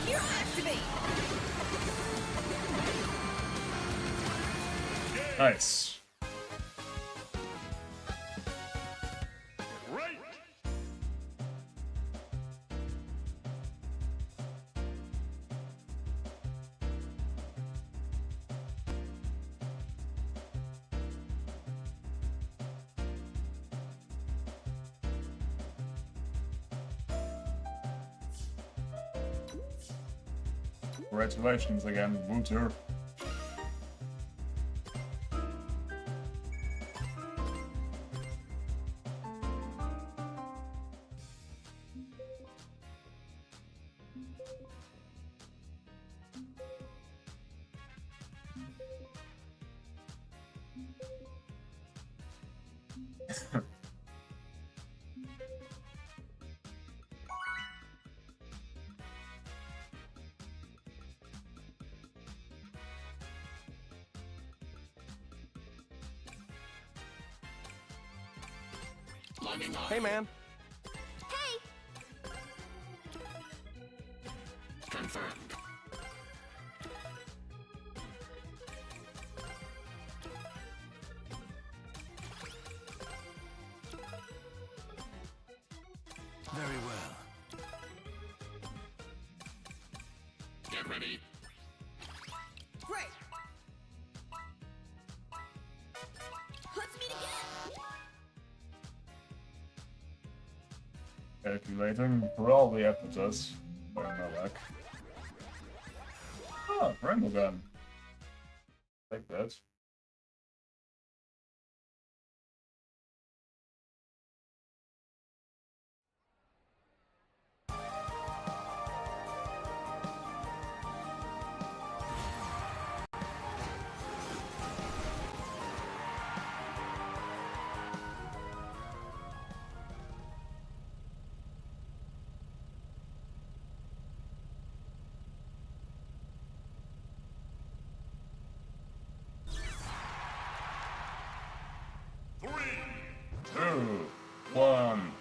Here activate. Nice. Right. Congratulations again, Wooter. Hey, man. Hey. Confirmed. Very well. Get ready. Great. Let's meet again. Calculating, probably EPOS by my luck. Oh, Rainbow gun. Like that. Two, one.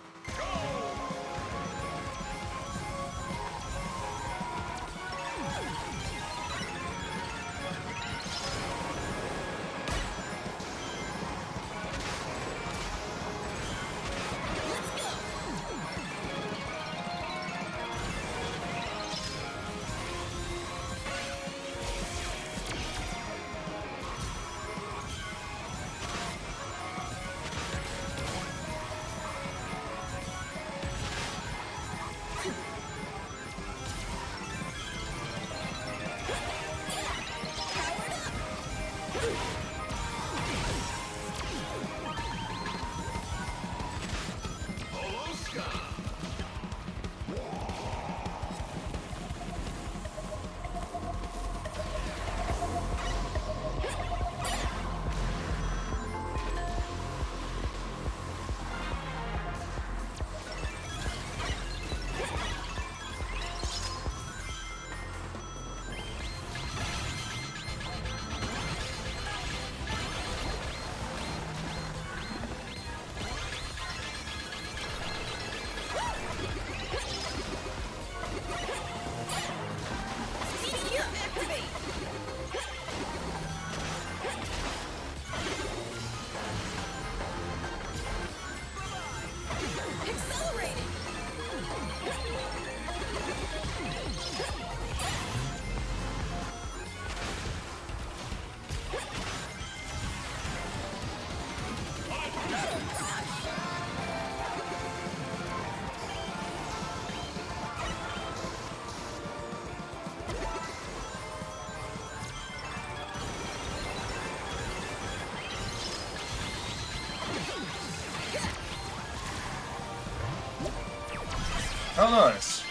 How nice.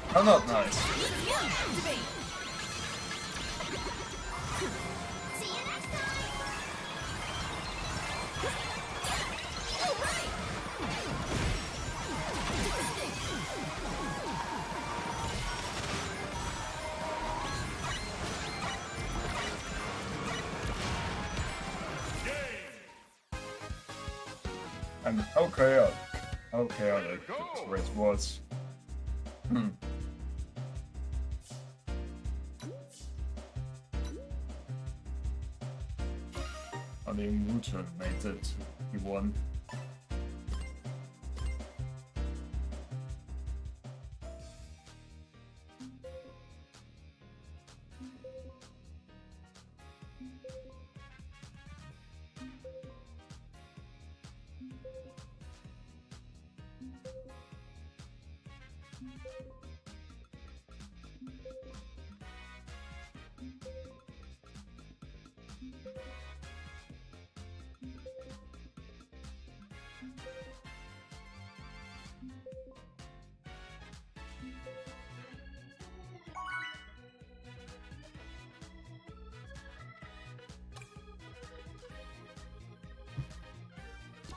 How not nice. See you next time. All right. And how chaotic. How chaotic this race was. Only Muton made it. He won.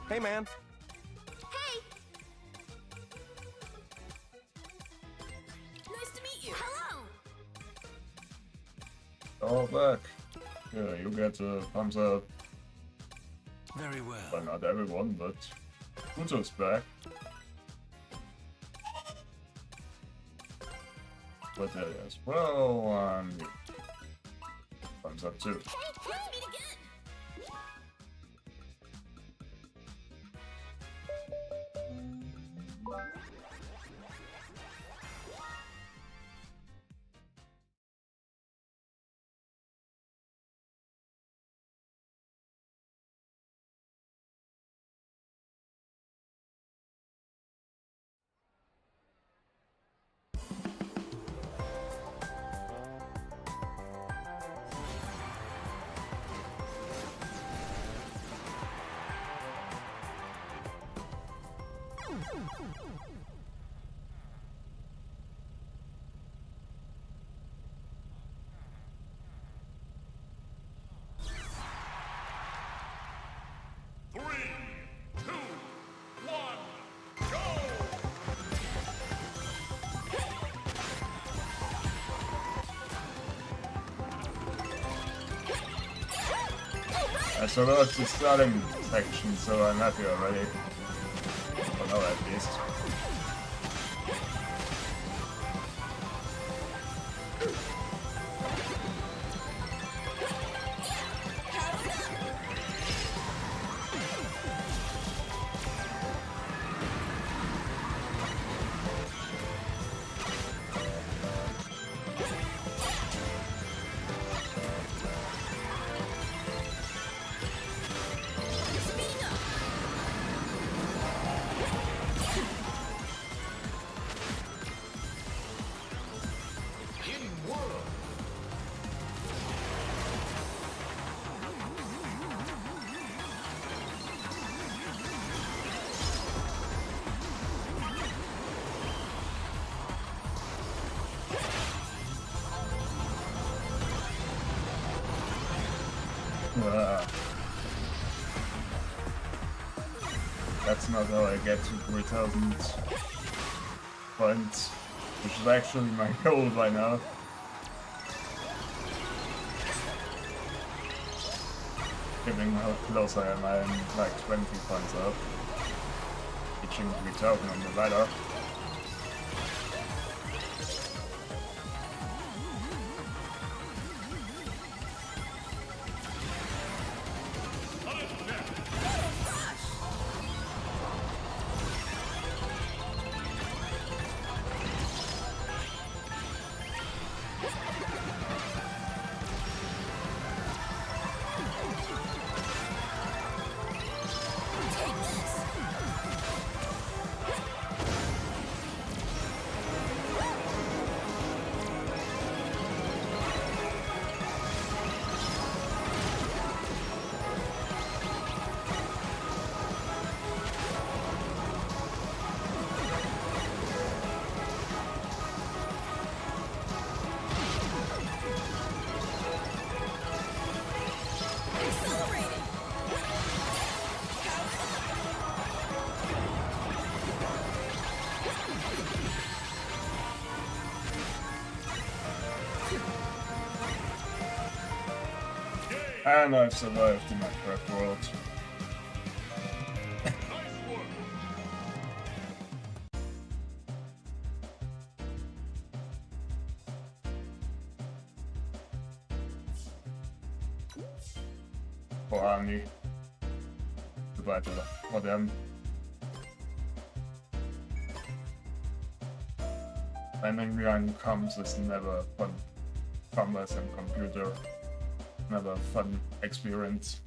Hey, man. Hey. Nice to meet you. Hello. Oh, back. Yeah, you get a thumbs up. Very well. Well, not everyone, but Muto's back. But as well, thumbs up too. Hey, let's meet again. Three, two, one, go! I survived the starting section, so I'm happy already. For now at least. That's not how I get to 3,000 points, which is actually my goal by now. Given how close I am, I'm like 20 points up, reaching 3,000 on the ladder. And I've survived the Minecraft world. Nice work! For Army. Weiter modern. Landing behind comms is never fun. Commerce and computer. Never a fun experience.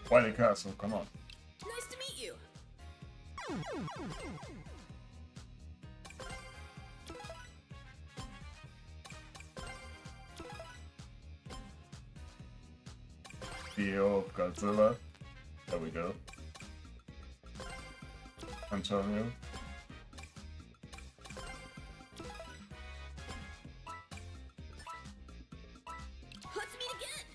White Castle, come on. Nice to meet you. CEO of Godzilla. There we go. Antonio. Let's meet again.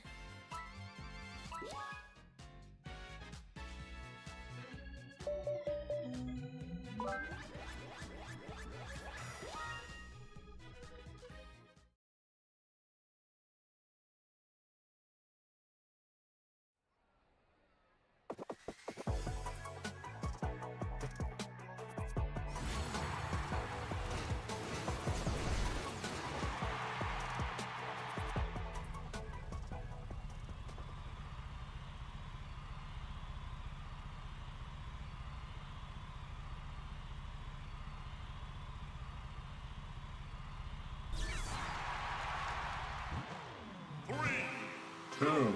Two,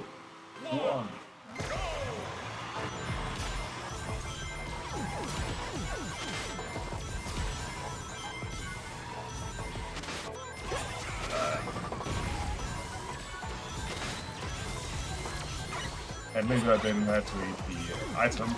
one. And maybe I didn't have to eat the item.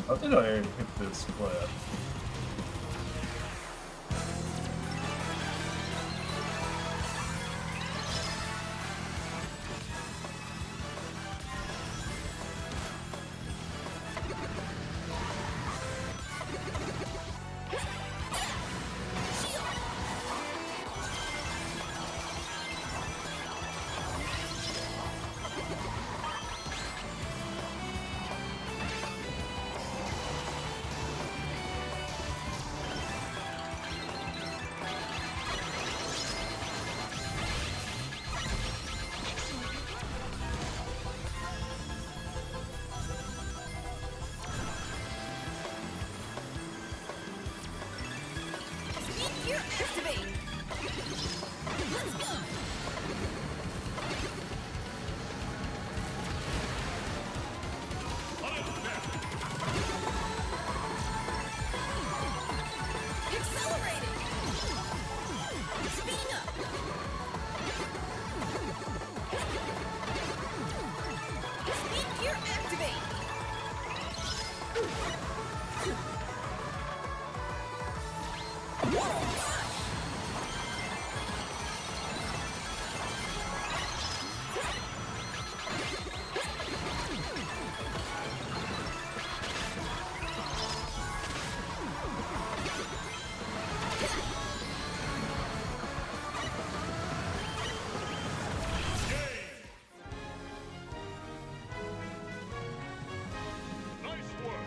How did I hit this player? Gear activate. Let's go. Accelerating. Speeding up. Speed gear activate. Nice work.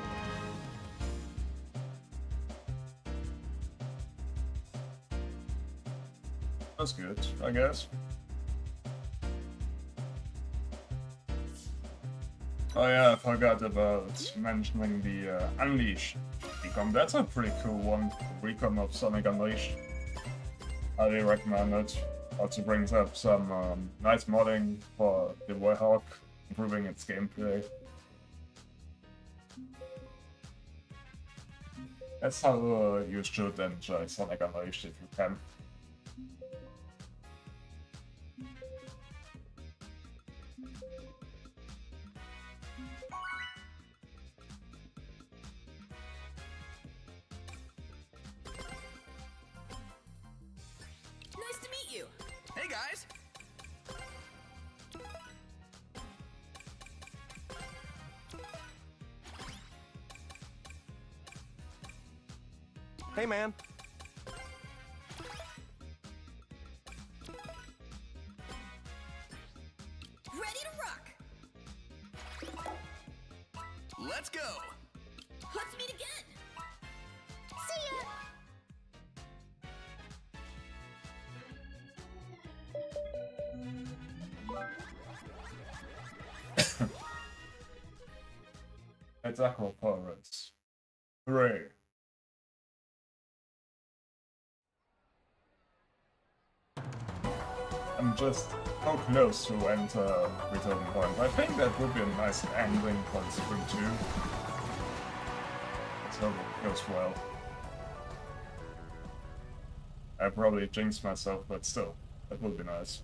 That's good, I guess. Oh yeah, I forgot about mentioning the Unleashed recon. That's a pretty cool one. Recon of Sonic Unleashed. Highly recommend it. Also brings up some nice modding for the Warhawk, improving its gameplay. That's how you should enjoy Sonic Unleashed if you can. Nice to meet you. Hey guys! Hey man! Ready to rock. Let's go! Let's meet again. See ya. It's Aqua Forest. Hooray. I'm just so close to enter Return Point. I think that would be a nice ending for the Spring 2. So it goes well. I probably jinxed myself, but still, that would be nice.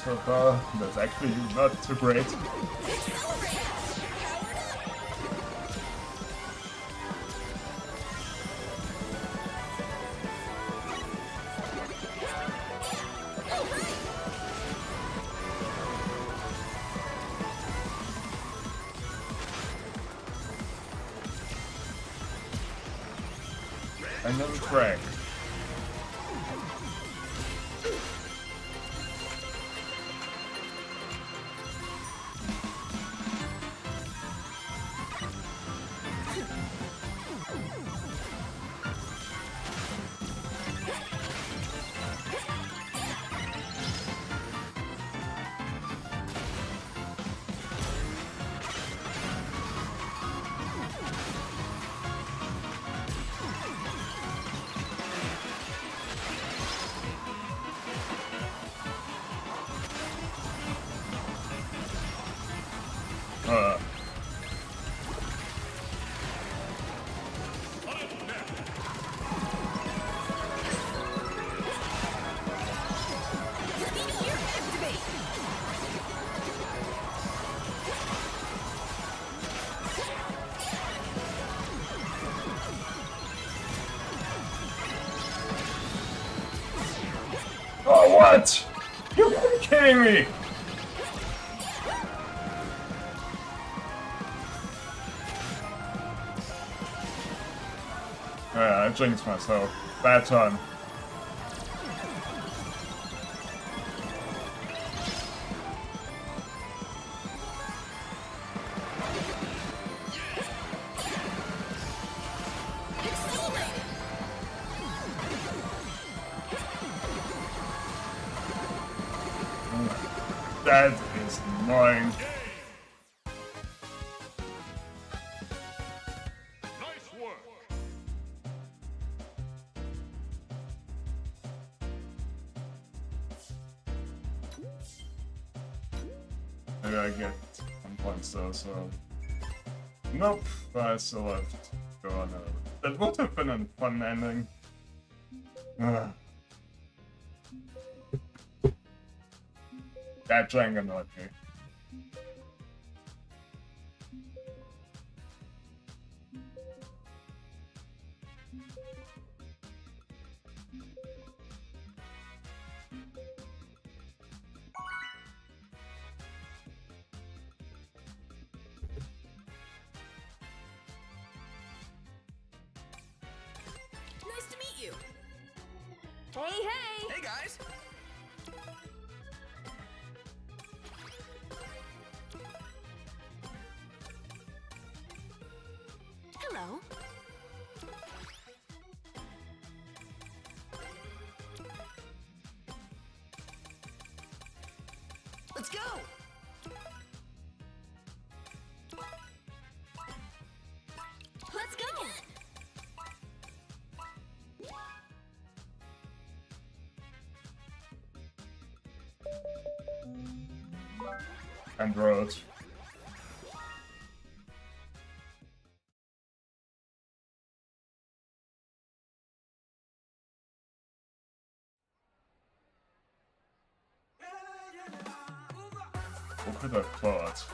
So far, that's actually not too great. And then crack. Oh, what? You kidding me? Yeah, I jinxed myself. Bad turn. That is annoying. Nice work. Maybe I get 1 point still, so... Nope, I still have to go on. That would have been a fun ending. Ugh. That drank annoyed me. Nice to meet you. Hey, hey! Hey guys! Hello. Let's go! Let's go. And roads. Who could have thought?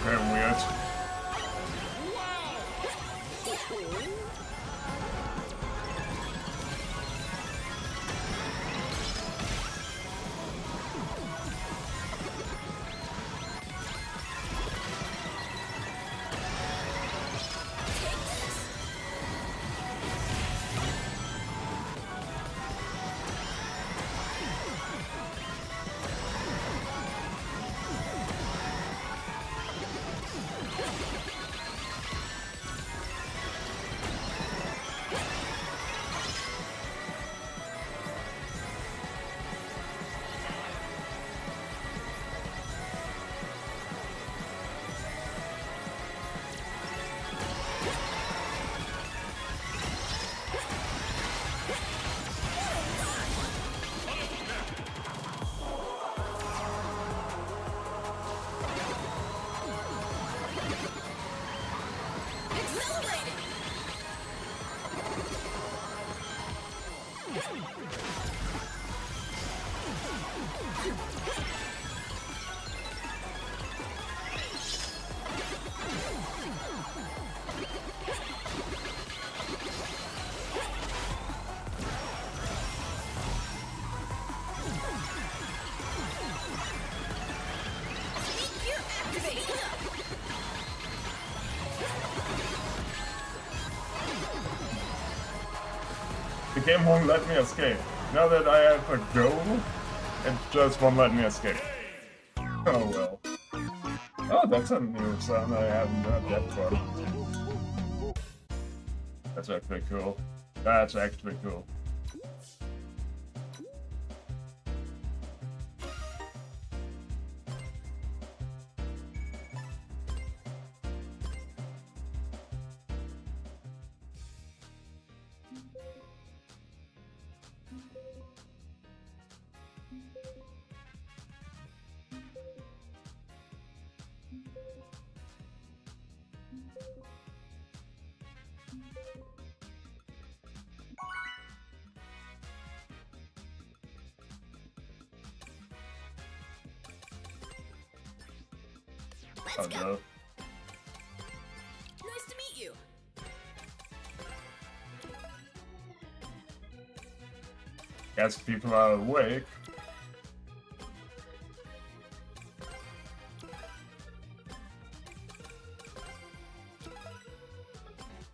Okay, weird. The game won't let me escape. Now that I have a goal, it just won't let me escape. Oh well. Oh, that's a new sound I haven't heard that far. That's actually cool. That's actually cool. Let's go. no. Nice to meet you. Guess people are awake.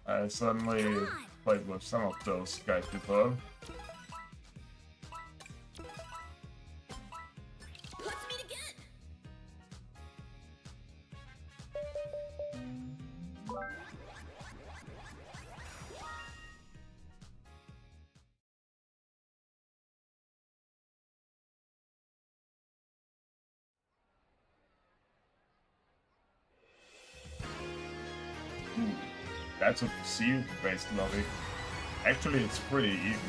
I suddenly played with some of those guys before. Let's meet again. That's a PC-based lobby. Actually, it's pretty even.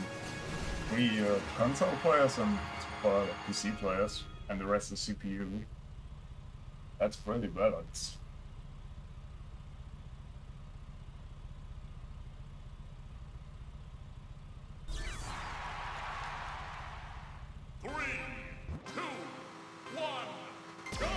3 console players and 4 PC players, and the rest is CPU. That's pretty balanced. Three, two, one, go!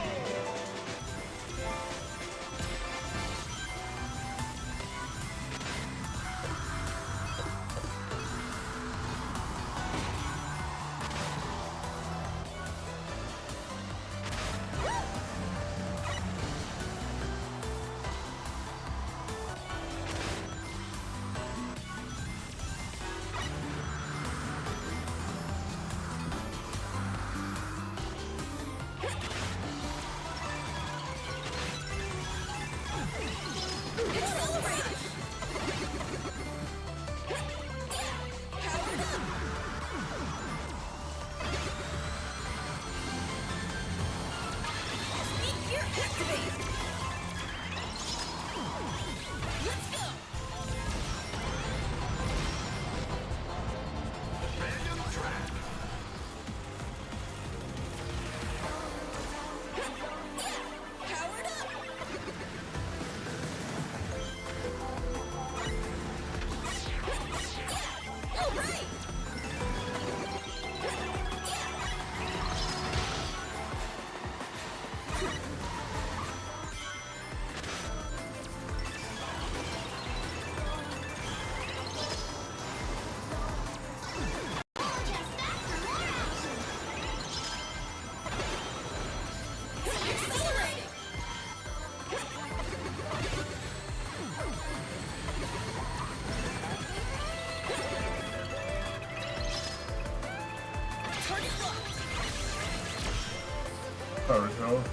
Sorry, Phil.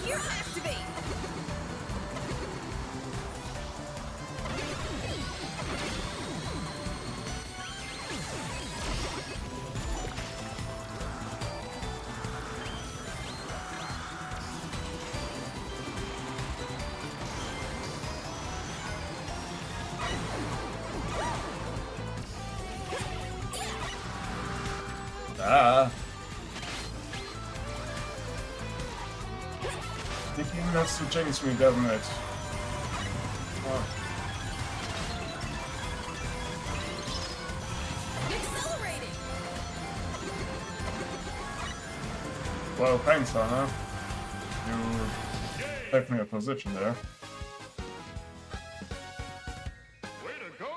Gear activate. Ah. Thinking has to change me, doesn't it? Oh. Accelerating. Well, thanks, Anna. You left me a position there. Way to go!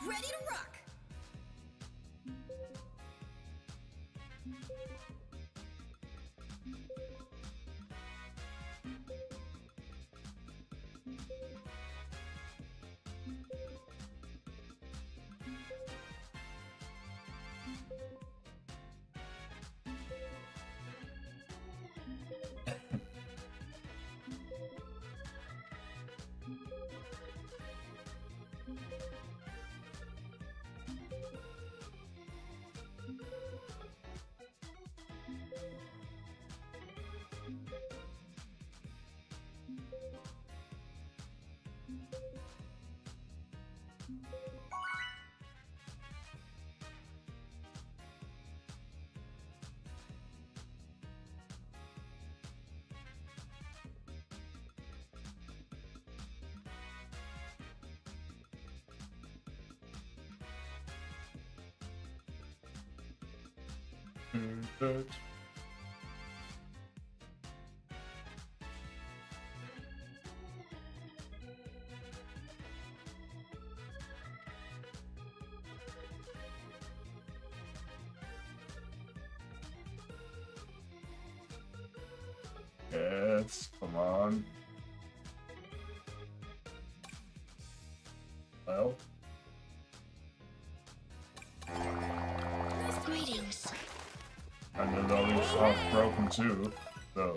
Ready to rock. Good. Yes, come on. Well, Greetings. and the lorry's half broken too, so.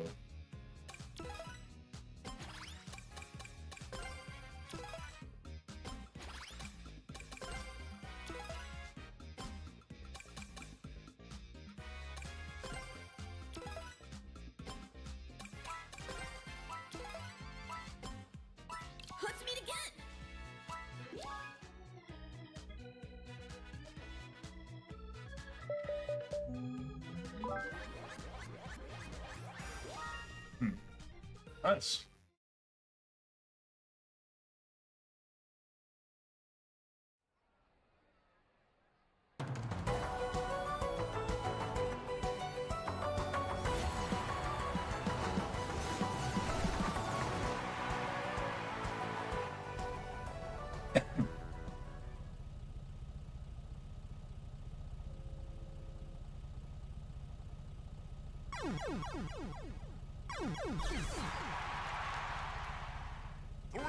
Let's meet again. Nice. Three,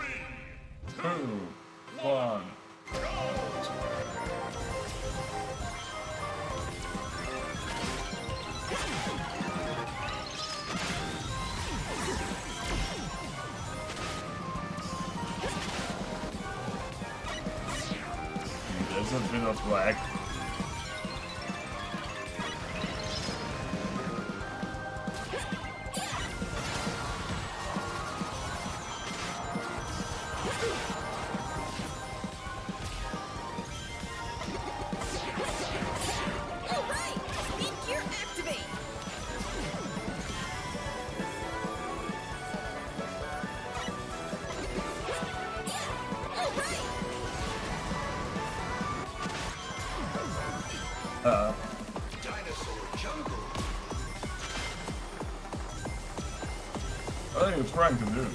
2, 1. There's a bit of lag. All right. Speed gear activate. Dinosaur jungle. What are you trying to do?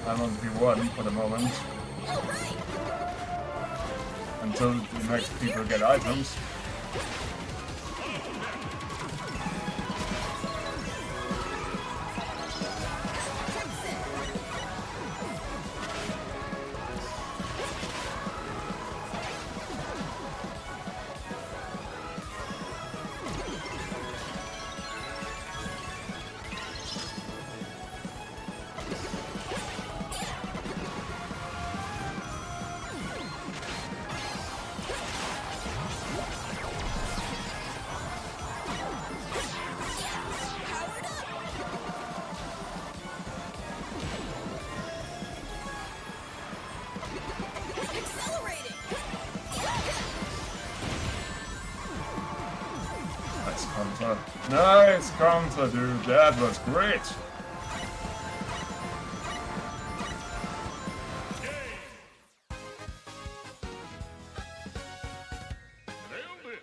I'm on P1 for the moment. Until the next people get items. Nice counter, dude. That was great. Nailed it.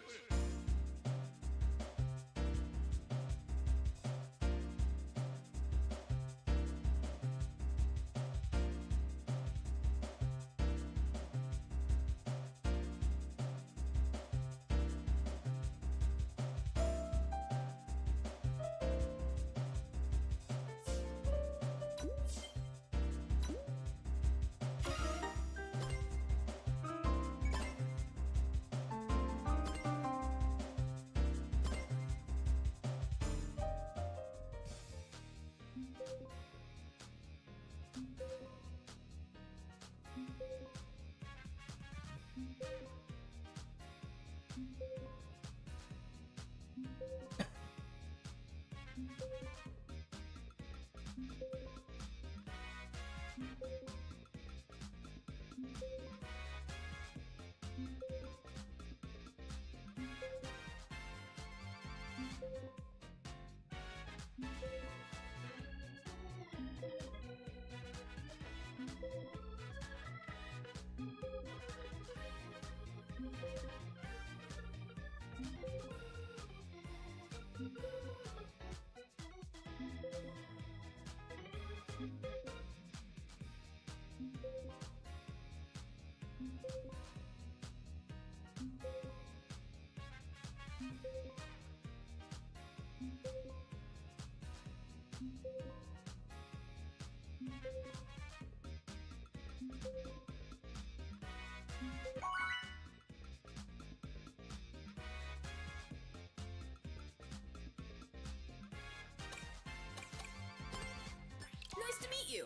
Nice to meet you.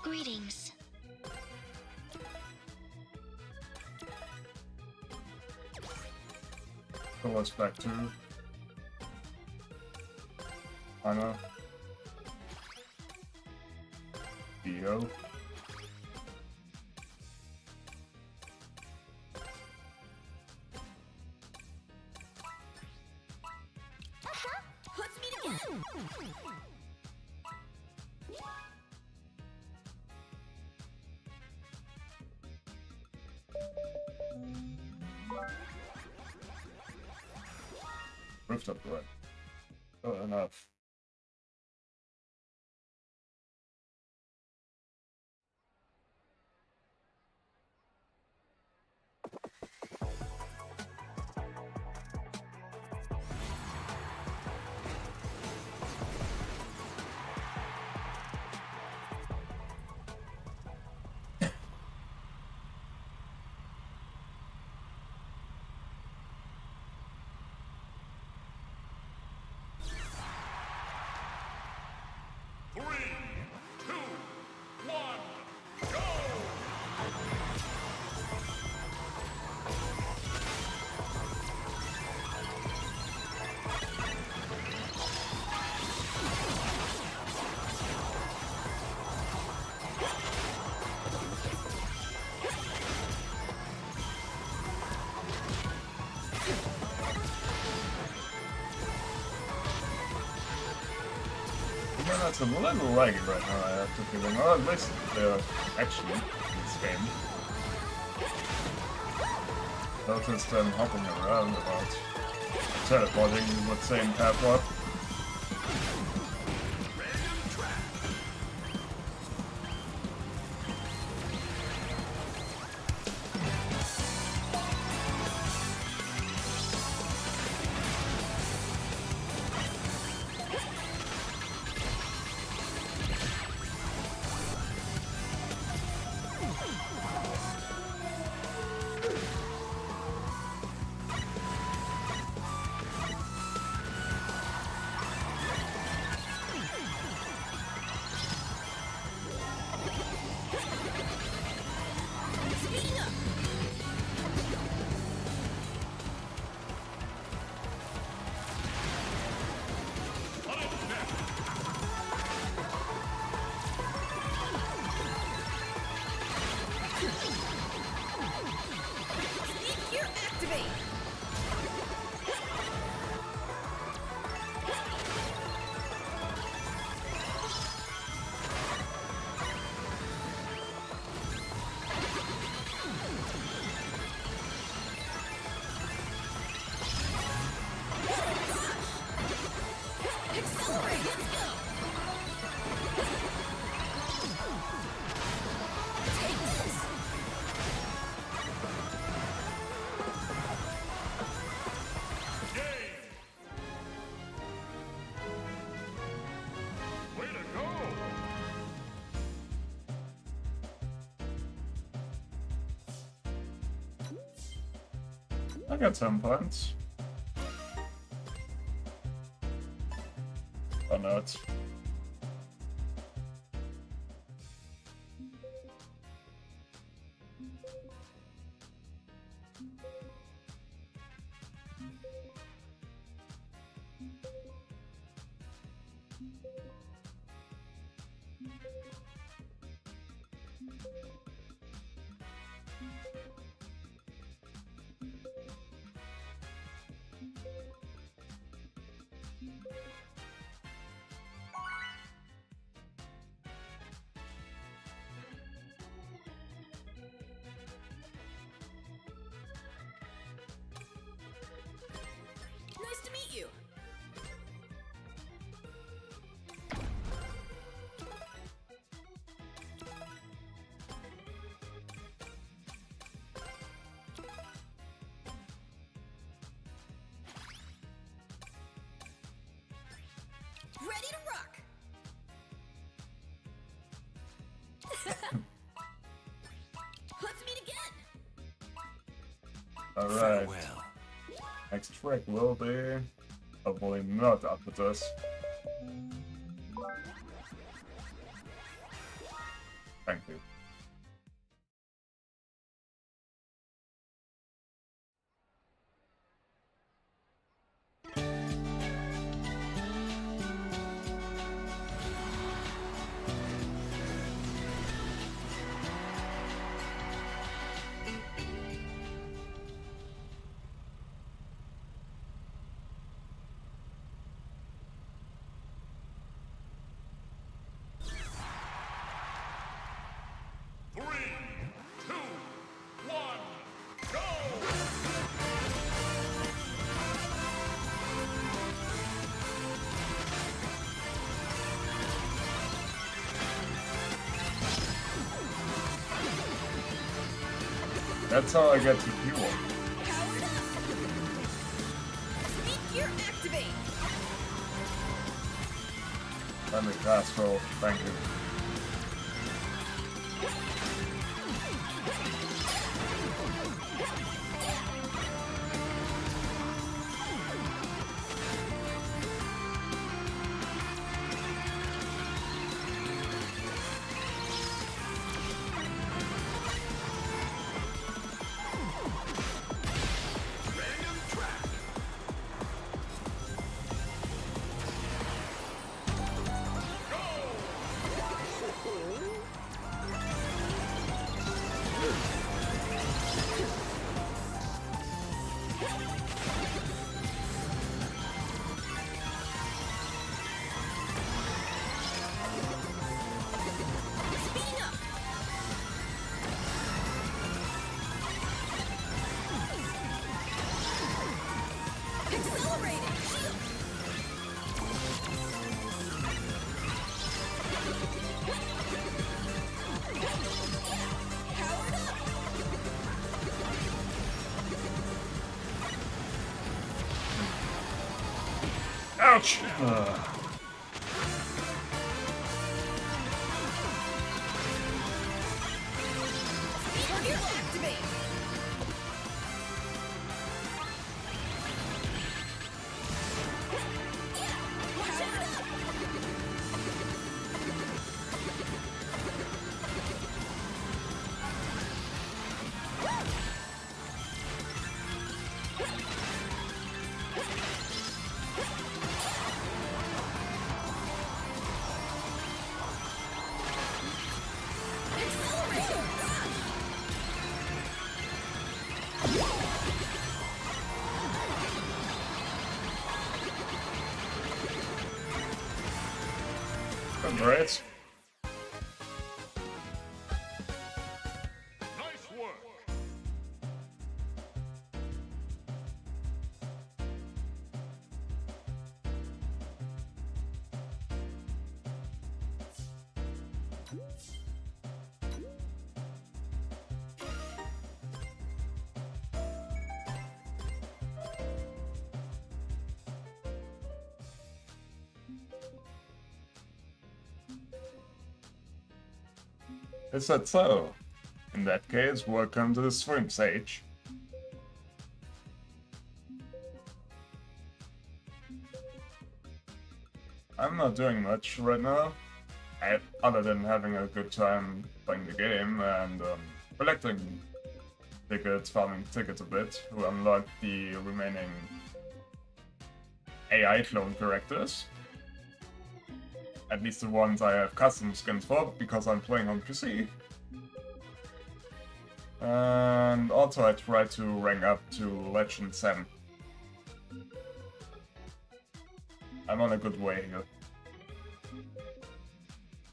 Greetings. So what's back to? Anna. Dio. Let's meet again. Rooftop right. Oh, enough. Yeah, it's a little laggy right now, I have to feeling. Or at least the action in this game. Notice them hopping around about teleporting, you would say in Path Warp. Speeding up. Speed gear activate. Accelerate, let's go! Take this! Way to go! I got some points. Or not. Nice to meet you. Ready to rock. Let's meet again. Alright. Next track will be hopefully not up with us. Thank you. That's how I get to fuel. Powered up. Speed gear activate. I'm a fast roll, thank you. Ouch! Trigger activate. Powered up. Accelerator rush. Great. Nice work. Is that so? In that case, welcome to the stream, Sage. I'm not doing much right now, other than having a good time playing the game and collecting tickets, farming tickets a bit to unlock the remaining AI clone characters. At least the ones I have custom skins for, because I'm playing on PC. And also I tried to rank up to Legend 7. I'm on a good way here.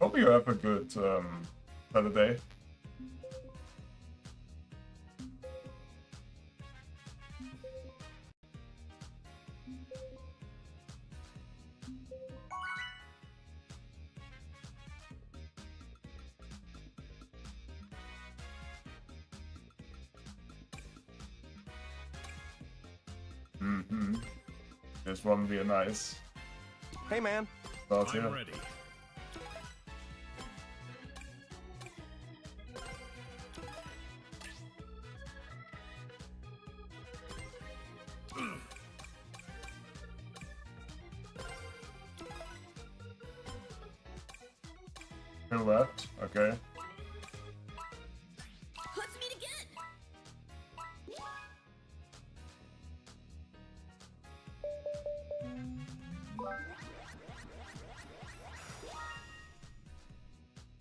Hope you have a good Saturday. This one will be a nice Hey, man. start here. I'm ready. Two left, okay. Let's meet again.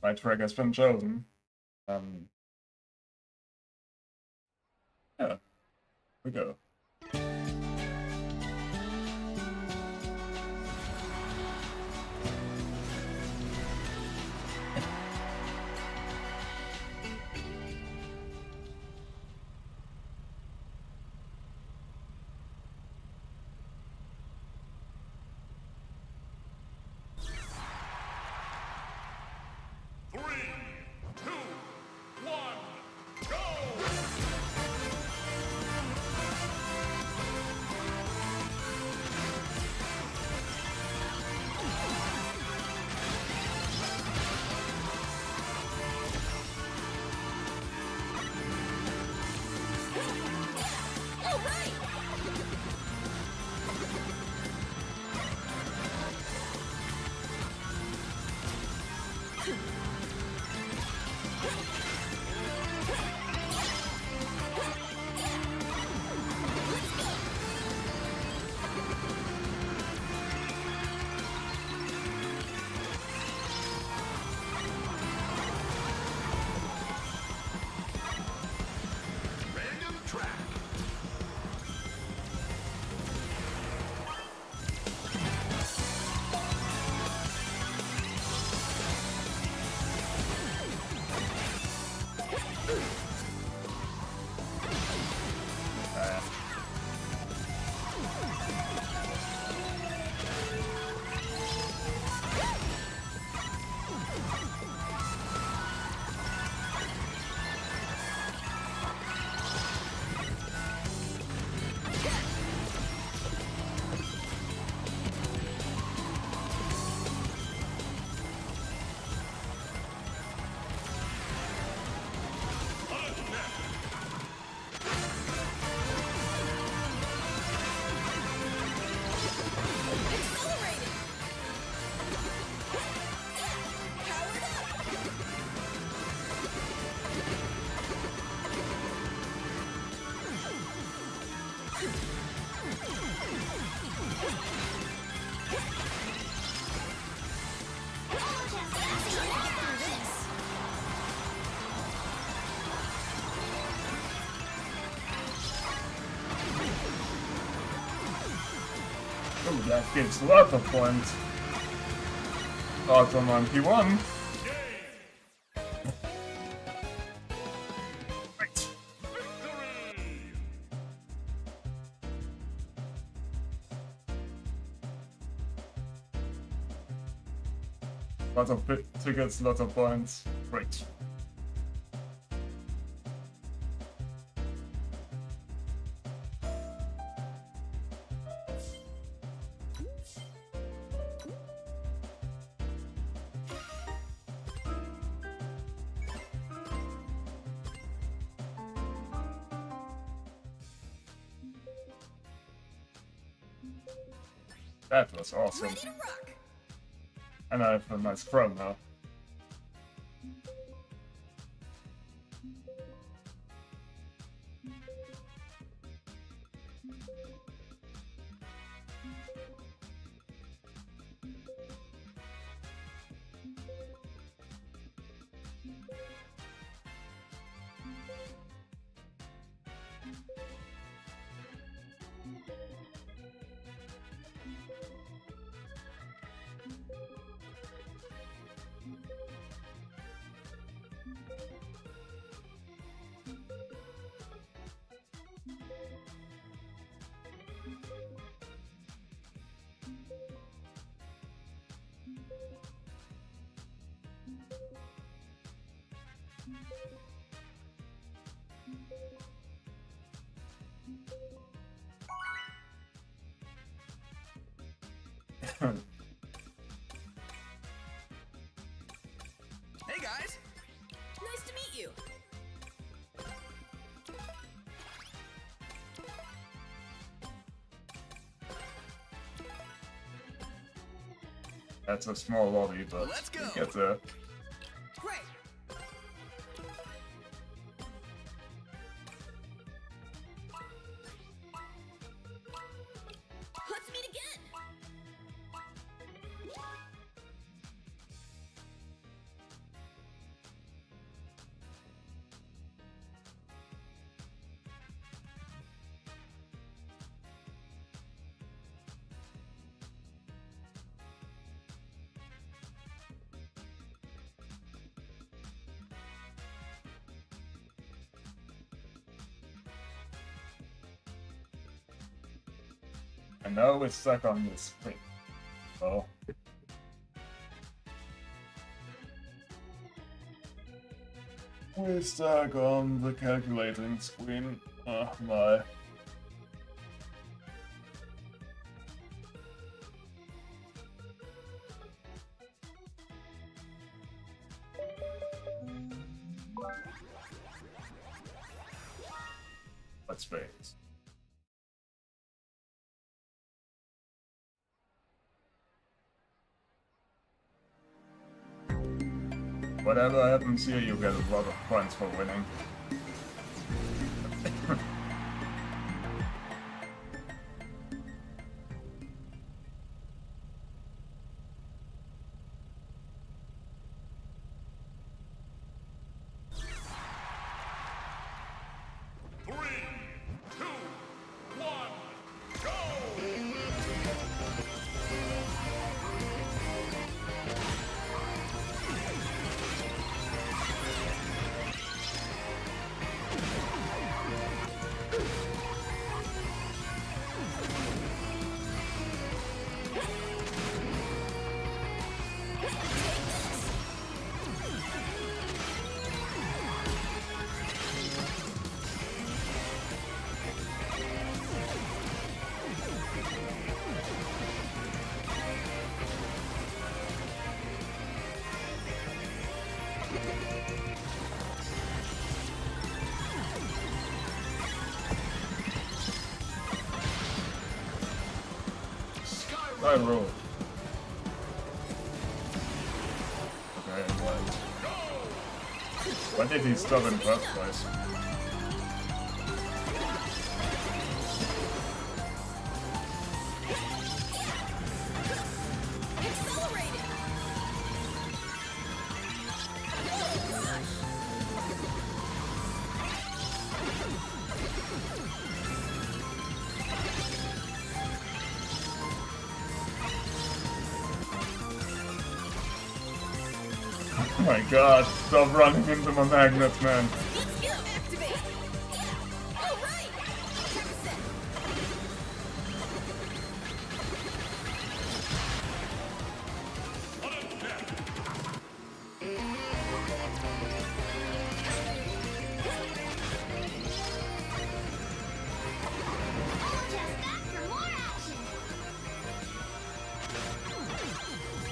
My track has been chosen. Yeah, we go. Three, two, one, go! That gives a lot of points. Autumn on P1. Right. Lot of tickets, lot of points. Great. That was awesome. Ready to rock. And I have a nice crown now. Hey guys. Nice to meet you. That's a small lobby, but Let's go. we get there. Great. Let's meet again. And now we're stuck on this thing. Oh. We're stuck on the calculating screen. Oh my. Let's wait. Whatever happens here, you get a lot of points for winning. I roll. Okay, right. Why did he stop in first place? Accelerating. Oh gosh. Oh my god, stop running into my magnet, man. Let's go. Activate. Yeah. All right. Turn set. Just back for more action.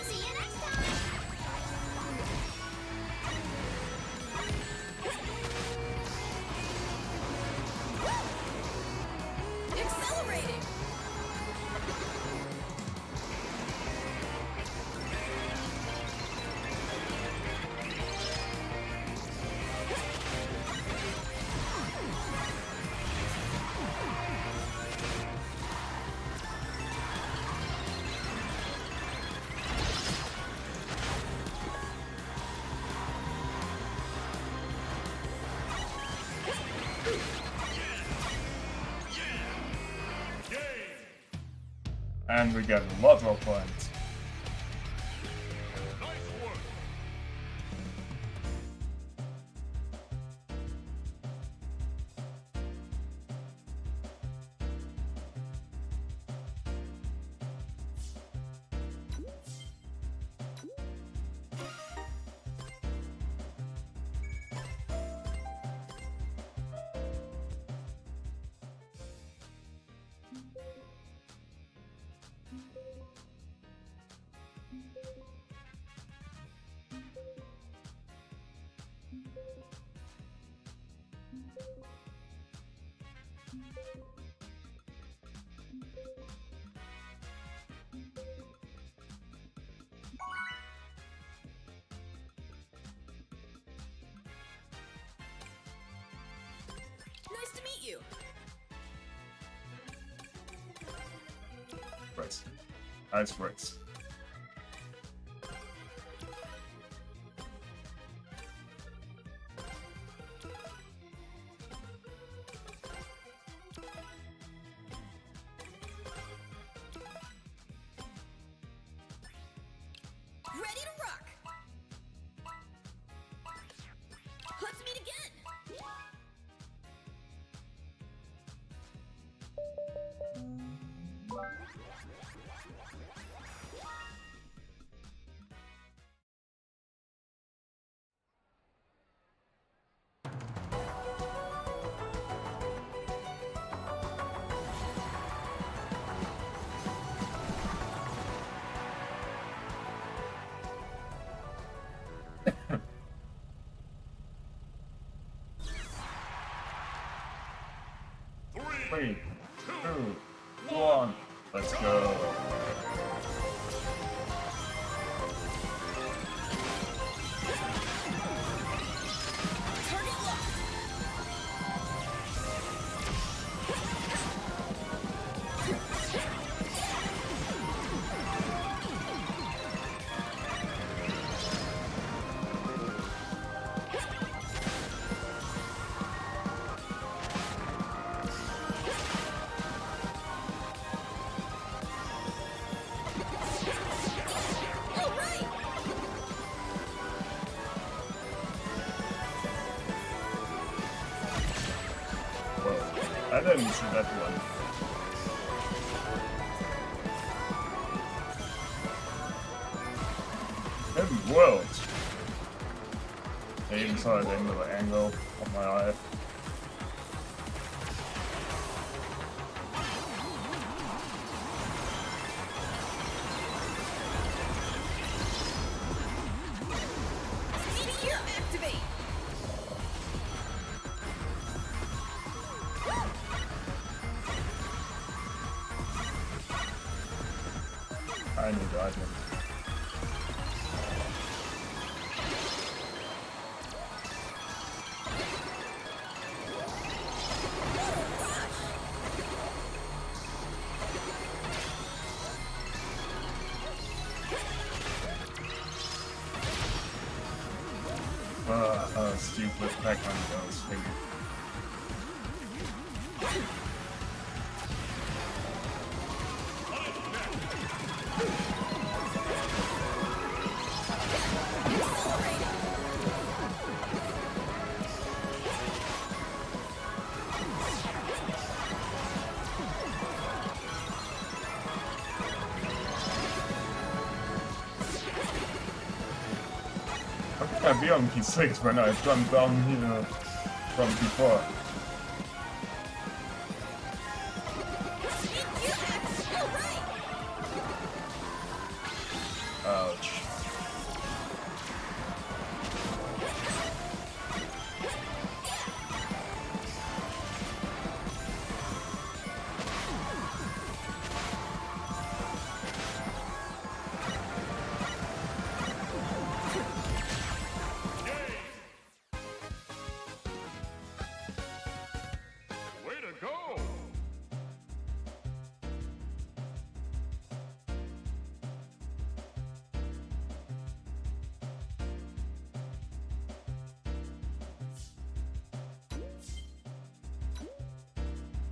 See you next time. Accelerating. And we get a lot of points. Nice work. Nice to meet you. Fritz. Nice Fritz. Ready to rock. Let's meet again. Three, two, one. Let's go. Target locked. All right. Whoa. I didn't see that one. Heavy world. I even saw it in the angle of my eye. Meteor activate. I need to item. Stupid Pac-Man goes figure. Accelerating. be on P6 when I jumped down here from before. Ouch. Way to go!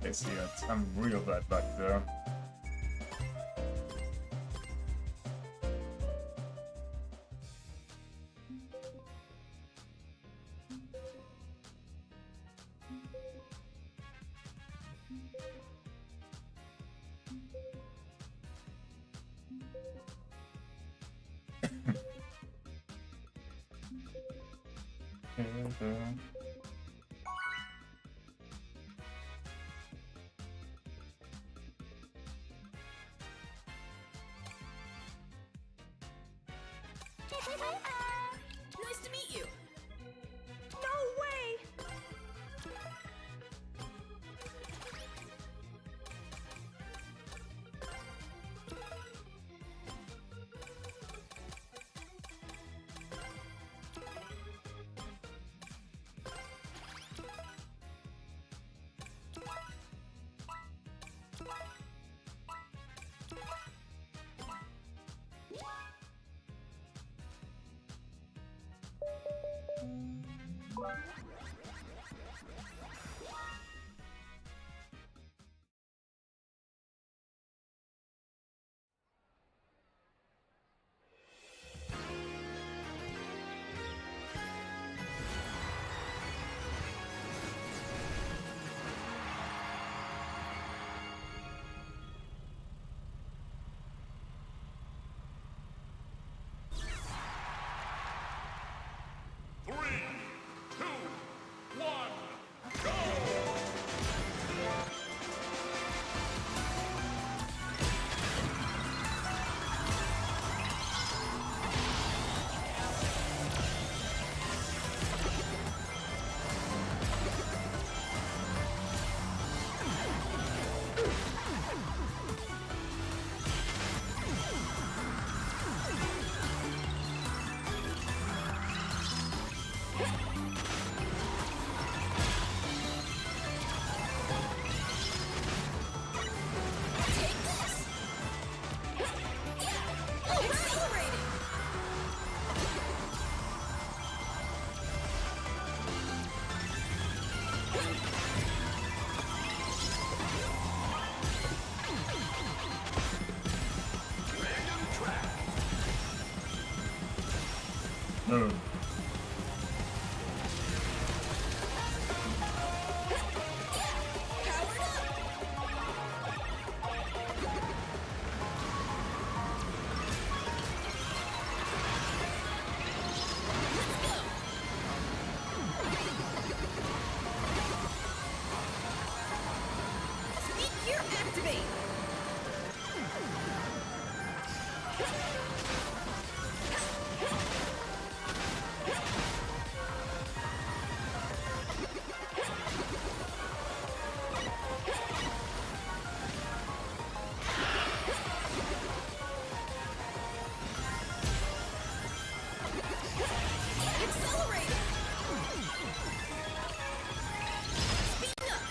I see it. I'm real bad luck there. Nice to meet you. No way. No. Speed gear activate. Accelerate. Speed up.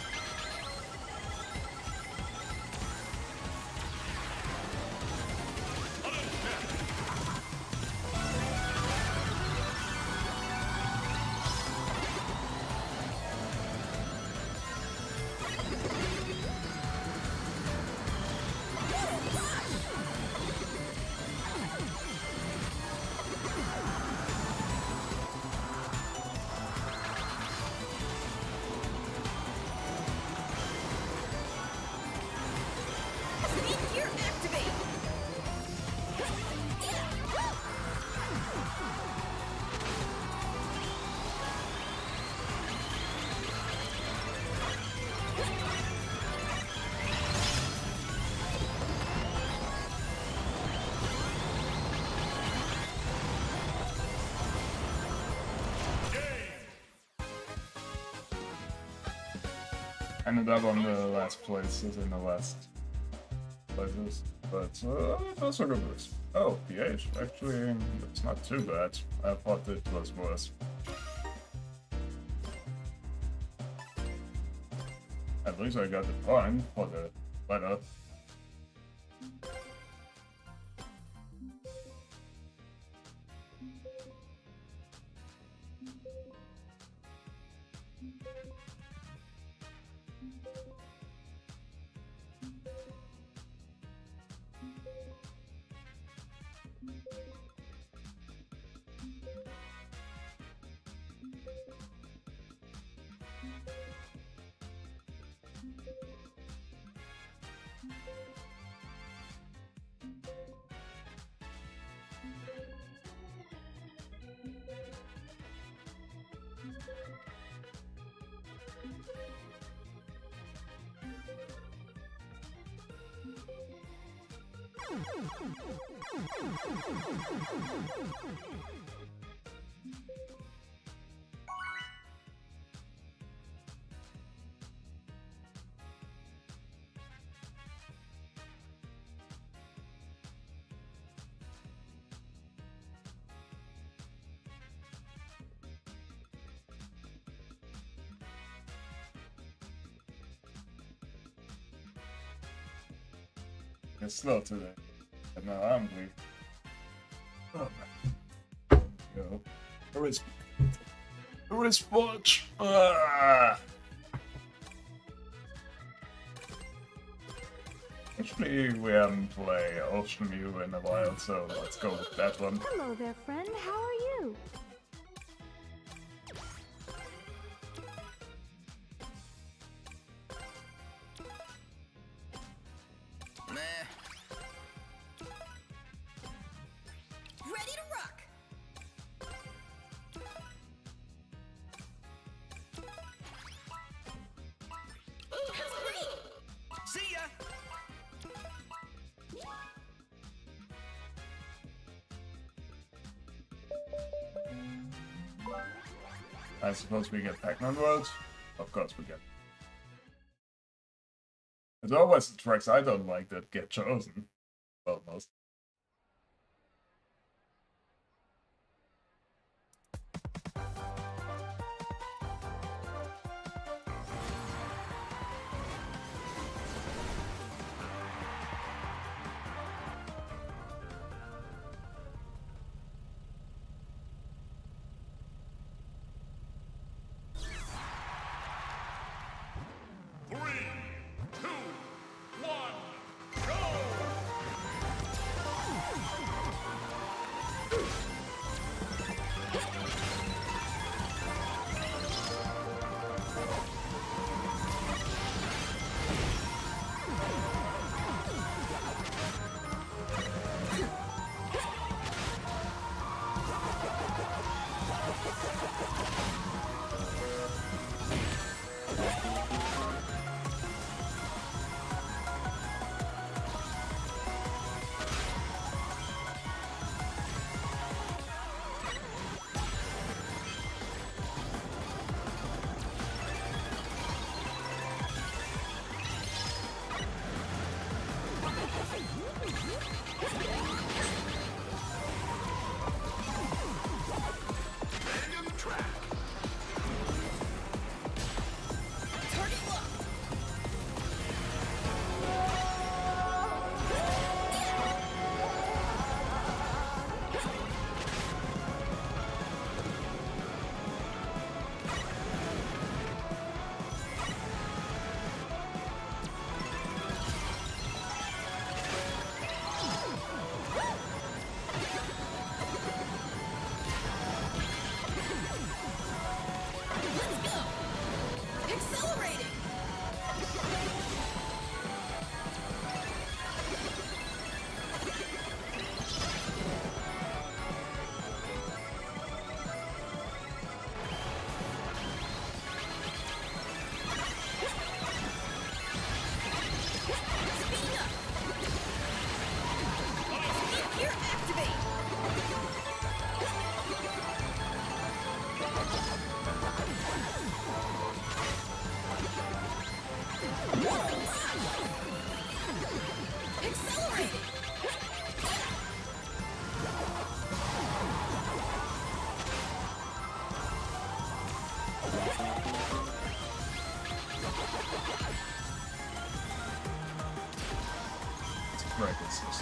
ended up on the last places in the last places, but those are good. Oh, pH, actually, it's not too bad. I thought it was worse. At least I got the point for the weather. It's slow today. But now I'm weak. Oh man. Yo. Wristwatch. Actually, we haven't played Ocean View in a while, so let's go with that one. Hello there, friend. How are you? Meh. Ready to rock. See ya. I suppose we get Pac-Man World? Of course we get. It's always the tracks I don't like that get chosen. Almost.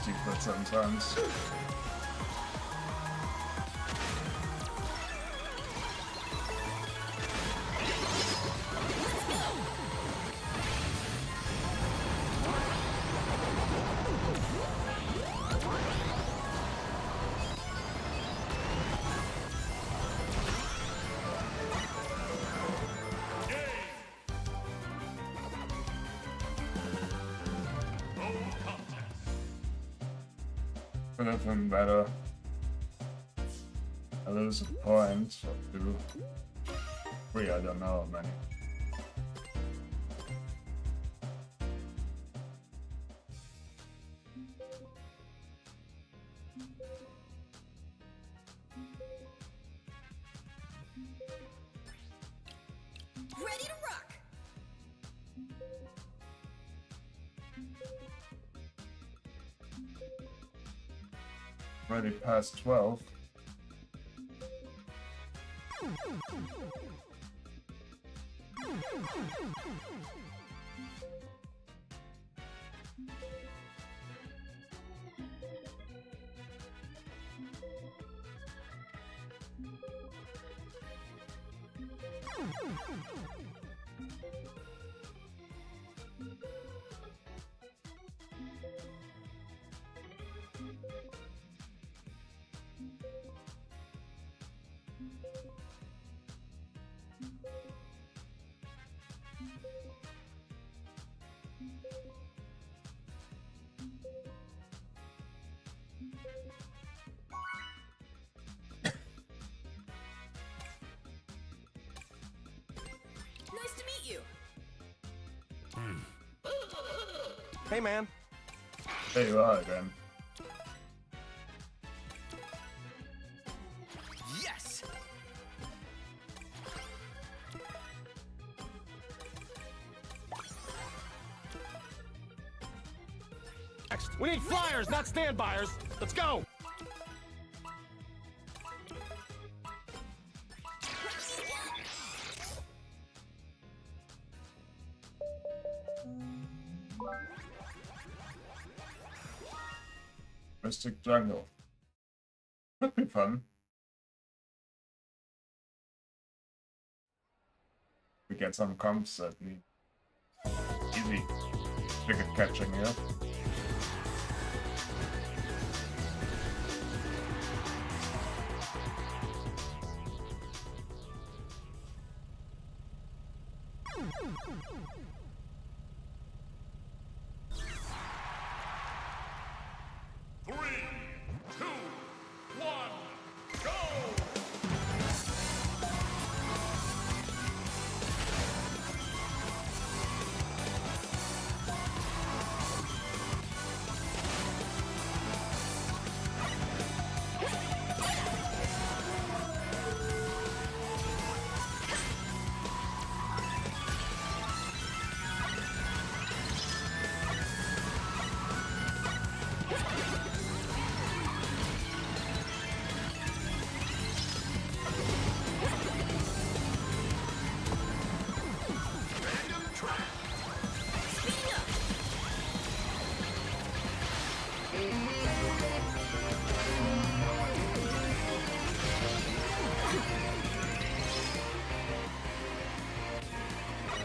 stupid sometimes. Could have been better. I lose a point or two. 3, I don't know how many. Ready to rock. Already past 12. Nice to meet you. Hey, man. There you are again. Yes. We need flyers, not standbyers. Let's go. Mystic Jungle. Could be fun. We get some comps that need easy ticket catching here.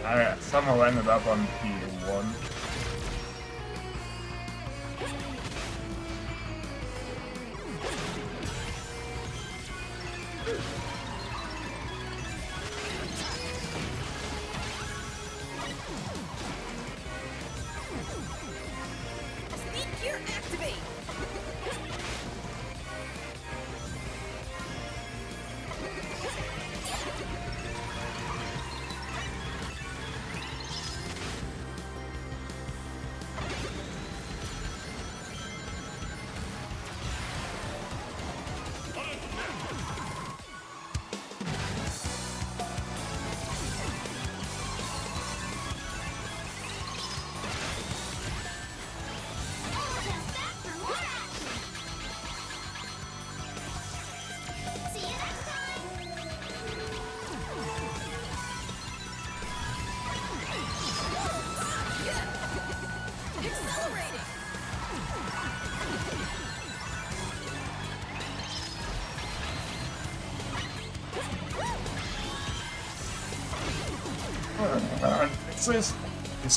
I somehow ended up on P1. Speed gear activate. This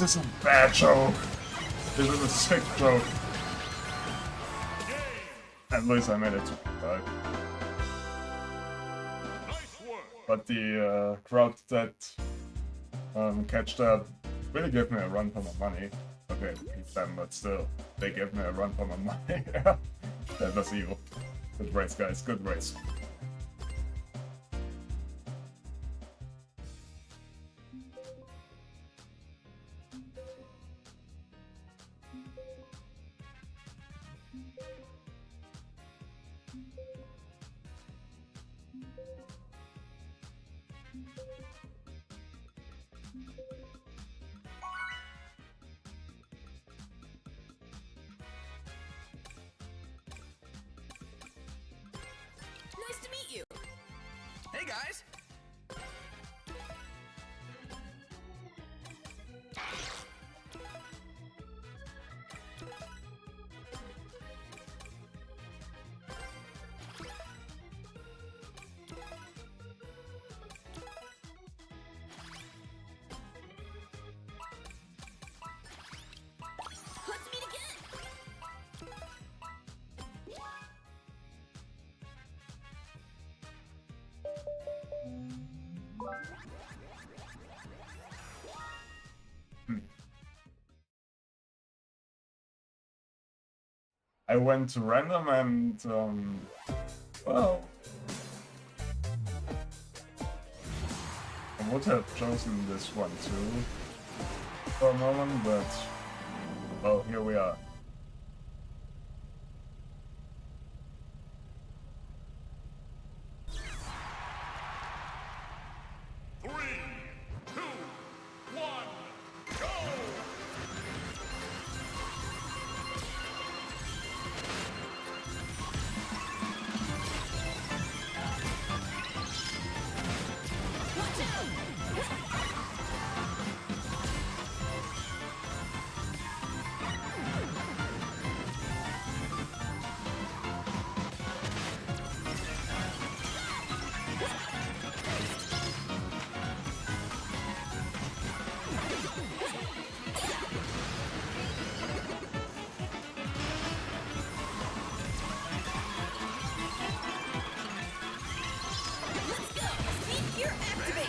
is a bad joke. This is a sick joke. At least I made it to die. But the crowd that catch that really gave me a run for my money. Okay, beat them, but still, they gave me a run for my money. That was evil. Good race, guys. Good race. Nice to meet you. Hey guys. Let's meet again. I went to random and well, I would have chosen this one too for a moment, but well, here we are. Let's go. Speed gear activate.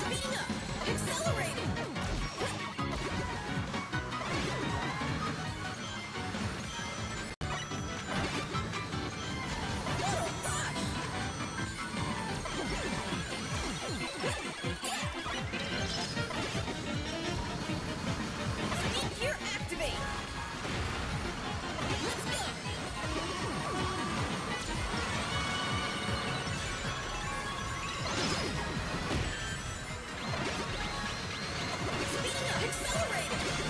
Speeding up. Accelerating. Whoa, gosh. Speed gear activate. Let's go. Speeding up. Accelerating.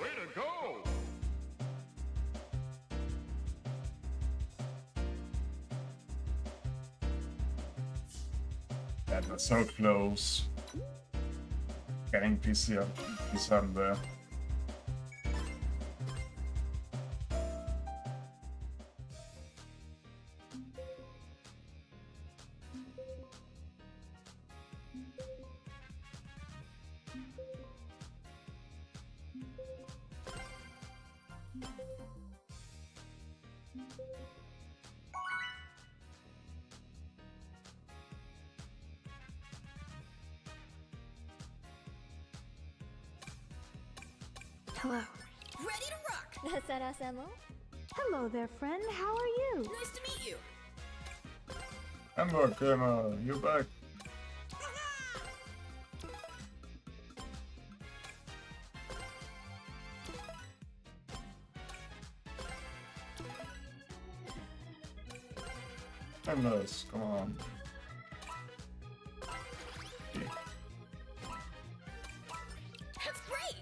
Way to go! That was so close. Getting PC on there. Hello. Ready to rock. Sasmung? Hello there, friend. How are you? Nice to meet you. Hamburg Gamer, you're back. Endless, come on. That's great.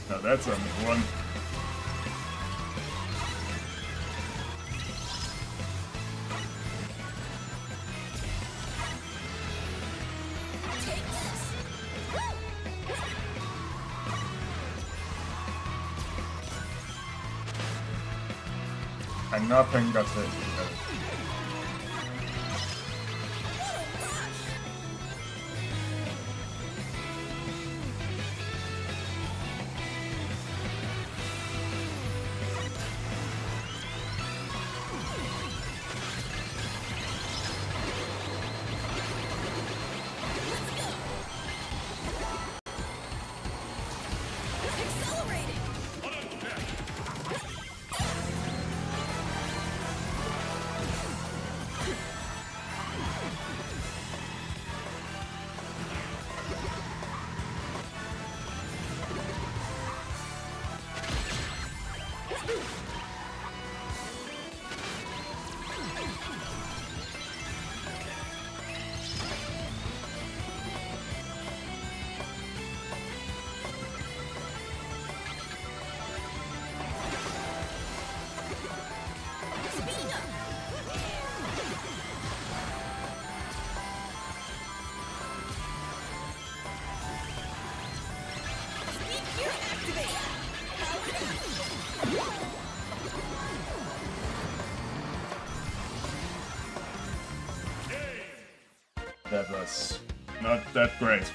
Now that's a one. Take this. And nothing got hit. Accelerating. Speed up. Speed gear activate. Power up. That was not that great.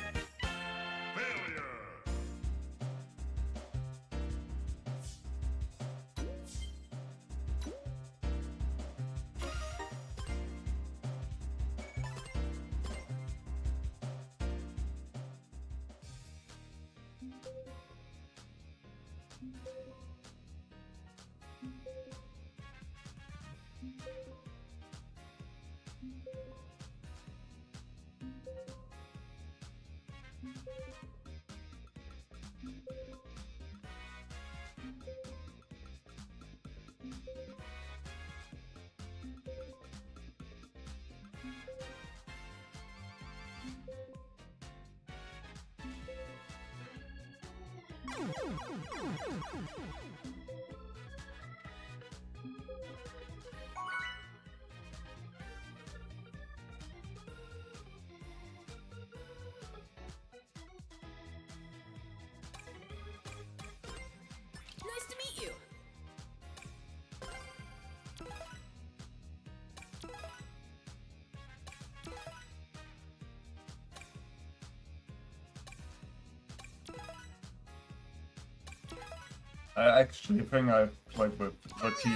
I actually think I played with Bertie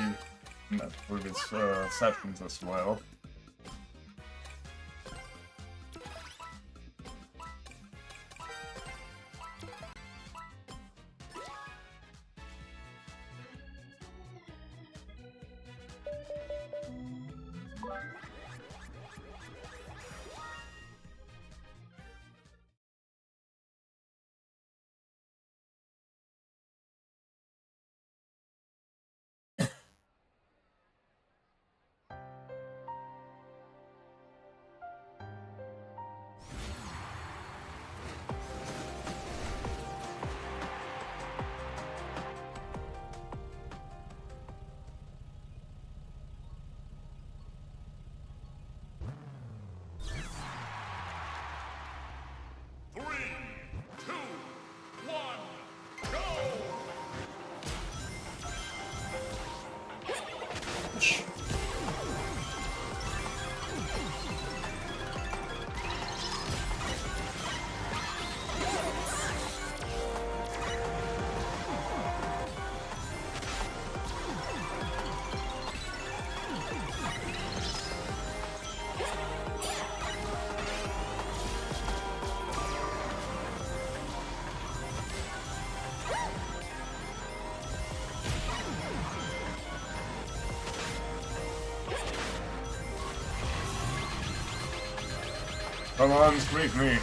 in the previous sessions as well. Come on, sweep me.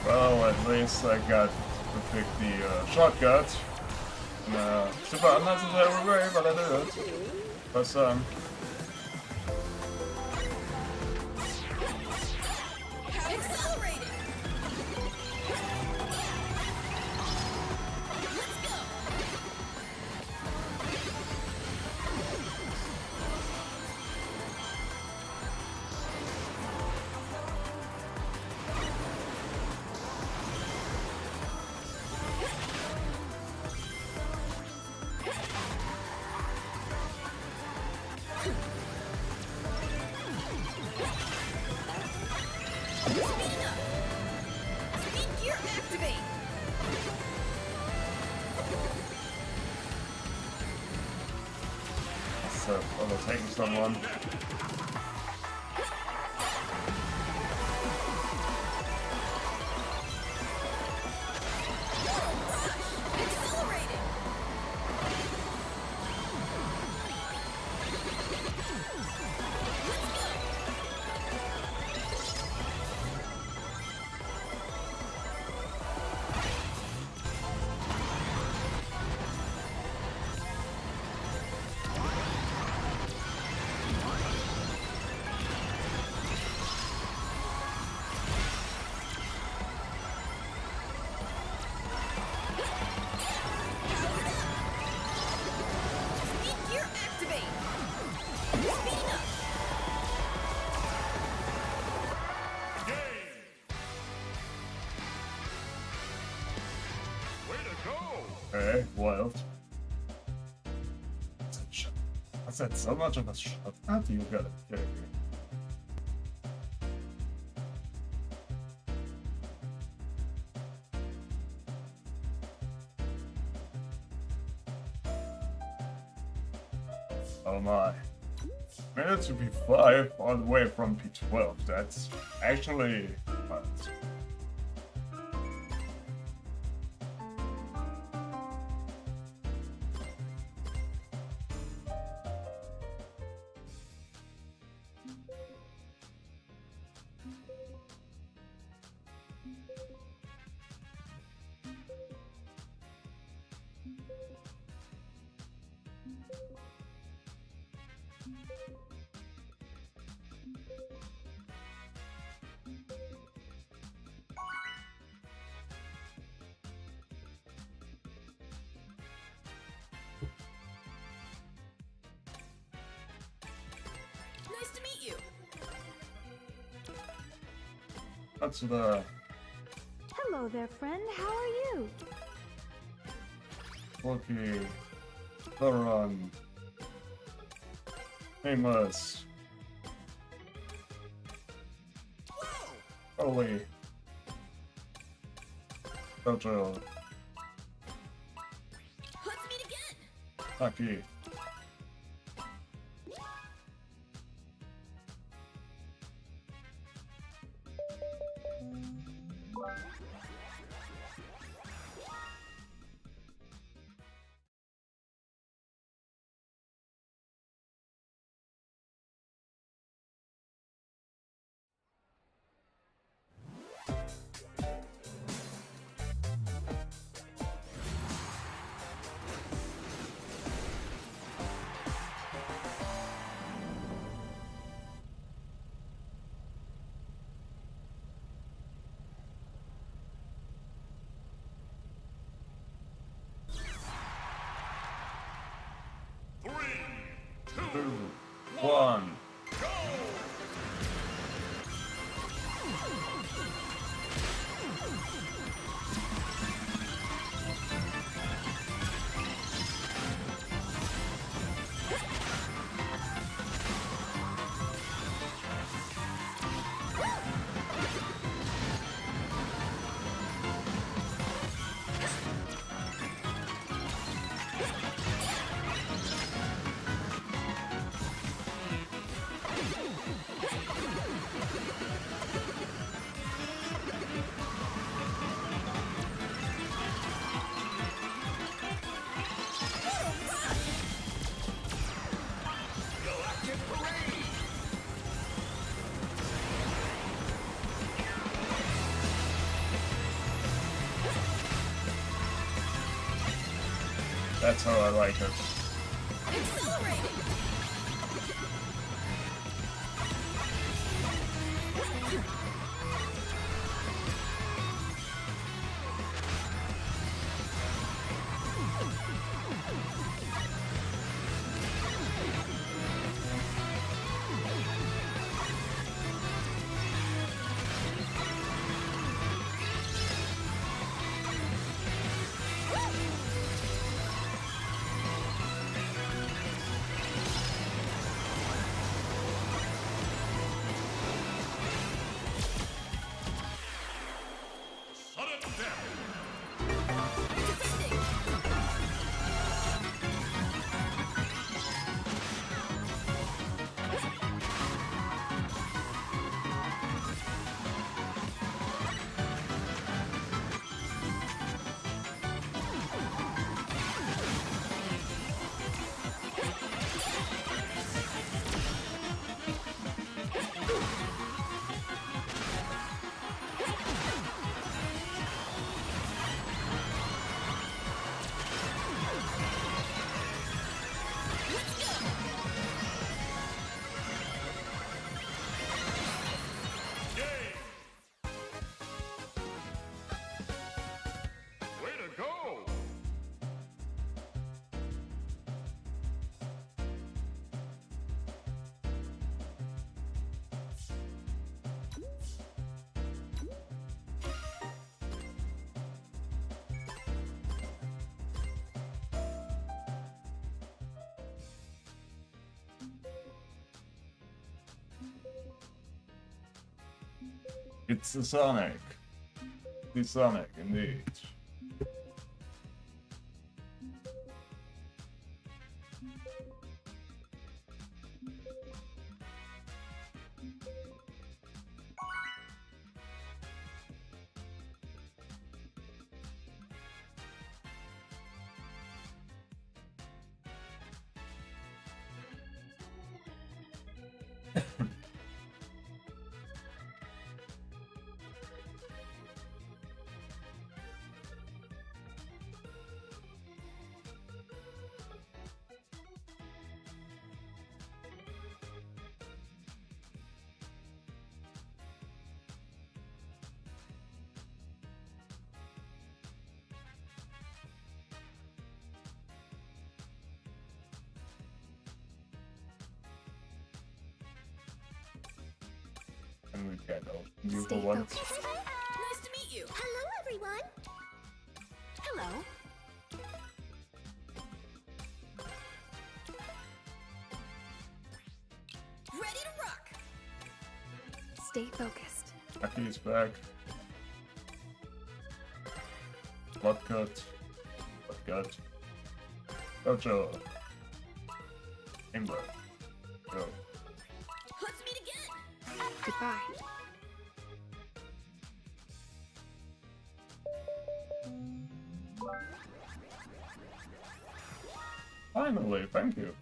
Well, at least I got to pick the shortcut. Super unnecessary way, but I did it. But Accelerating. Speed gear activate. so overtaking someone. Accelerating. Speed gear activate. Speeding up. Okay, wild. I said so much of a shot. How do you get it? Kidding me? Oh my. Minute to P5 all the way from P12. That's actually wild. Nice to meet you. That's the Hello there, friend. How are you? Okay. Run. Famous. Holy. Dojo. Let's meet again. Taki. Two, one. That's how I like it. Accelerating. It's the Sonic. The Sonic, indeed. And we get you for once. Nice to meet you. Hello, everyone. Hello. stay focused. Aki is back. What cut? What cut? Dojo. Mainboard. Go. Let's meet again. Goodbye. Finally, thank you.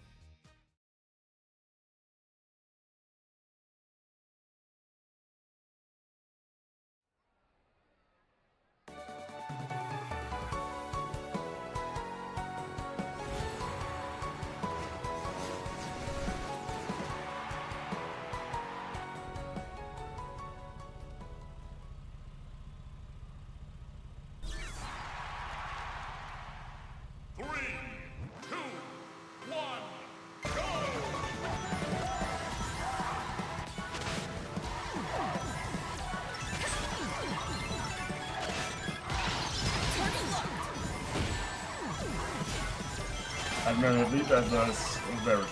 Admittedly, that was very good.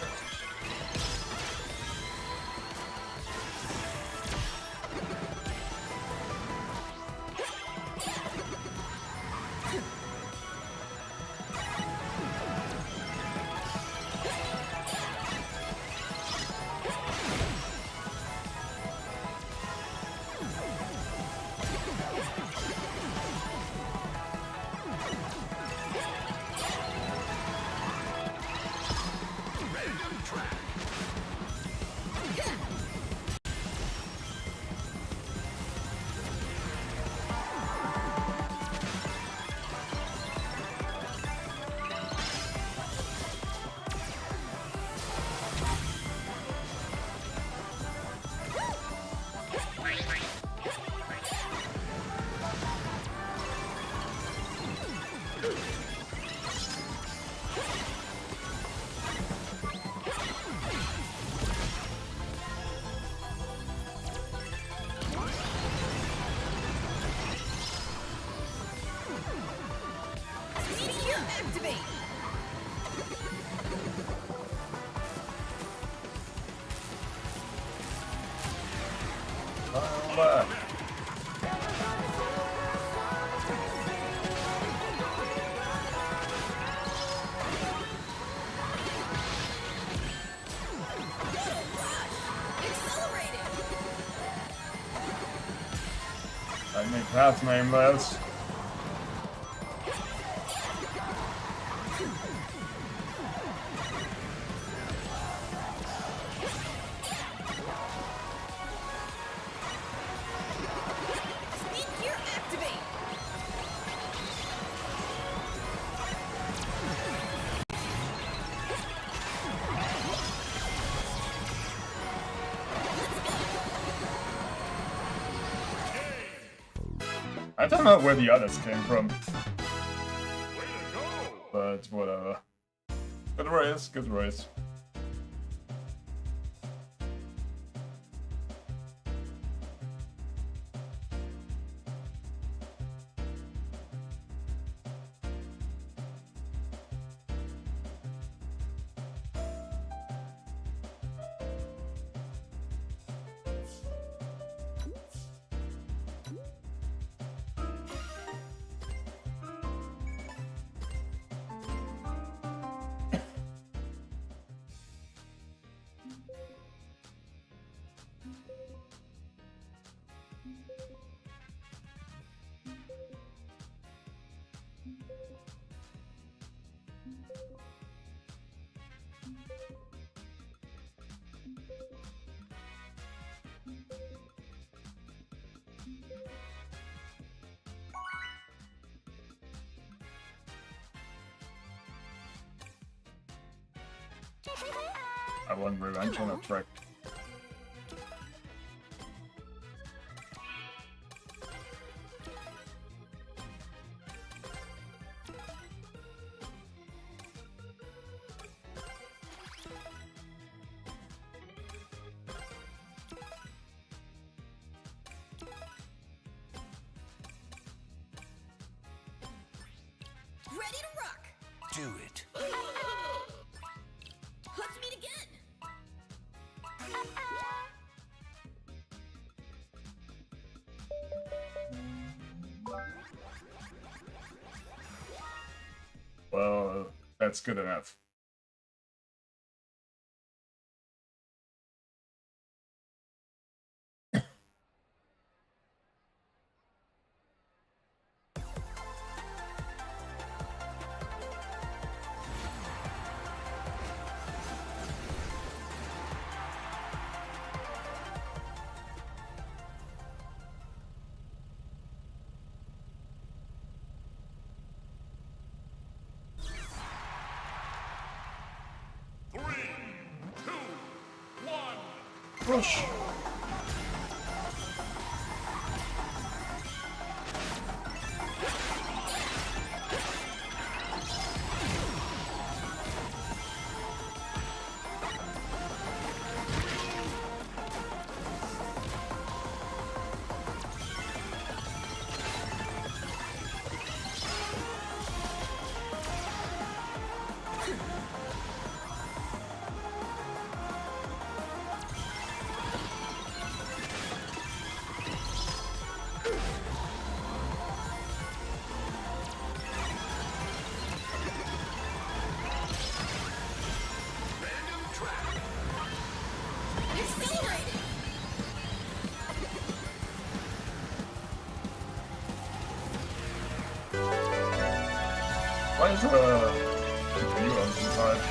Activate. Back. Accelerating. I make half nameless. Speed gear activate. I don't know where the others came from. But whatever. Good race, good race. I want revenge on a track. Ready to rock. Do it. Let's meet again. that's good enough. Push. Accelerating! Why is CPU on some side?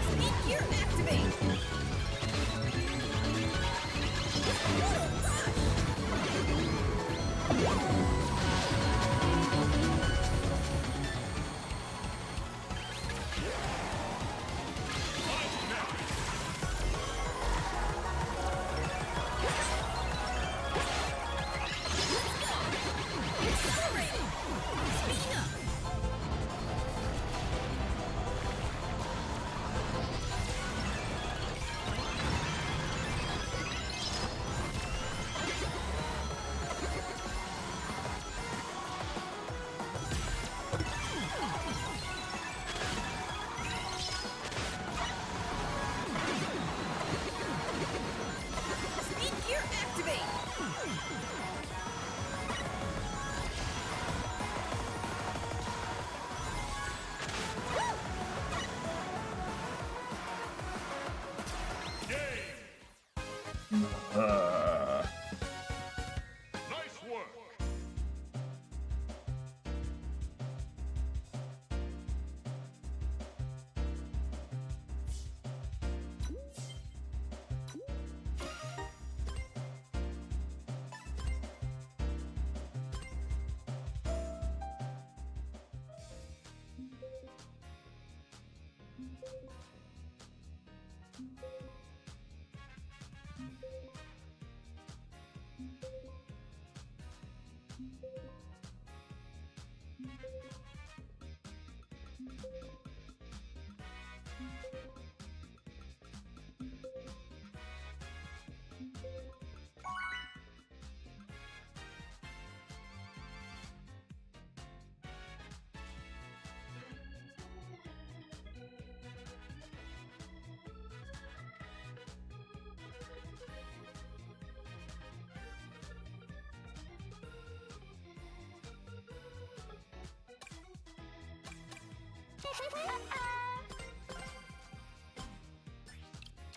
Speed gear activate! Accelerating! Speeding up! Speed gear activate! Nice work.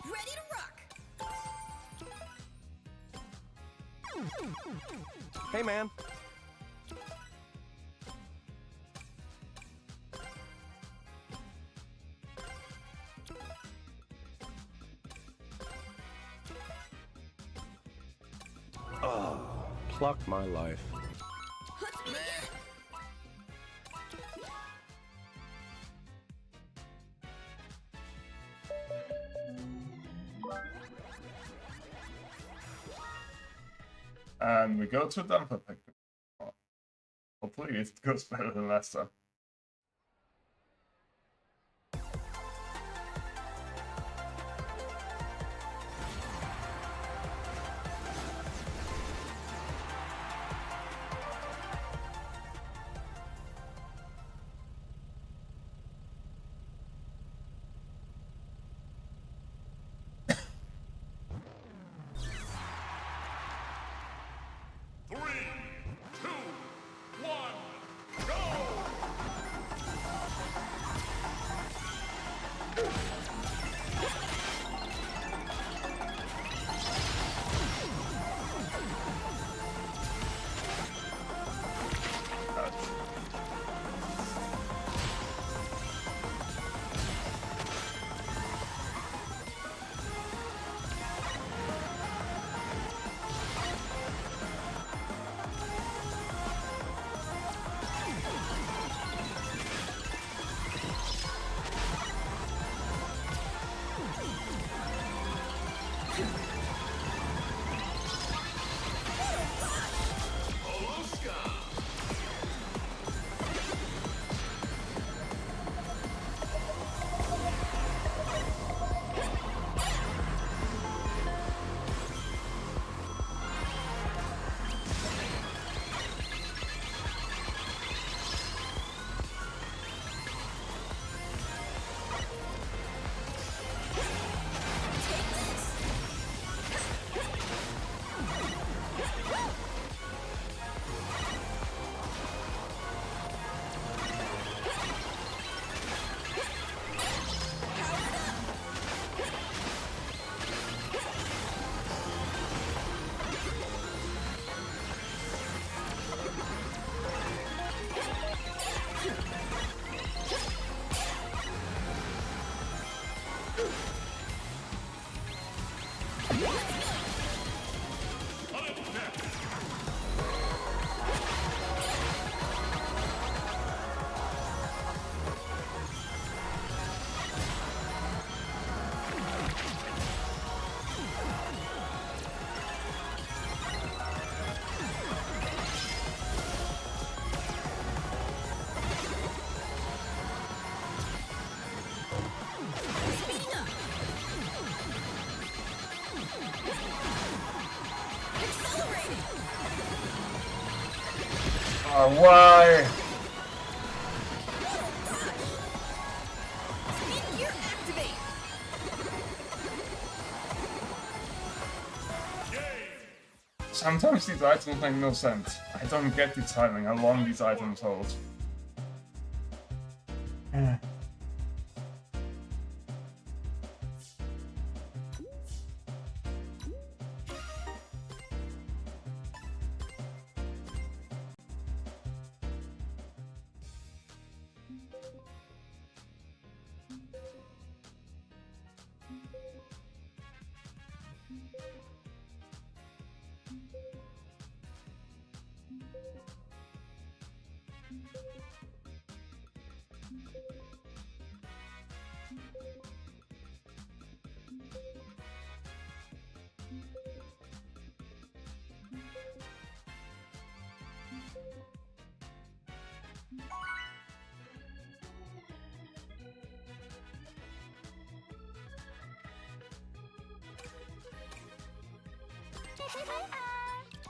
Ready to rock! Hey, man. Oh, pluck my life. Let's begin! And we go to dumper pick. Hopefully it goes better than last time. Why? Speed gear activate. Sometimes these items make no sense. I don't get the timing, how long these items hold.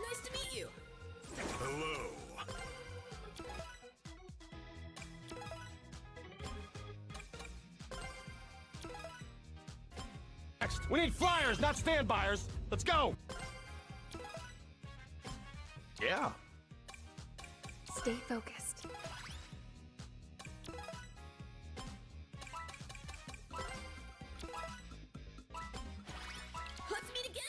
Nice to meet you. Hello. Next. We need flyers, not standbyers. Let's go. Yeah. Stay focused. Let's meet again.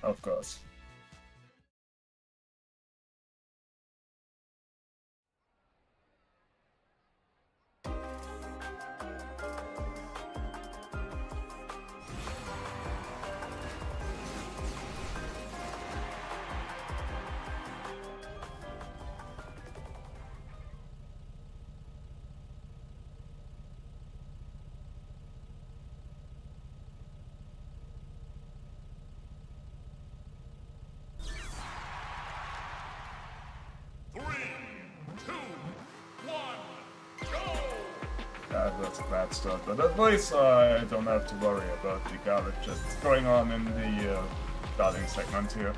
Of course. That's a bad start, but at least I don't have to worry about the garbage that's going on in the starting segment here.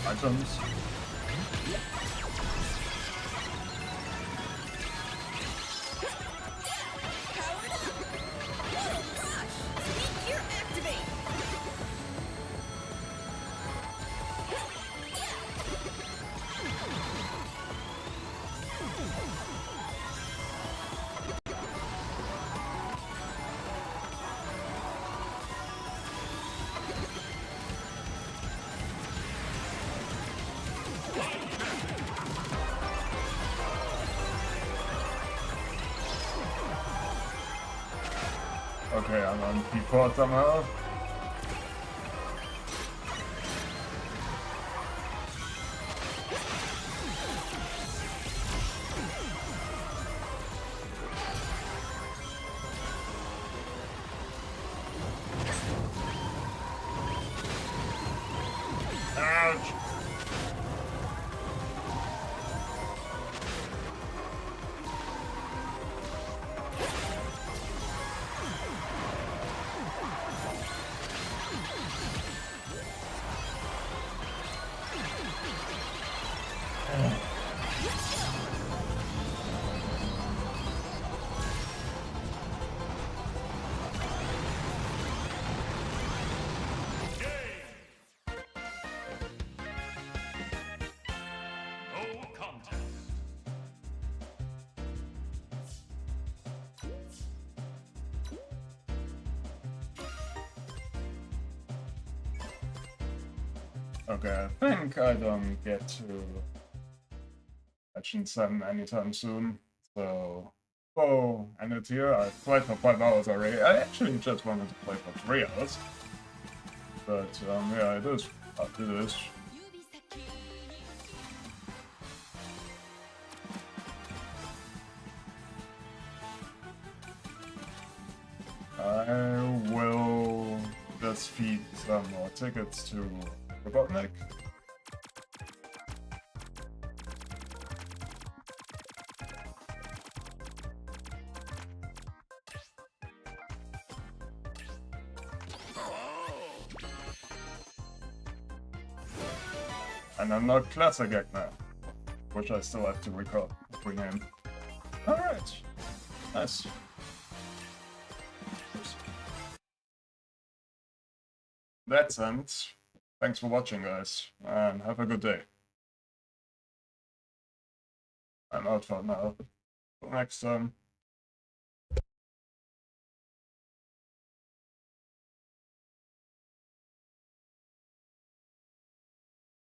Items. Powered up. Oh gosh. Speed gear activate. Okay, I'm on P4 somehow. Ouch! Okay, I think I don't get to Legend 7 anytime soon, so we'll end it here. I've played for 5 hours already. I actually just wanted to play for 3 hours, but yeah, it is up to this. I will just feed some more tickets to Robotnik. And unlock Classic Act now, which I still have to rename. Alright, nice. That's it. Thanks for watching, guys, and have a good day. I'm out for now. Till next time.